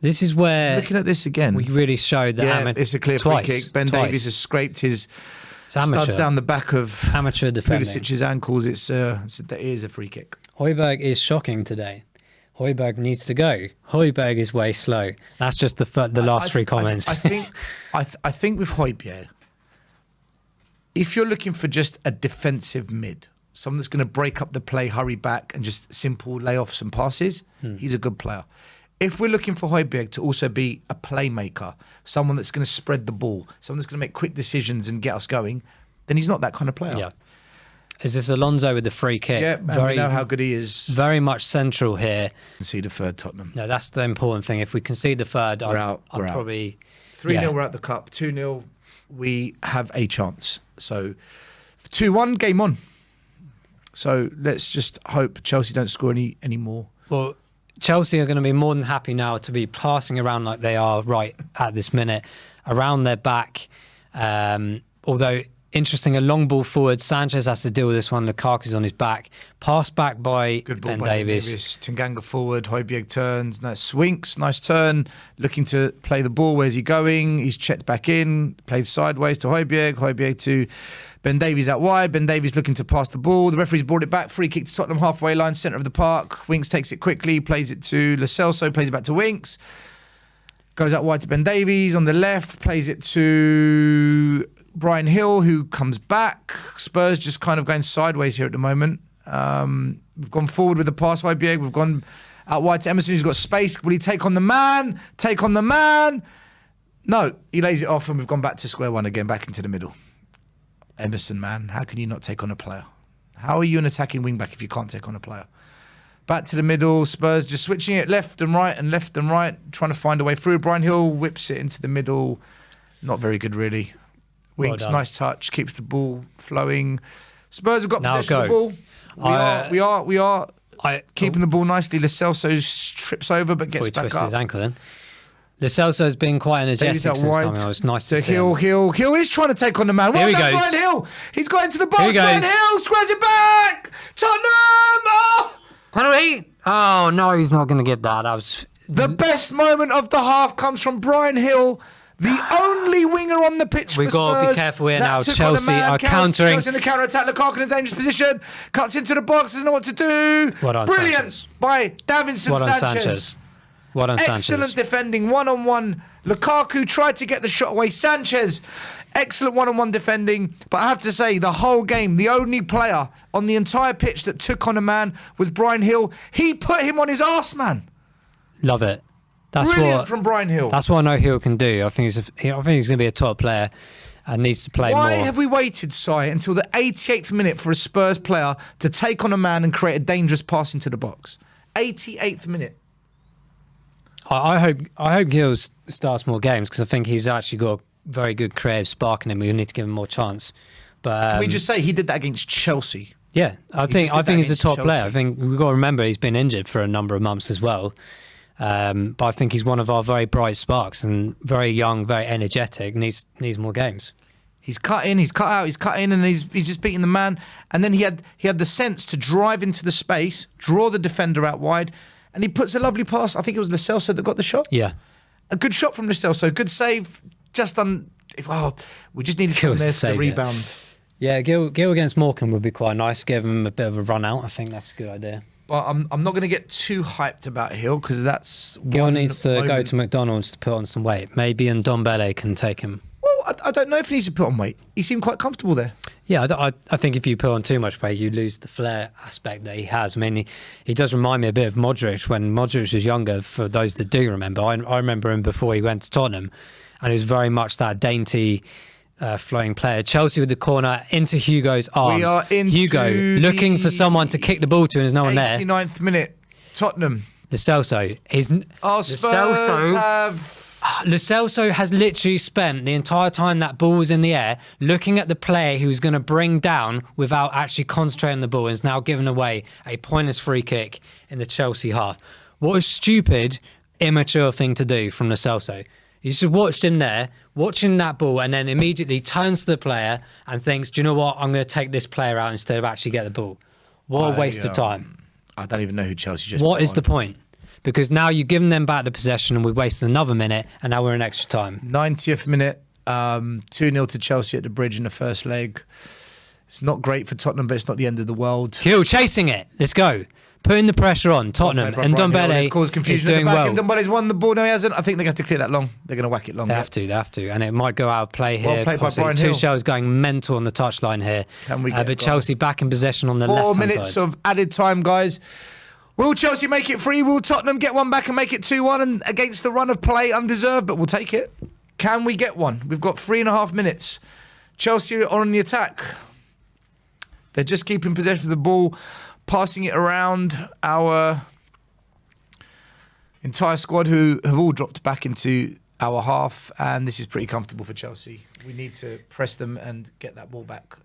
This is where looking at this again, we really showed that. It's a clear free kick. Ben Davies has scraped his studs down the back of amateur defending. Pulisic's ankles. It is a free kick. Højbjerg is shocking today. Højbjerg needs to go. Højbjerg is way slow. That's just the last three comments. I think with Højbjerg, if you're looking for just a defensive mid, someone that's going to break up the play, hurry back, and just simple layoffs and passes, he's a good player. If we're looking for Højbjerg to also be a playmaker, someone that's going to spread the ball, someone that's going to make quick decisions and get us going, then he's not that kind of player. Yeah. Is this Alonso with the free kick? Yeah, and we know how good he is. Very much central here. Concede a third, Tottenham. No, that's the important thing. If we concede the third, I'd probably... 3-0, we're at the cup. 2-0, we have a chance. So 2-1, game on. So let's just hope Chelsea don't score any more. Well, Chelsea are going to be more than happy now to be passing around like they are right at this minute, around their back. Although... interesting, a long ball forward. Sanchez has to deal with this one. Lukaku's on his back. Pass back by Ben Davies. Tanganga forward. Højbjerg turns. That's Swinks. Nice turn. Looking to play the ball. Where's he going? He's checked back in. Played sideways to Højbjerg. Højbjerg to Ben Davies out wide. Ben Davies looking to pass the ball. The referee's brought it back. Free kick to Tottenham halfway line, centre of the park. Winks takes it quickly. Plays it to Lo Celso. Plays it back to Winks. Goes out wide to Ben Davies on the left. Plays it to Brian Hill, who comes back. Spurs just kind of going sideways here at the moment. We've gone forward with the pass, Højbjerg. We've gone out wide to Emerson, who's got space. Will he take on the man? Take on the man? No, he lays it off, and we've gone back to square one again, back into the middle. Emerson, man, how can you not take on a player? How are you an attacking wing-back if you can't take on a player? Back to the middle, Spurs just switching it left and right, trying to find a way through. Brian Hill whips it into the middle. Not very good, really. Winks, nice touch, keeps the ball flowing. Spurs have got possession of the ball. We are keeping the ball nicely. Lo Celso trips over but gets back up. His ankle then. Lo Celso has been quite energetic since coming. It was nice to see Hill. Hill is trying to take on the man. Here he goes. Brian Hill. He's got into the box. Brian Hill squares it back. Tottenham. Oh! Penalty. Oh no, he's not going to get that. The best moment of the half comes from Brian Hill. The only winger on the pitch for Spurs. We've got to be careful here now. Chelsea are countering. Chelsea in the counter-attack. Lukaku in a dangerous position. Cuts into the box. Doesn't know what to do. Brilliant Sanchez. By Davinson Sanchez. Excellent defending. One-on-one. Lukaku tried to get the shot away. Sanchez. Excellent one-on-one defending. But I have to say, the whole game, the only player on the entire pitch that took on a man was Brian Hill. He put him on his arse, man. Love it. Brilliant from Brian Hill. That's what I know Hill can do. I think he's going to be a top player and needs to play more. Why have we waited, Si, until the 88th minute for a Spurs player to take on a man and create a dangerous pass into the box? 88th minute. I hope Hill starts more games because I think he's actually got a very good creative spark in him. We need to give him more chance. But can we just say he did that against Chelsea? Yeah, I think he's a top player. I think we've got to remember he's been injured for a number of months as well. But I think he's one of our very bright sparks and very young, very energetic. Needs more games. He's cut in, he's cut out, he's cut in, and he's just beating the man. And then he had the sense to drive into the space, draw the defender out wide, and he puts a lovely pass. I think it was Lo Celso that got the shot. Yeah, a good shot from Lo Celso. Good save. We just needed someone there to rebound. Yeah, Gil against Morecambe would be quite nice. Give him a bit of a run out. I think that's a good idea. But I'm not going to get too hyped about Hill because that's Gil needs to go to McDonald's to put on some weight. Maybe Ndombele can take him. Well, I don't know if he needs to put on weight. He seemed quite comfortable there. Yeah, I think if you put on too much weight, you lose the flair aspect that he has. I mean, he does remind me a bit of Modric when Modric was younger, for those that do remember. I remember him before he went to Tottenham, and he was very much that dainty, flowing player. Chelsea with the corner into Hugo's arms. We are into Hugo looking for someone to kick the ball to, and there's no one there. 89th minute, Tottenham. Lo Celso. Spurs have Lo Celso has literally spent the entire time that ball was in the air looking at the player he was going to bring down without actually concentrating on the ball, and is now given away a pointless free kick in the Chelsea half. What a stupid, immature thing to do from Lo Celso. You just watched him there, watching that ball, and then immediately turns to the player and thinks, do you know what? I'm going to take this player out instead of actually get the ball. What a waste of time. I don't even know who Chelsea just What put is on. the point? Because now you've given them back the possession and we wasted another minute, and now we're in extra time. 90th minute, 2-0 to Chelsea at the Bridge in the first leg. It's not great for Tottenham, but it's not the end of the world. Hill chasing it. Let's go. Putting the pressure on Tottenham. And Ndombele is doing well. And Ndombele's won the ball. No, he hasn't. I think they have to clear that long. They're going to whack it long. They have to. And it might go out of play here. Well played by Brian Hill. Tuchel's going mental on the touchline here. Can we get but Chelsea back in possession on the left-hand 4 minutes side. of added time, guys. Will Chelsea make it 3? Will Tottenham get one back and make it 2-1 and against the run of play? Undeserved, but we'll take it. Can we get one? We've got 3.5 minutes. Chelsea are on the attack. They're just keeping possession of the ball, passing it around. Our entire squad who have all dropped back into our half, and this is pretty comfortable for Chelsea. We need to press them and get that ball back.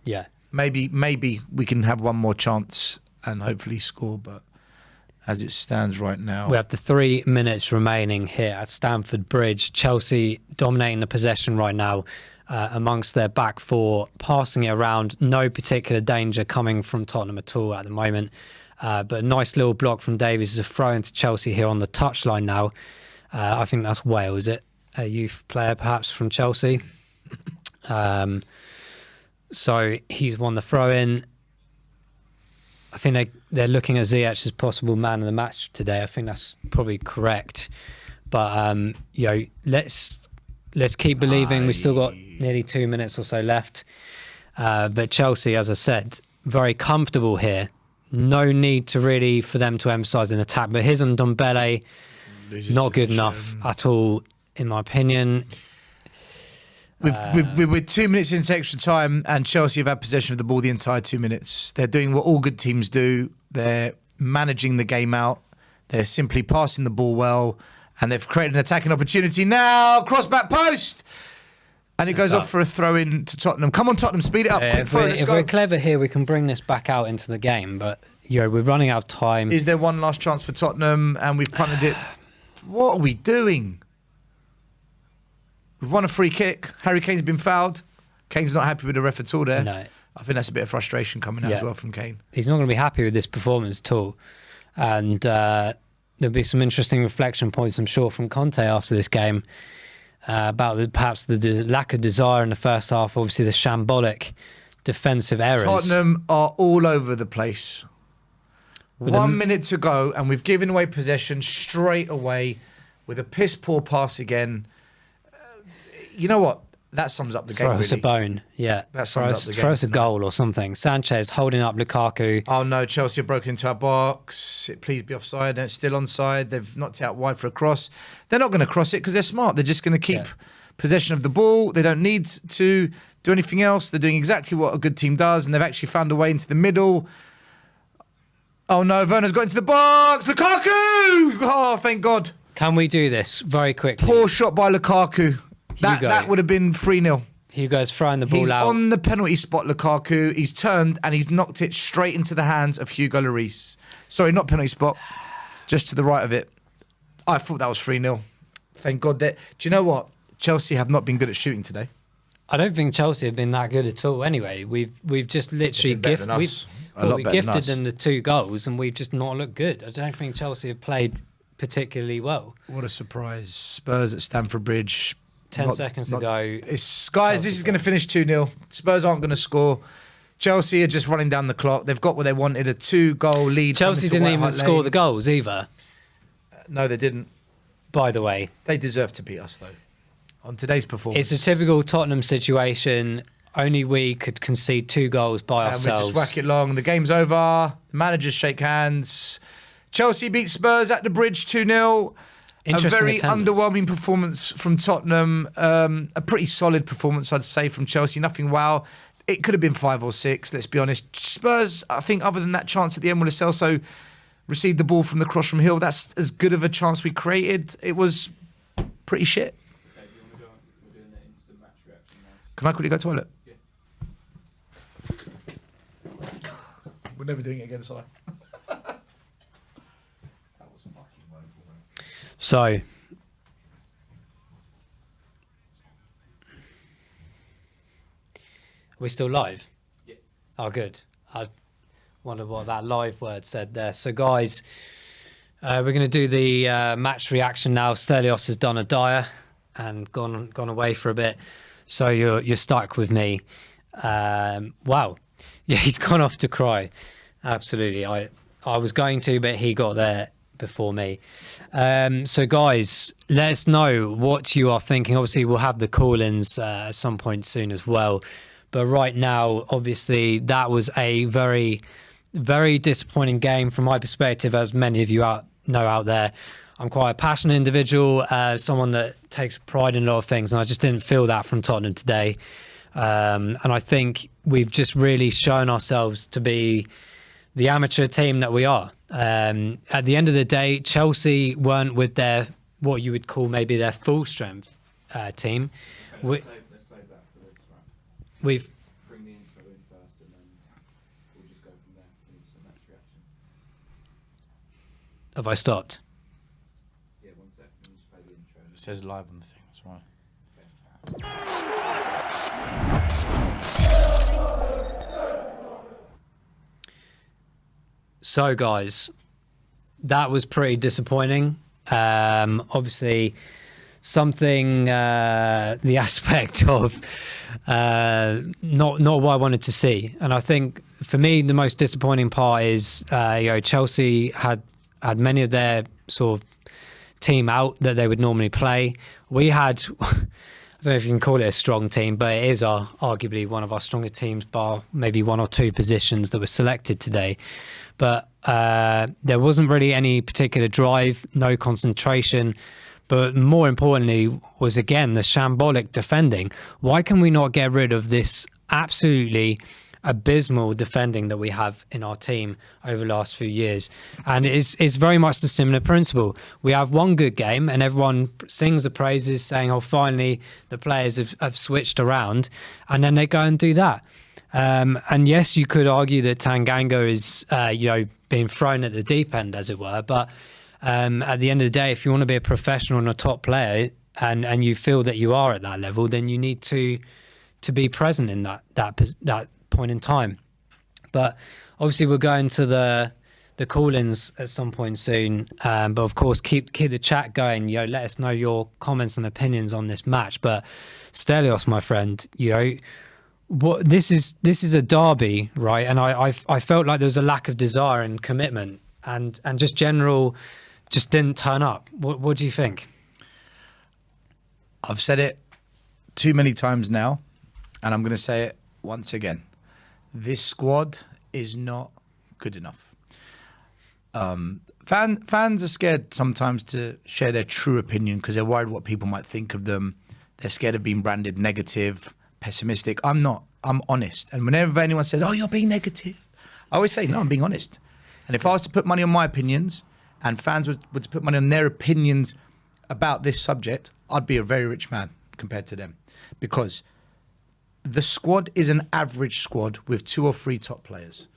Yeah. Maybe we can have one more chance and hopefully score, but as it stands right now... We have the 3 minutes remaining here at Stamford Bridge. Chelsea dominating the possession right now amongst their back four, passing it around. No particular danger coming from Tottenham at all at the moment. But a nice little block from Davies is a throw into Chelsea here on the touchline now. I think that's Wales, is it? A youth player perhaps from Chelsea. So he's won the throw-in. I think they're looking at Ziyech as possible man of the match today. I think that's probably correct. But let's keep believing. We've still got nearly 2 minutes or so left. But Chelsea, as I said, very comfortable here. No need to really for them to emphasise an attack. But his and Ndombele, not good enough at all, in my opinion. We're 2 minutes into extra time, and Chelsea have had possession of the ball the entire 2 minutes. They're doing what all good teams do. They're managing the game out. They're simply passing the ball well, and they've created an attacking opportunity now. Cross back post, and it goes off for a throw-in to Tottenham. Come on, Tottenham, speed it up. If we're clever here, we can bring this back out into the game. But we're running out of time. Is there one last chance for Tottenham, and we've punted it? What are we doing? We've won a free kick. Harry Kane's been fouled. Kane's not happy with the ref at all there. No. I think that's a bit of frustration coming out as well from Kane. He's not going to be happy with this performance at all. And there'll be some interesting reflection points, I'm sure, from Conte after this game about perhaps the lack of desire in the first half, obviously the shambolic defensive errors. Tottenham are all over the place. 1 minute to go, and we've given away possession straight away with a piss-poor pass again. You know what? That sums up the game, Throw us a bone, yeah. That sums up the game. Throw us a goal or something. Sanchez holding up Lukaku. Oh no, Chelsea have broken into our box. Please be offside. It's still onside. They've knocked it out wide for a cross. They're not going to cross it because they're smart. They're just going to keep possession of the ball. They don't need to do anything else. They're doing exactly what a good team does, and they've actually found a way into the middle. Oh no, Werner's got into the box. Lukaku! Oh, thank God. Can we do this very quickly? Poor shot by Lukaku. That would have been 3-0. Hugo's throwing the ball He's out. He's on the penalty spot, Lukaku. He's turned and he's knocked it straight into the hands of Hugo Lloris. Sorry, not penalty spot. Just to the right of it. I thought that was 3-0. Thank God that... Do you know what? Chelsea have not been good at shooting today. I don't think Chelsea have been that good at all anyway. We've just literally gifted them the 2 goals and we've just not looked good. I don't think Chelsea have played particularly well. What a surprise. Spurs at Stamford Bridge... 10 seconds to go. Guys, this is going to finish 2-0. Spurs aren't going to score. Chelsea are just running down the clock. They've got what they wanted, a 2-goal lead. Chelsea didn't even score the goals either. No, they didn't. By the way. They deserve to beat us, though, on today's performance. It's a typical Tottenham situation. Only we could concede 2 goals by ourselves. And we just whack it long. The game's over. The managers shake hands. Chelsea beat Spurs at the Bridge 2-0. A very underwhelming performance from Tottenham. A pretty solid performance, I'd say, from Chelsea. Nothing wow. It could have been 5 or 6, let's be honest. Spurs, I think, other than that chance at the end with Lo Celso, received the ball from the cross from Hill. That's as good of a chance we created. It was pretty shit. Okay, do you want to go on? We're doing an instant match reaction now. Can I quickly go to the toilet? Yeah. We're never doing it again, Si. So, are we still live? Yeah. Oh, good. I wonder what that live word said there. So, guys, we're going to do the match reaction now. Stelios has done a Dyer and gone away for a bit. So you're stuck with me. Wow. Yeah, he's gone off to cry. Absolutely. I was going to, but he got there before me. So guys, let us know what you are thinking. Obviously, we'll have the call-ins at some point soon as well. But right now, obviously, that was a very, very disappointing game from my perspective, as many of you know out there. I'm quite a passionate individual, someone that takes pride in a lot of things, and I just didn't feel that from Tottenham today. And I think we've just really shown ourselves to be the amateur team that we are. At the end of the day, Chelsea weren't with their, what you would call maybe their full strength team. Okay, let's save that for this one. We've Bring the intro in first, and then we'll just go from there. Instant match reaction. have I stopped? Yeah, 1 sec. Let me just play the intro. It says live on the thing, that's why. So, guys, that was pretty disappointing. Obviously, something, the aspect of not what I wanted to see. And I think, for me, the most disappointing part is, Chelsea had many of their sort of team out that they would normally play. We had... I don't know if you can call it a strong team, but it is arguably one of our stronger teams, bar maybe 1 or 2 positions that were selected today. But there wasn't really any particular drive, no concentration. But more importantly was, again, the shambolic defending. Why can we not get rid of this absolutely abysmal defending that we have in our team over the last few years? And it's very much the similar principle. We have one good game and everyone sings the praises, saying, oh, finally the players have switched around, and then they go and do that. And yes, you could argue that Tanganga is being thrown at the deep end, as it were, but at the end of the day, if you want to be a professional and a top player, and you feel that you are at that level, then you need to be present in that point in time. But obviously we'll go into the call-ins at some point soon, but of course keep the chat going. Let us know your comments and opinions on this match. But Stelios, my friend, what this is a derby, right? And I felt like there was a lack of desire and commitment, and just didn't turn up. What do you think? I've said it too many times now, and I'm going to say it once again. This squad is not good enough. Fans are scared sometimes to share their true opinion because they're worried what people might think of them. They're scared of being branded negative, pessimistic. I'm not. I'm honest. And whenever anyone says, oh, you're being negative, I always say, no, I'm being honest. And if I was to put money on my opinions and fans were to put money on their opinions about this subject, I'd be a very rich man compared to them. Because the squad is an average squad with 2 or 3 top players.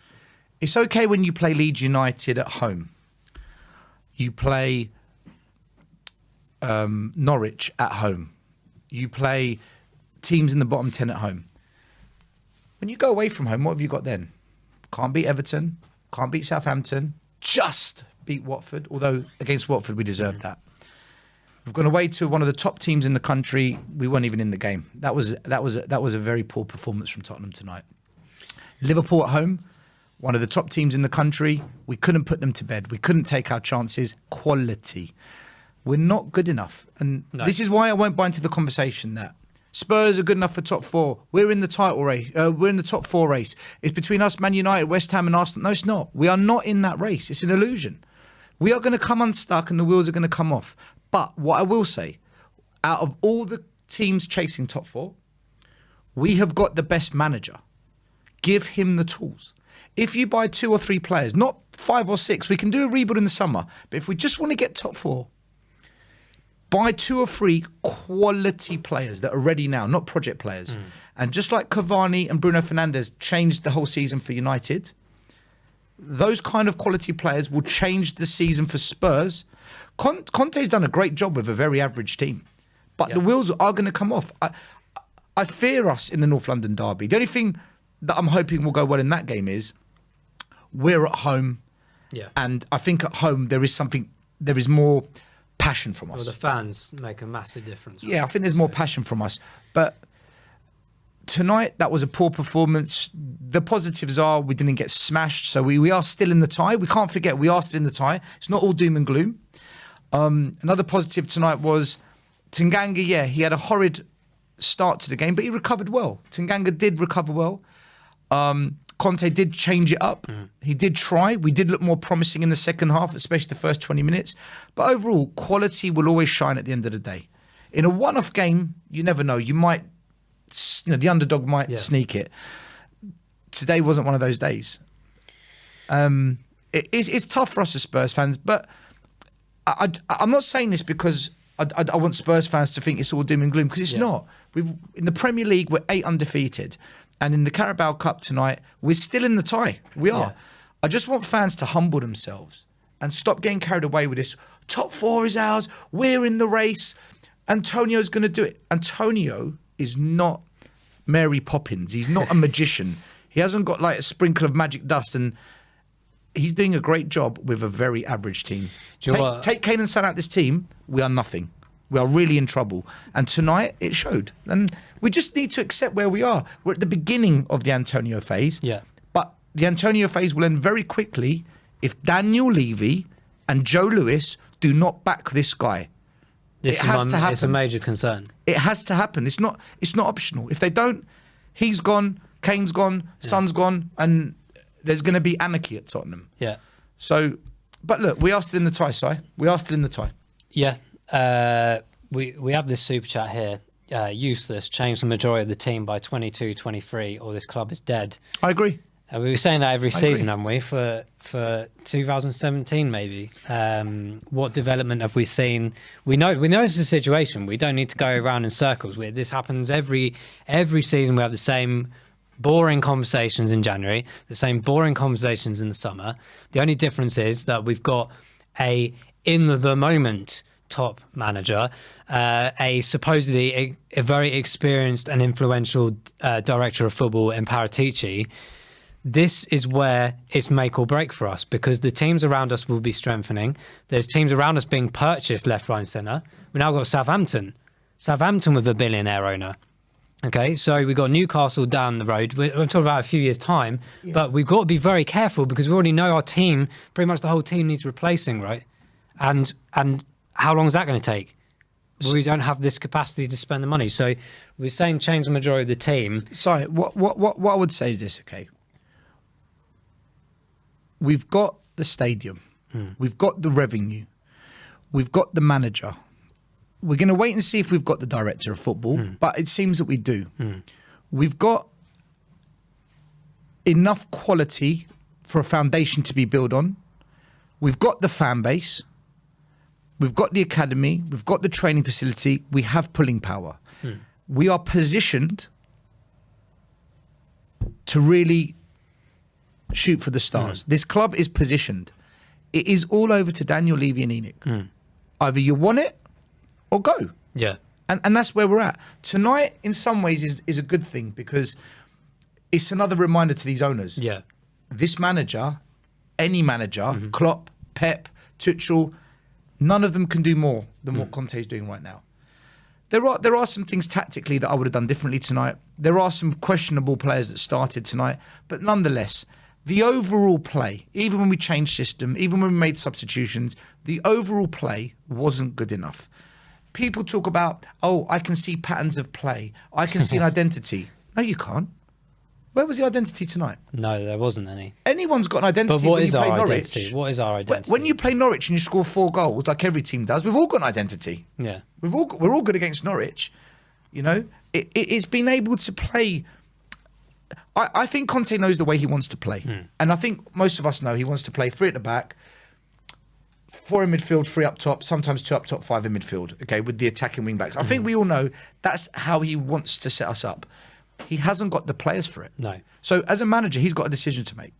It's okay when you play Leeds United at home. You play Norwich at home. You play teams in the bottom 10 at home. When you go away from home, what have you got then? Can't beat Everton. Can't beat Southampton. Just beat Watford. Although against Watford, we deserved that. We've gone away to one of the top teams in the country. We weren't even in the game. That was a very poor performance from Tottenham tonight. Liverpool at home, one of the top teams in the country. We couldn't put them to bed. We couldn't take our chances. Quality. We're not good enough. And This is why I won't buy into the conversation that Spurs are good enough for top 4. We're in the title race. We're in the top 4 race. It's between us, Man United, West Ham and Arsenal. No, it's not. We are not in that race. It's an illusion. We are going to come unstuck and the wheels are going to come off. But what I will say, out of all the teams chasing top 4, we have got the best manager. Give him the tools. If you buy 2 or 3 players, not 5 or 6. We can do a rebuild in the summer. But if we just want to get top 4, buy 2 or 3 quality players that are ready now, not project players. And just like Cavani and Bruno Fernandes changed the whole season for United, those kind of quality players will change the season for Spurs. Conte's done a great job with a very average team. But the wheels are going to come off. I fear us in the North London derby. The only thing that I'm hoping will go well in that game is we're at home. Yeah. And I think at home there is more passion from us. Well, the fans make a massive difference. Yeah, I think there's more passion from us. But tonight, that was a poor performance. The positives are we didn't get smashed. So we are still in the tie. We can't forget we are still in the tie. It's not all doom and gloom. Another positive tonight was Tanganga. Yeah, he had a horrid start to the game, but he recovered well. Tanganga did recover well. Conte did change it up. He did try. We did look more promising in the second half, especially the first 20 minutes. But overall, quality will always shine at the end of the day. In a one-off game, you never know. You might, the underdog might sneak it. Today wasn't one of those days. It's tough for us as Spurs fans, but I'm not saying this because I want Spurs fans to think it's all doom and gloom, because it's not. In the Premier League, we're 8 undefeated. And in the Carabao Cup tonight, we're still in the tie. We are. I just want fans to humble themselves and stop getting carried away with this. Top 4 is ours. We're in the race. Antonio's going to do it. Antonio is not Mary Poppins. He's not a magician. He hasn't got like a sprinkle of magic dust, and he's doing a great job with a very average team. Take Kane and Son out this team, we are nothing. We are really in trouble. And tonight, it showed. And we just need to accept where we are. We're at the beginning of the Antonio phase. Yeah. But the Antonio phase will end very quickly if Daniel Levy and Joe Lewis do not back this guy. It has to happen. It's a major concern. It has to happen. It's not optional. If they don't, he's gone, Kane's gone, Son's gone, and there's going to be anarchy at Tottenham. Yeah. So, but look, we are still in the tie, Si. We are still in the tie. Yeah. We have this super chat here. Useless. Change the majority of the team by 22, 23, or this club is dead. I agree. We were saying that every season, haven't we? For 2017, maybe. What development have we seen? We know it's a situation. We don't need to go around in circles. This happens every season. We have the same boring conversations in January, the same boring conversations in the summer. The only difference is that we've got a in the moment top manager, a supposedly a very experienced and influential director of football in Paratici. This is where it's make or break for us, because the teams around us will be strengthening. There's teams around us being purchased left, right and centre. We now got Southampton with a billionaire owner. Okay, so we've got Newcastle down the road. I'm talking about a few years' time, but we've got to be very careful because we already know our team, pretty much the whole team needs replacing, right? And how long is that going to take? We don't have this capacity to spend the money. So we're saying change the majority of the team. Sorry, what I would say is this, okay? We've got the stadium. We've got the revenue. We've got the manager. We're going to wait and see if we've got the director of football, but it seems that we do. We've got enough quality for a foundation to be built on. We've got the fan base. We've got the academy. We've got the training facility. We have pulling power. We are positioned to really shoot for the stars. This club is positioned. It is all over to Daniel Levy and Enoch. Either you want it or go. Yeah. And that's where we're at. Tonight, in some ways, is a good thing because it's another reminder to these owners. Yeah. This manager, any manager, Klopp, Pep, Tuchel, none of them can do more than what Conte is doing right now. There are some things tactically that I would have done differently tonight. There are some questionable players that started tonight. But nonetheless, the overall play, even when we changed system, even when we made substitutions, the overall play wasn't good enough. People talk about, oh, I can see patterns of play. I can see an identity. No, you can't. Where was the identity tonight? No, there wasn't any. Anyone's got an identity. But what is our identity? What is our identity? When you play Norwich and you score 4 goals, like every team does, we've all got an identity. Yeah. We're all good against Norwich. You know, it's been able to play. I think Conte knows the way he wants to play. And I think most of us know he wants to play 3 at the back, 4 in midfield, 3 up top, sometimes 2 up top, 5 in midfield, okay, with the attacking wing backs. I think we all know that's how he wants to set us up. He hasn't got the players for it. No. So as a manager, he's got a decision to make.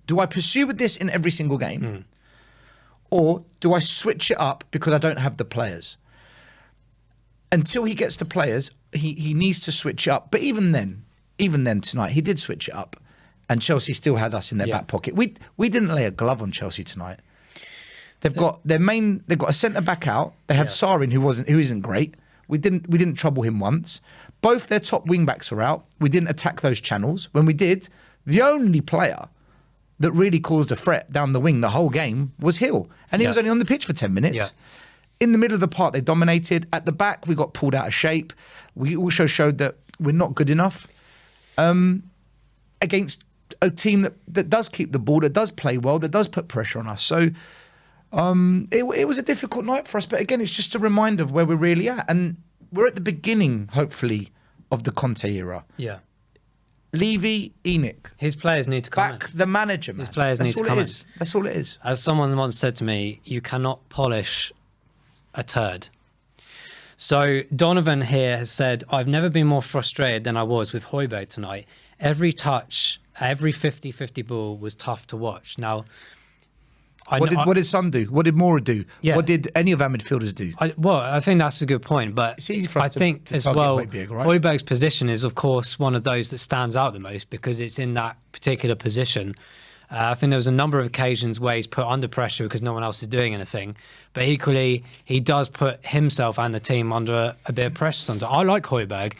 Do I pursue with this in every single game? Or do I switch it up because I don't have the players? Until he gets the players, he needs to switch up. But even then tonight, he did switch it up. And Chelsea still had us in their back pocket. We didn't lay a glove on Chelsea tonight. They've got a centre back out. They had Sarin who isn't great. We didn't trouble him once. Both their top wing backs are out. We didn't attack those channels. When we did, the only player that really caused a threat down the wing the whole game was Hill. And he was only on the pitch for 10 minutes. Yeah. In the middle of the park, they dominated. At the back, we got pulled out of shape. We also showed that we're not good enough against a team that does keep the ball, that does play well, that does put pressure on us. So it was a difficult night for us. But again, it's just a reminder of where we're really at. And we're at the beginning, hopefully, of the Conte era. Yeah. Levy, Enoch. His players need to come Back the manager, man. His players That's need to all come it in. is. That's all it is. As someone once said to me, you cannot polish a turd. So Donovan here has said, I've never been more frustrated than I was with Højbjerg tonight. Every touch, every 50-50 ball was tough to watch. Now, What did Son do? What did Mora do? Yeah. What did any of our midfielders do? I think that's a good point. But It's easy for us I to think as target well, Højbjerg, right? Højbjerg's position is, of course, one of those that stands out the most because it's in that particular position. I think there was a number of occasions where he's put under pressure because no one else is doing anything. But equally, he does put himself and the team under a bit of pressure sometimes. I like Højbjerg,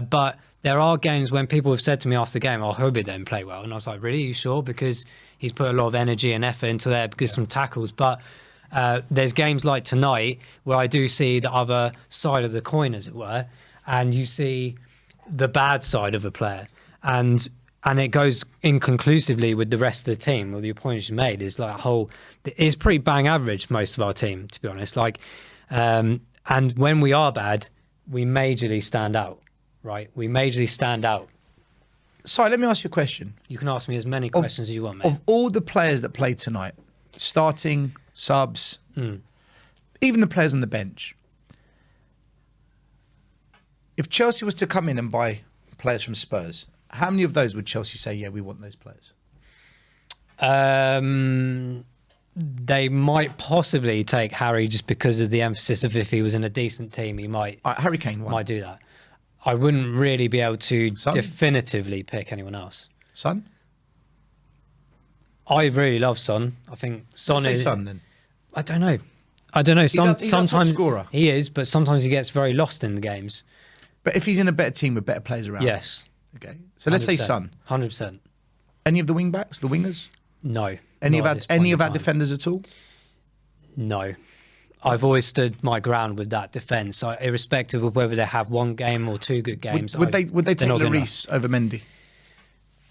but there are games when people have said to me after the game, Højbjerg didn't play well. And I was like, really? Are you sure? Because he's put a lot of energy and effort into there because some tackles. But there's games like tonight where I do see the other side of the coin, as it were, and you see the bad side of a player. And it goes inconclusively with the rest of the team. Well, the points you made is like it's pretty bang average, most of our team, to be honest. Like, and when we are bad, we majorly stand out, right? We majorly stand out. Sorry, let me ask you a question. You can ask me as many questions as you want, mate. Of all the players that played tonight, starting, subs, even the players on the bench, if Chelsea was to come in and buy players from Spurs, how many of those would Chelsea say, yeah, we want those players? They might possibly take Harry just because of the emphasis of if he was in a decent team, he might Harry Kane won. might do that. I wouldn't really be able to Son? definitively pick anyone else. Son? I really love Son. I think Son Say is. Son then. I don't know. He's our top sometimes scorer. he is, but sometimes he gets very lost in the games. But if he's in a better team with better players around. Yes. Okay. So let's say Son. 100%. Any of the wing backs, the wingers? No. Any not of at our this point in our time. defenders at all? No. I've always stood my ground with that defence, irrespective of whether they have one game or two good games. Would they they're take not gonna- Lloris over Mendy?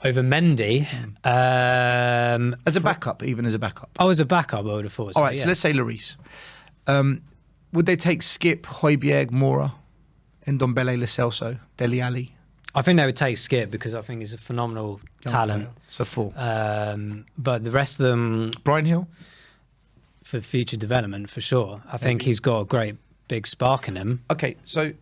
over Mendy? As a backup, even as a backup. Oh, as a backup, I would have thought. All right, yeah. so let's say Lloris. Would they take Skip, Højbjerg, Mora, Ndombele, Lo Celso, Dele Alli? I think they would take Skip because I think he's a phenomenal talent. Player. So 4. But the rest of them, Brian Hill? for future development, for sure. I think he's got a great big spark in him. Okay, so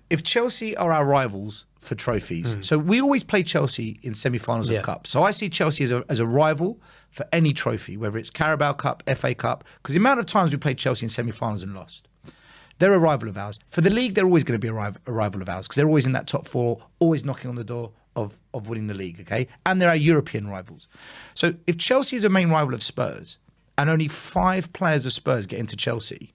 if Chelsea are our rivals for trophies, so we always play Chelsea in semi-finals Yeah. of Cup. So I see Chelsea as a rival for any trophy, whether it's Carabao Cup, FA Cup, because the amount of times we played Chelsea in semi-finals and lost. They're a rival of ours. For the league, they're always going to be a rival of ours because they're always in that top 4, always knocking on the door of winning the league, okay? And they're our European rivals. So if Chelsea is a main rival of Spurs and only 5 players of Spurs get into Chelsea,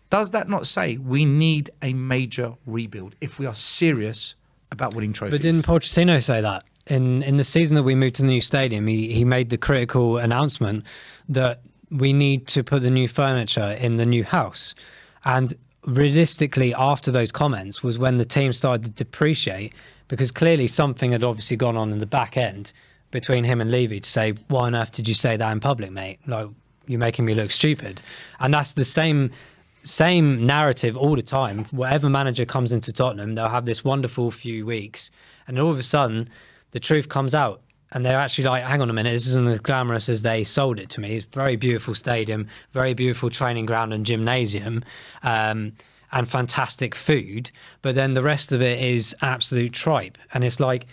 does that not say we need a major rebuild if we are serious about winning trophies? But didn't Pochettino say that? In the season that we moved to the new stadium, he made the critical announcement that we need to put the new furniture in the new house. And realistically, after those comments was when the team started to depreciate, because clearly something had obviously gone on in the back end between him and Levy to say, why on earth did you say that in public, mate? Like, you're making me look stupid. And that's the same same narrative all the time. Whatever manager comes into Tottenham, they'll have this wonderful few weeks, and all of a sudden, the truth comes out. And they're actually like, hang on a minute, this isn't as glamorous as they sold it to me. It's a very beautiful stadium, very beautiful training ground and gymnasium, and fantastic food. But then the rest of it is absolute tripe. And it's like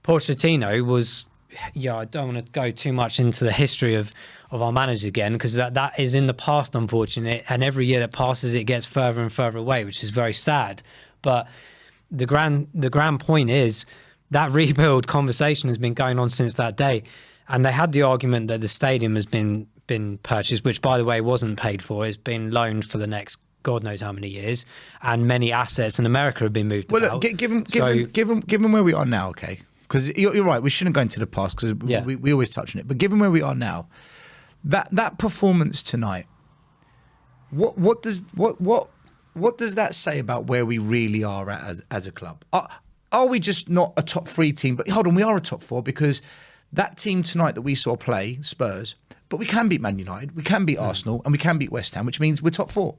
Pochettino was, I don't want to go too much into the history of our managers again, because that is in the past, unfortunately. And every year that passes, it gets further and further away, which is very sad. But the grand point is, that rebuild conversation has been going on since that day. And they had the argument that the stadium has been purchased, which, by the way, wasn't paid for. It's been loaned for the next God knows how many years. And many assets in America have been moved about. Look, given where we are now, okay? Because you're right, we shouldn't go into the past, because we always touch on it. But given where we are now, that performance tonight, what does that say about where we really are at as a club? Are we just not a top 3 team? But hold on, we are a top 4, because that team tonight that we saw play, Spurs, but we can beat Man United, we can beat Arsenal, and we can beat West Ham, which means we're top 4.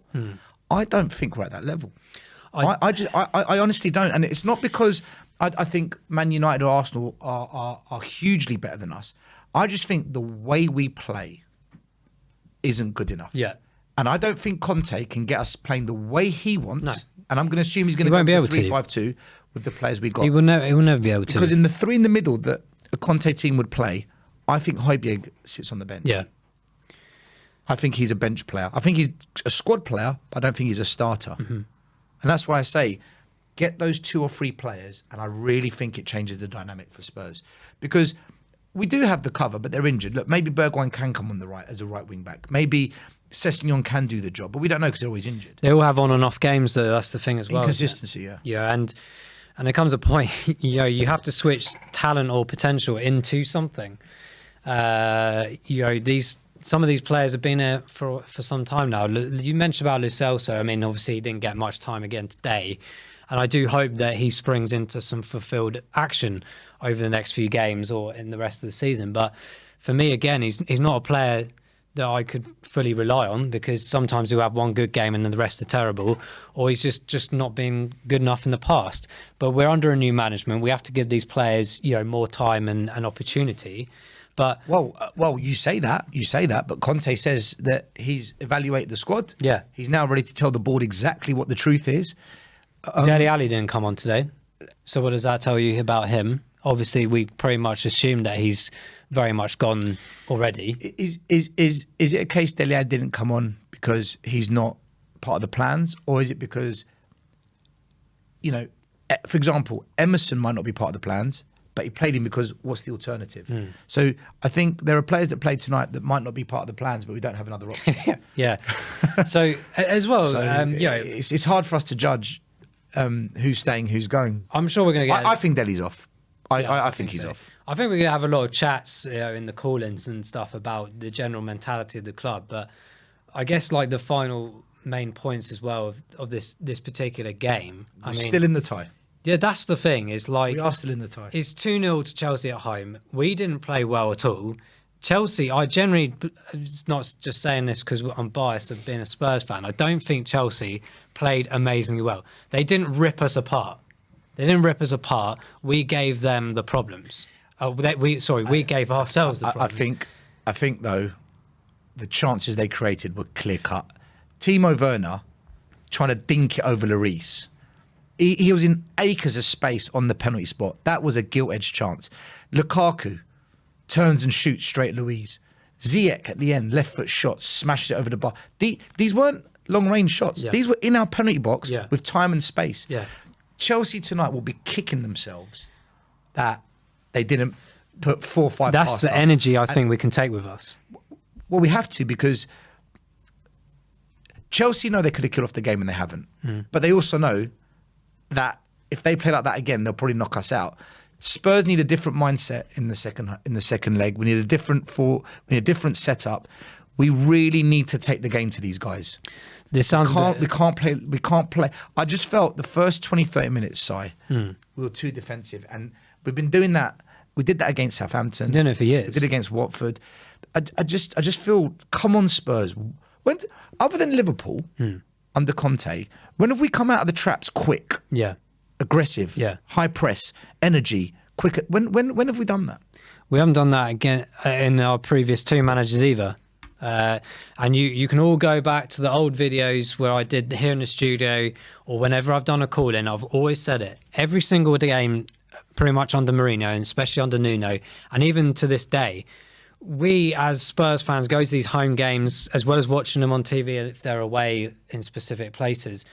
I don't think we're at that level. I honestly don't. And it's not because I think Man United or Arsenal are hugely better than us. I just think the way we play isn't good enough. Yeah. And I don't think Conte can get us playing the way he wants. No. And I'm going to assume he's going to go with 3-5-2 with the players we got. He will never be able to. Because in the 3 in the middle that a Conte team would play, I think Højbjerg sits on the bench. Yeah. I think he's a bench player. I think he's a squad player, but I don't think he's a starter. And that's why I say, get those 2 or 3 players, and I really think it changes the dynamic for Spurs. Because we do have the cover, but they're injured. Look, maybe Bergwijn can come on the right as a right wing back. Maybe Sessegnon can do the job, but we don't know because they're always injured. They all have on and off games, though. That's the thing as well. Inconsistency, yeah. Yeah, and there comes a point, you have to switch talent or potential into something. Some of these players have been there for some time now. You mentioned about Lo Celso. I mean, obviously he didn't get much time again today, and I do hope that he springs into some fulfilled action over the next few games or in the rest of the season. But for me, again, he's not a player that I could fully rely on, because sometimes he'll have one good game and then the rest are terrible, or he's just not been good enough in the past. But we're under a new management. We have to give these players, more time and opportunity. But well, you say that, but Conte says that he's evaluated the squad. Yeah, he's now ready to tell the board exactly what the truth is. Dele Alli didn't come on today, so what does that tell you about him? Obviously, we pretty much assumed that he's very much gone already. Is it a case Dele Alli didn't come on because he's not part of the plans, or is it because, for example, Emerson might not be part of the plans, but he played him because what's the alternative? So I think there are players that played tonight that might not be part of the plans, but we don't have another option. Yeah. So as well, it's hard for us to judge who's staying, who's going. I'm sure we're going to get. I think Dele's off. I think he's off. I think we're going to have a lot of chats in the call-ins and stuff about the general mentality of the club. But I guess like the final main points as well of this particular game. We're still in the tie. Yeah, that's the thing. Is like we are still in the tie. It's 2-0 to Chelsea at home. We didn't play well at all. Chelsea, it's not just saying this because I'm biased of being a Spurs fan. I don't think Chelsea played amazingly well. They didn't rip us apart. We gave them the problems. We gave ourselves the problems. I think though, the chances they created were clear cut. Timo Werner trying to dink it over Lloris. He was in acres of space on the penalty spot. That was a gilt-edged chance. Lukaku turns and shoots straight at Luiz. Ziyech at the end, left foot shot, smashes it over the bar. These weren't long-range shots. Yeah. These were in our penalty box with time and space. Yeah. Chelsea tonight will be kicking themselves that they didn't put 4 or 5 That's past the us. energy I think we can take with us. Well, we have to, because Chelsea know they could have killed off the game and they haven't. But they also know that if they play like that again, they'll probably knock us out. Spurs need a different mindset in the second leg. We need a different setup. We really need to take the game to these guys. This sounds we can't play. I just felt the first 20-30 minutes, we were too defensive, and we've been doing that. We did that against Southampton. We've done it for years. We did it against Watford. I just feel, come on Spurs. Other than Liverpool, under Conte, when have we come out of the traps quick, Yeah. aggressive, Yeah. high press, energy, quick? When have we done that? We haven't done that again in our previous 2 managers either. And you can all go back to the old videos where I did here in the studio, or whenever I've done a call in, I've always said it. Every single game, pretty much under Mourinho, and especially under Nuno, and even to this day, we as Spurs fans go to these home games, as well as watching them on TV if they're away in specific places.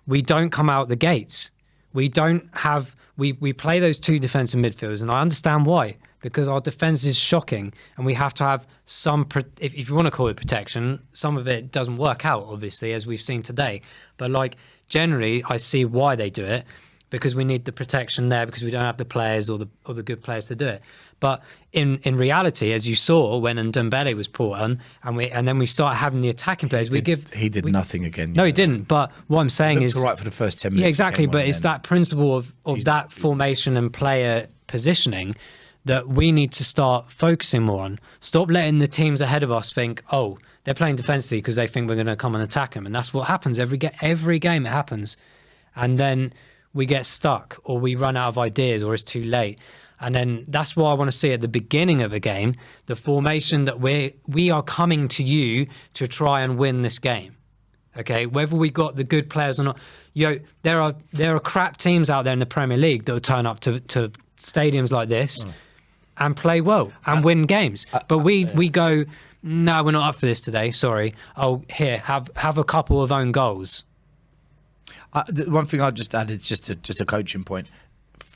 We don't come out the gates. We don't have... We play those 2 defensive midfielders, and I understand why. Because our defence is shocking, and we have to have some, if you want to call it protection, some of it doesn't work out, obviously, as we've seen today. But like generally, I see why they do it, because we need the protection there, because we don't have the players or the good players to do it. But in reality, as you saw when Ndombele was brought on, and then we start having the attacking players, He did nothing again. No, he didn't. But what I'm saying is, all right for the first 10 minutes. Yeah, exactly. But it's that principle of that formation and player positioning that we need to start focusing more on. Stop letting the teams ahead of us think, oh, they're playing defensively because they think we're going to come and attack them. And that's what happens. Every game it happens. And then we get stuck, or we run out of ideas, or it's too late. And then that's what I want to see at the beginning of a game, the formation that we are coming to you to try and win this game. Okay, whether we got the good players or not. There are crap teams out there in the Premier League that will turn up to stadiums like this and play well and win games. But we go, no, we're not up for this today. Sorry. Oh, here, have a couple of own goals. The one thing I'll just add is just a coaching point.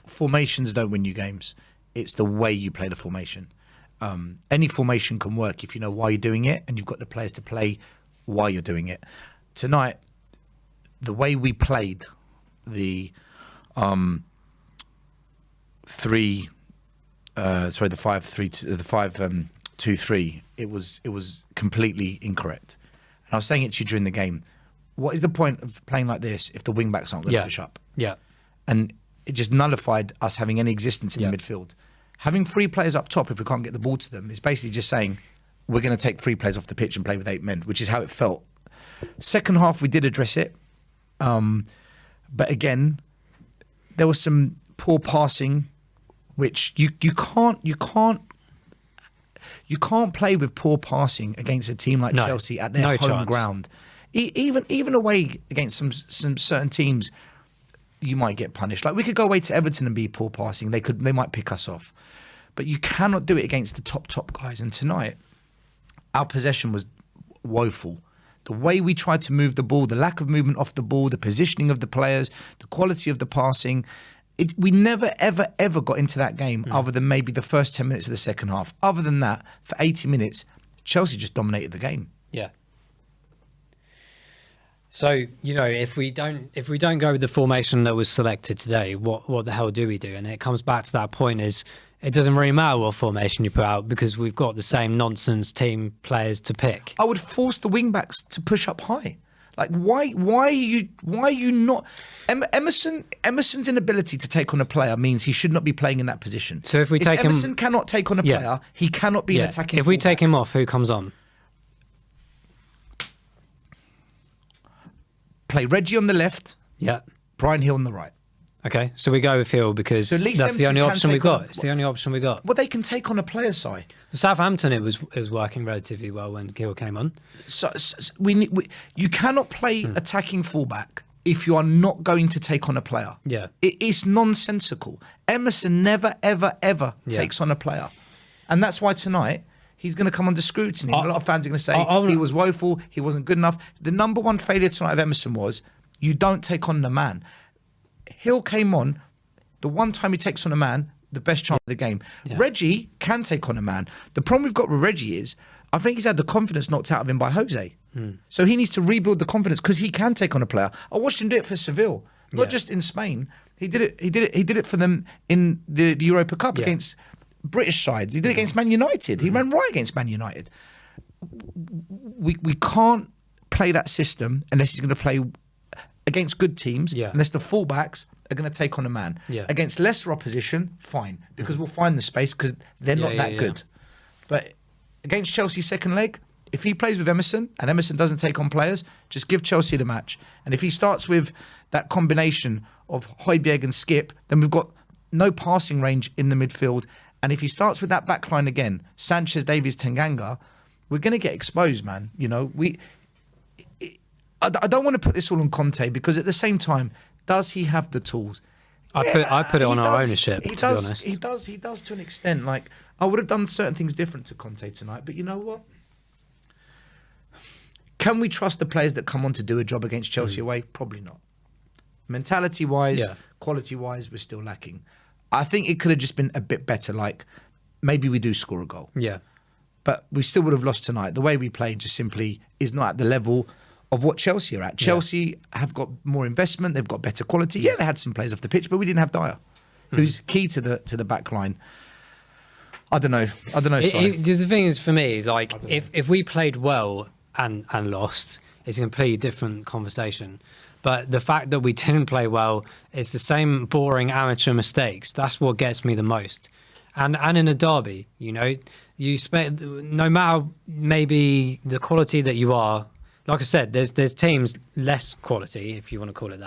Formations don't win you games. It's the way you play the formation. Any formation can work if you know why you're doing it, and you've got the players to play while you're doing it. Tonight, the way we played the 5-2-3, it was completely incorrect. And I was saying it to you during the game. What is the point of playing like this if the wing backs aren't going to push up? Yeah. And it just nullified us having any existence in the midfield. Having 3 players up top, if we can't get the ball to them, is basically just saying we're going to take 3 players off the pitch and play with 8 men, which is how it felt. Second half, we did address it. But again, there was some poor passing, which you can't play with poor passing against a team like Chelsea at their home ground. Even away against some certain teams, you might get punished. Like we could go away to Everton and be poor passing. They might pick us off, but you cannot do it against the top guys. And tonight, our possession was woeful. The way we tried to move the ball, the lack of movement off the ball, the positioning of the players, the quality of the passing. We never, ever got into that game other than maybe the first 10 minutes of the second half. Other than that, for 80 minutes, Chelsea just dominated the game. Yeah. So, if we don't go with the formation that was selected today, what the hell do we do? And it comes back to that point is it doesn't really matter what formation you put out because we've got the same nonsense team players to pick. I would force the wing backs to push up high. Like why are you not? Emerson's inability to take on a player means he should not be playing in that position. So if Emerson cannot take on a player, he cannot be an attacking. If we take him off, who comes on? Play Reggie on the left. Yeah. Brian Hill on the right. Okay, so we go with Hill because that's the only option we got. It's the only option we got. Well, they can take on a player's side. Southampton, it was working relatively well when Hill came on. So you cannot play attacking fullback if you are not going to take on a player. Yeah, it's nonsensical. Emerson never, ever takes on a player, and that's why tonight he's going to come under scrutiny. A lot of fans are going to say he was woeful, he wasn't good enough. The number one failure tonight of Emerson was you don't take on the man. Hill came on, the one time he takes on a man, the best chance of the game. Yeah. Reggie can take on a man. The problem we've got with Reggie is, I think he's had the confidence knocked out of him by Jose. So he needs to rebuild the confidence because he can take on a player. I watched him do it for Seville, not just in Spain. He did it for them in the Europa Cup against British sides. He did it against Man United. He ran right against Man United. We can't play that system unless he's going to play against good teams, unless the fullbacks are going to take on a man. Against lesser opposition, fine, because we'll find the space because they're not that good. But against Chelsea's second leg, if he plays with Emerson and Emerson doesn't take on players, just give Chelsea the match. And if he starts with that combination of Højbjerg and Skip, then we've got no passing range in the midfield. And if he starts with that back line again, Sanchez, Davies, Tanganga, we're going to get exposed, man. You know, I don't want to put this all on Conte, because at the same time, does he have the tools? I put it on our ownership, to be honest. He does to an extent. Like, I would have done certain things different to Conte tonight, but you know what? Can we trust the players that come on to do a job against Chelsea away? Probably not. Mentality-wise, quality-wise, we're still lacking. I think it could have just been a bit better. Like, maybe we do score a goal. Yeah. But we still would have lost tonight. The way we played just simply is not at the level of what Chelsea are at. Chelsea have got more investment. They've got better quality. Yeah, they had some players off the pitch, but we didn't have Dyer, who's key to the back line. I don't know. The thing is, for me, is like, if we played well and lost, it's a completely different conversation. But the fact that we didn't play well is the same boring amateur mistakes. That's what gets me the most. And in a derby, you know, you spend, no matter maybe the quality that you are, like I said, there's teams less quality, if you want to call it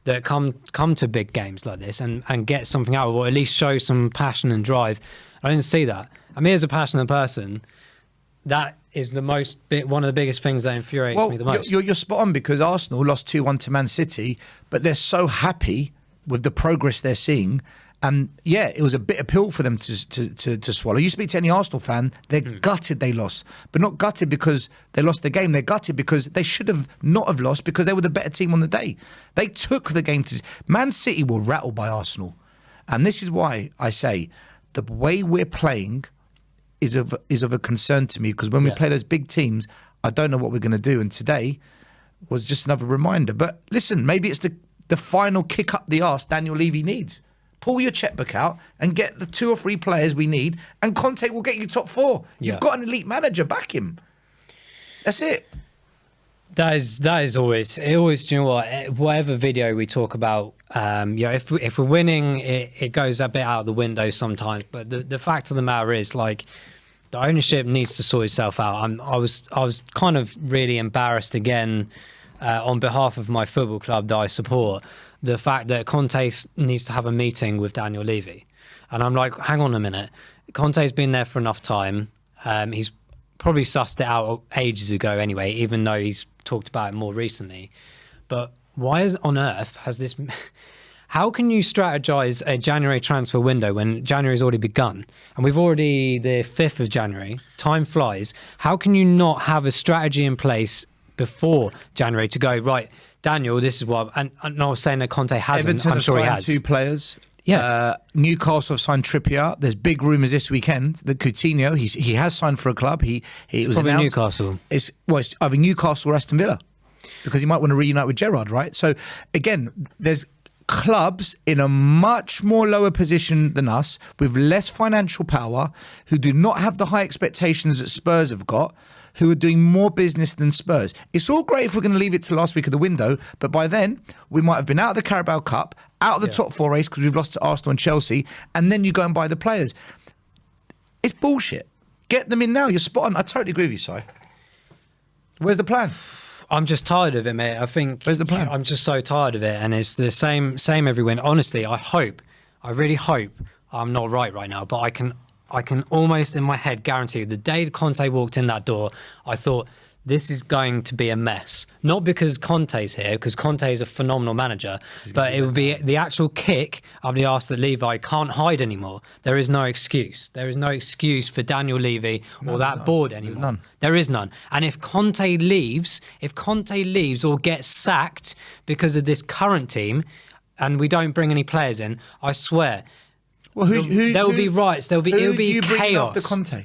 that come to big games like this and get something out of it, or at least show some passion and drive. I didn't see that. I mean, as a passionate person, that is one of the biggest things that infuriates me the most. You're spot on, because Arsenal lost 2-1 to Man City, but they're so happy with the progress they're seeing. And yeah, it was a bitter pill for them to swallow. You speak to any Arsenal fan, they're gutted they lost. But not gutted because they lost the game. They're gutted because they should have not have lost, because they were the better team on the day. They took the game to... Man City were rattled by Arsenal. And this is why I say the way we're playing is of a concern to me, because when we play those big teams, I don't know what we're going to do. And today was just another reminder. But listen, maybe it's the final kick up the arse Daniel Levy needs. Pull your checkbook out and get the 2 or 3 players we need, and Conte will get you top 4. You've got an elite manager, back him. That's it. That is always, do you know what? Whatever video we talk about, if we're winning, it goes a bit out of the window sometimes. But the fact of the matter is, like, the ownership needs to sort itself out. I was kind of really embarrassed again on behalf of my football club that I support. The fact that Conte needs to have a meeting with Daniel Levy. And I'm like, hang on a minute. Conte's been there for enough time. He's probably sussed it out ages ago anyway, even though he's talked about it more recently. But why on earth has this... How can you strategize a January transfer window when January's already begun? And we've already the 5th of January. Time flies. How can you not have a strategy in place before January to go, right, Daniel, this is what... And I was saying that Conte hasn't. Everton I'm sure he has. 2 players. Yeah. Newcastle have signed Trippier. There's big rumours this weekend that Coutinho, he has signed for a club. He was probably announced. Newcastle. It's either Newcastle or Aston Villa, because he might want to reunite with Gerrard, right? So again, there's clubs in a much more lower position than us, with less financial power, who do not have the high expectations that Spurs have got, who are doing more business than Spurs. It's all great if we're going to leave it to last week of the window, but by then we might have been out of the Carabao Cup, out of the top 4 race because we've lost to Arsenal and Chelsea, and then you go and buy the players. It's bullshit. Get them in now. You're spot on. I totally agree with you, Si. Where's the plan? I'm just tired of it, mate. I think... Where's the plan? I'm just so tired of it, and it's the same every win. Honestly, I really hope I'm not right now, but I can almost in my head guarantee the day Conte walked in that door, I thought, this is going to be a mess. Not because Conte's here, because Conte is a phenomenal manager, but it would be the actual kick up the arse that Levi can't hide anymore. There is no excuse. There is no excuse for Daniel Levy or that board anymore. There's none. There is none. And if Conte leaves or gets sacked because of this current team, and we don't bring any players in, I swear, there will be riots. It'll be chaos. Who do you bring after Conte?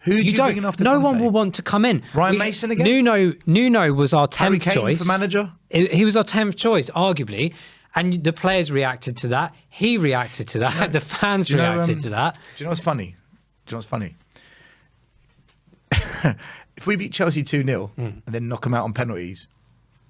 Who do you bring in after Conte? No one will want to come in. Ryan Mason again? Nuno was our 10th Harry Kane choice. for manager? He was our 10th choice, arguably. And the players reacted to that. He reacted to that. The fans reacted to that. Do you know what's funny? If we beat Chelsea 2-0 and then knock them out on penalties,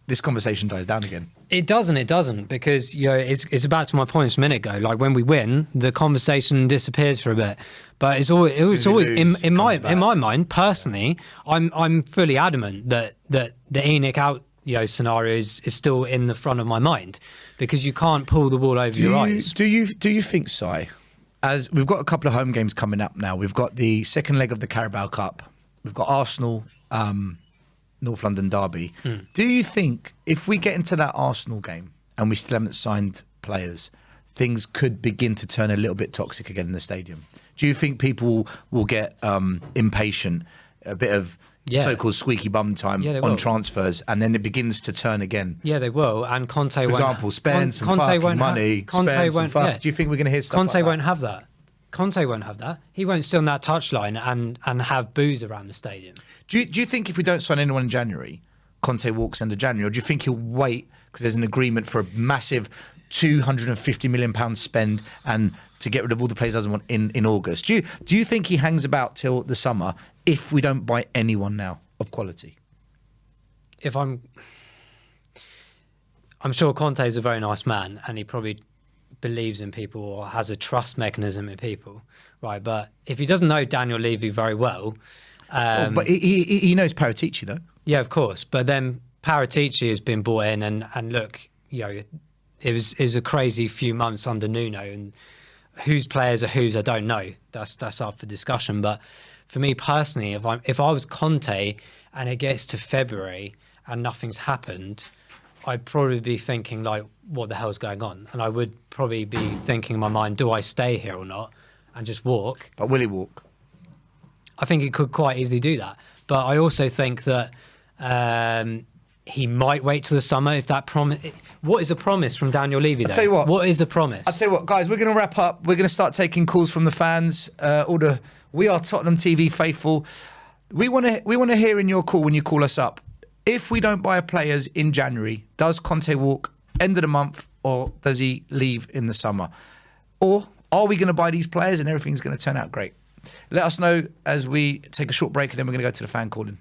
this conversation dies down again. It doesn't, because it's back to my point a minute ago. Like when we win, the conversation disappears for a bit, but it's always lose, in my mind personally. I'm fully adamant that the ENIC out scenario is still in the front of my mind, because you can't pull the wool over your eyes. Do you think, Si, as we've got a couple of home games coming up now, we've got the second leg of the Carabao Cup, we've got Arsenal. North London derby. Do you think if we get into that Arsenal game and we still haven't signed players, things could begin to turn a little bit toxic again in the stadium? Do you think people will get impatient, a bit of so-called squeaky bum time on transfers, and then it begins to turn again? Yeah, they will. And Conte For example, spend some fucking money, spend some fuck. Do you think we're going to hear stuff like that? Conte won't have that. Conte won't have that. He won't sit on that touchline and have boos around the stadium. Do you think if we don't sign anyone in January, Conte walks end of January, or do you think he'll wait because there's an agreement for a massive £250 million spend and to get rid of all the players he doesn't want in August? Do you think he hangs about till the summer if we don't buy anyone now of quality? I'm sure Conte's a very nice man, and he probably believes in people or has a trust mechanism in people, right? But if he doesn't know Daniel Levy very well, but he knows Paratici though. Yeah, of course. But then Paratici has been brought in, and look, it was a crazy few months under Nuno, and whose players are whose, I don't know. That's up for discussion. But for me personally, if I was Conte and it gets to February and nothing's happened, I'd probably be thinking, like, what the hell's going on? And I would probably be thinking in my mind, do I stay here or not and just walk? But will he walk? I think he could quite easily do that. But I also think that he might wait till the summer if that promise... What is a promise from Daniel Levy, though? I'll tell you what. What is a promise? I'll tell you what, guys, we're going to wrap up. We're going to start taking calls from the fans, all the We Are Tottenham TV faithful. We want to hear in your call when you call us up. If we don't buy players in January, does Conte walk end of the month, or does he leave in the summer? Or are we going to buy these players and everything's going to turn out great? Let us know as we take a short break, and then we're going to go to the fan calling.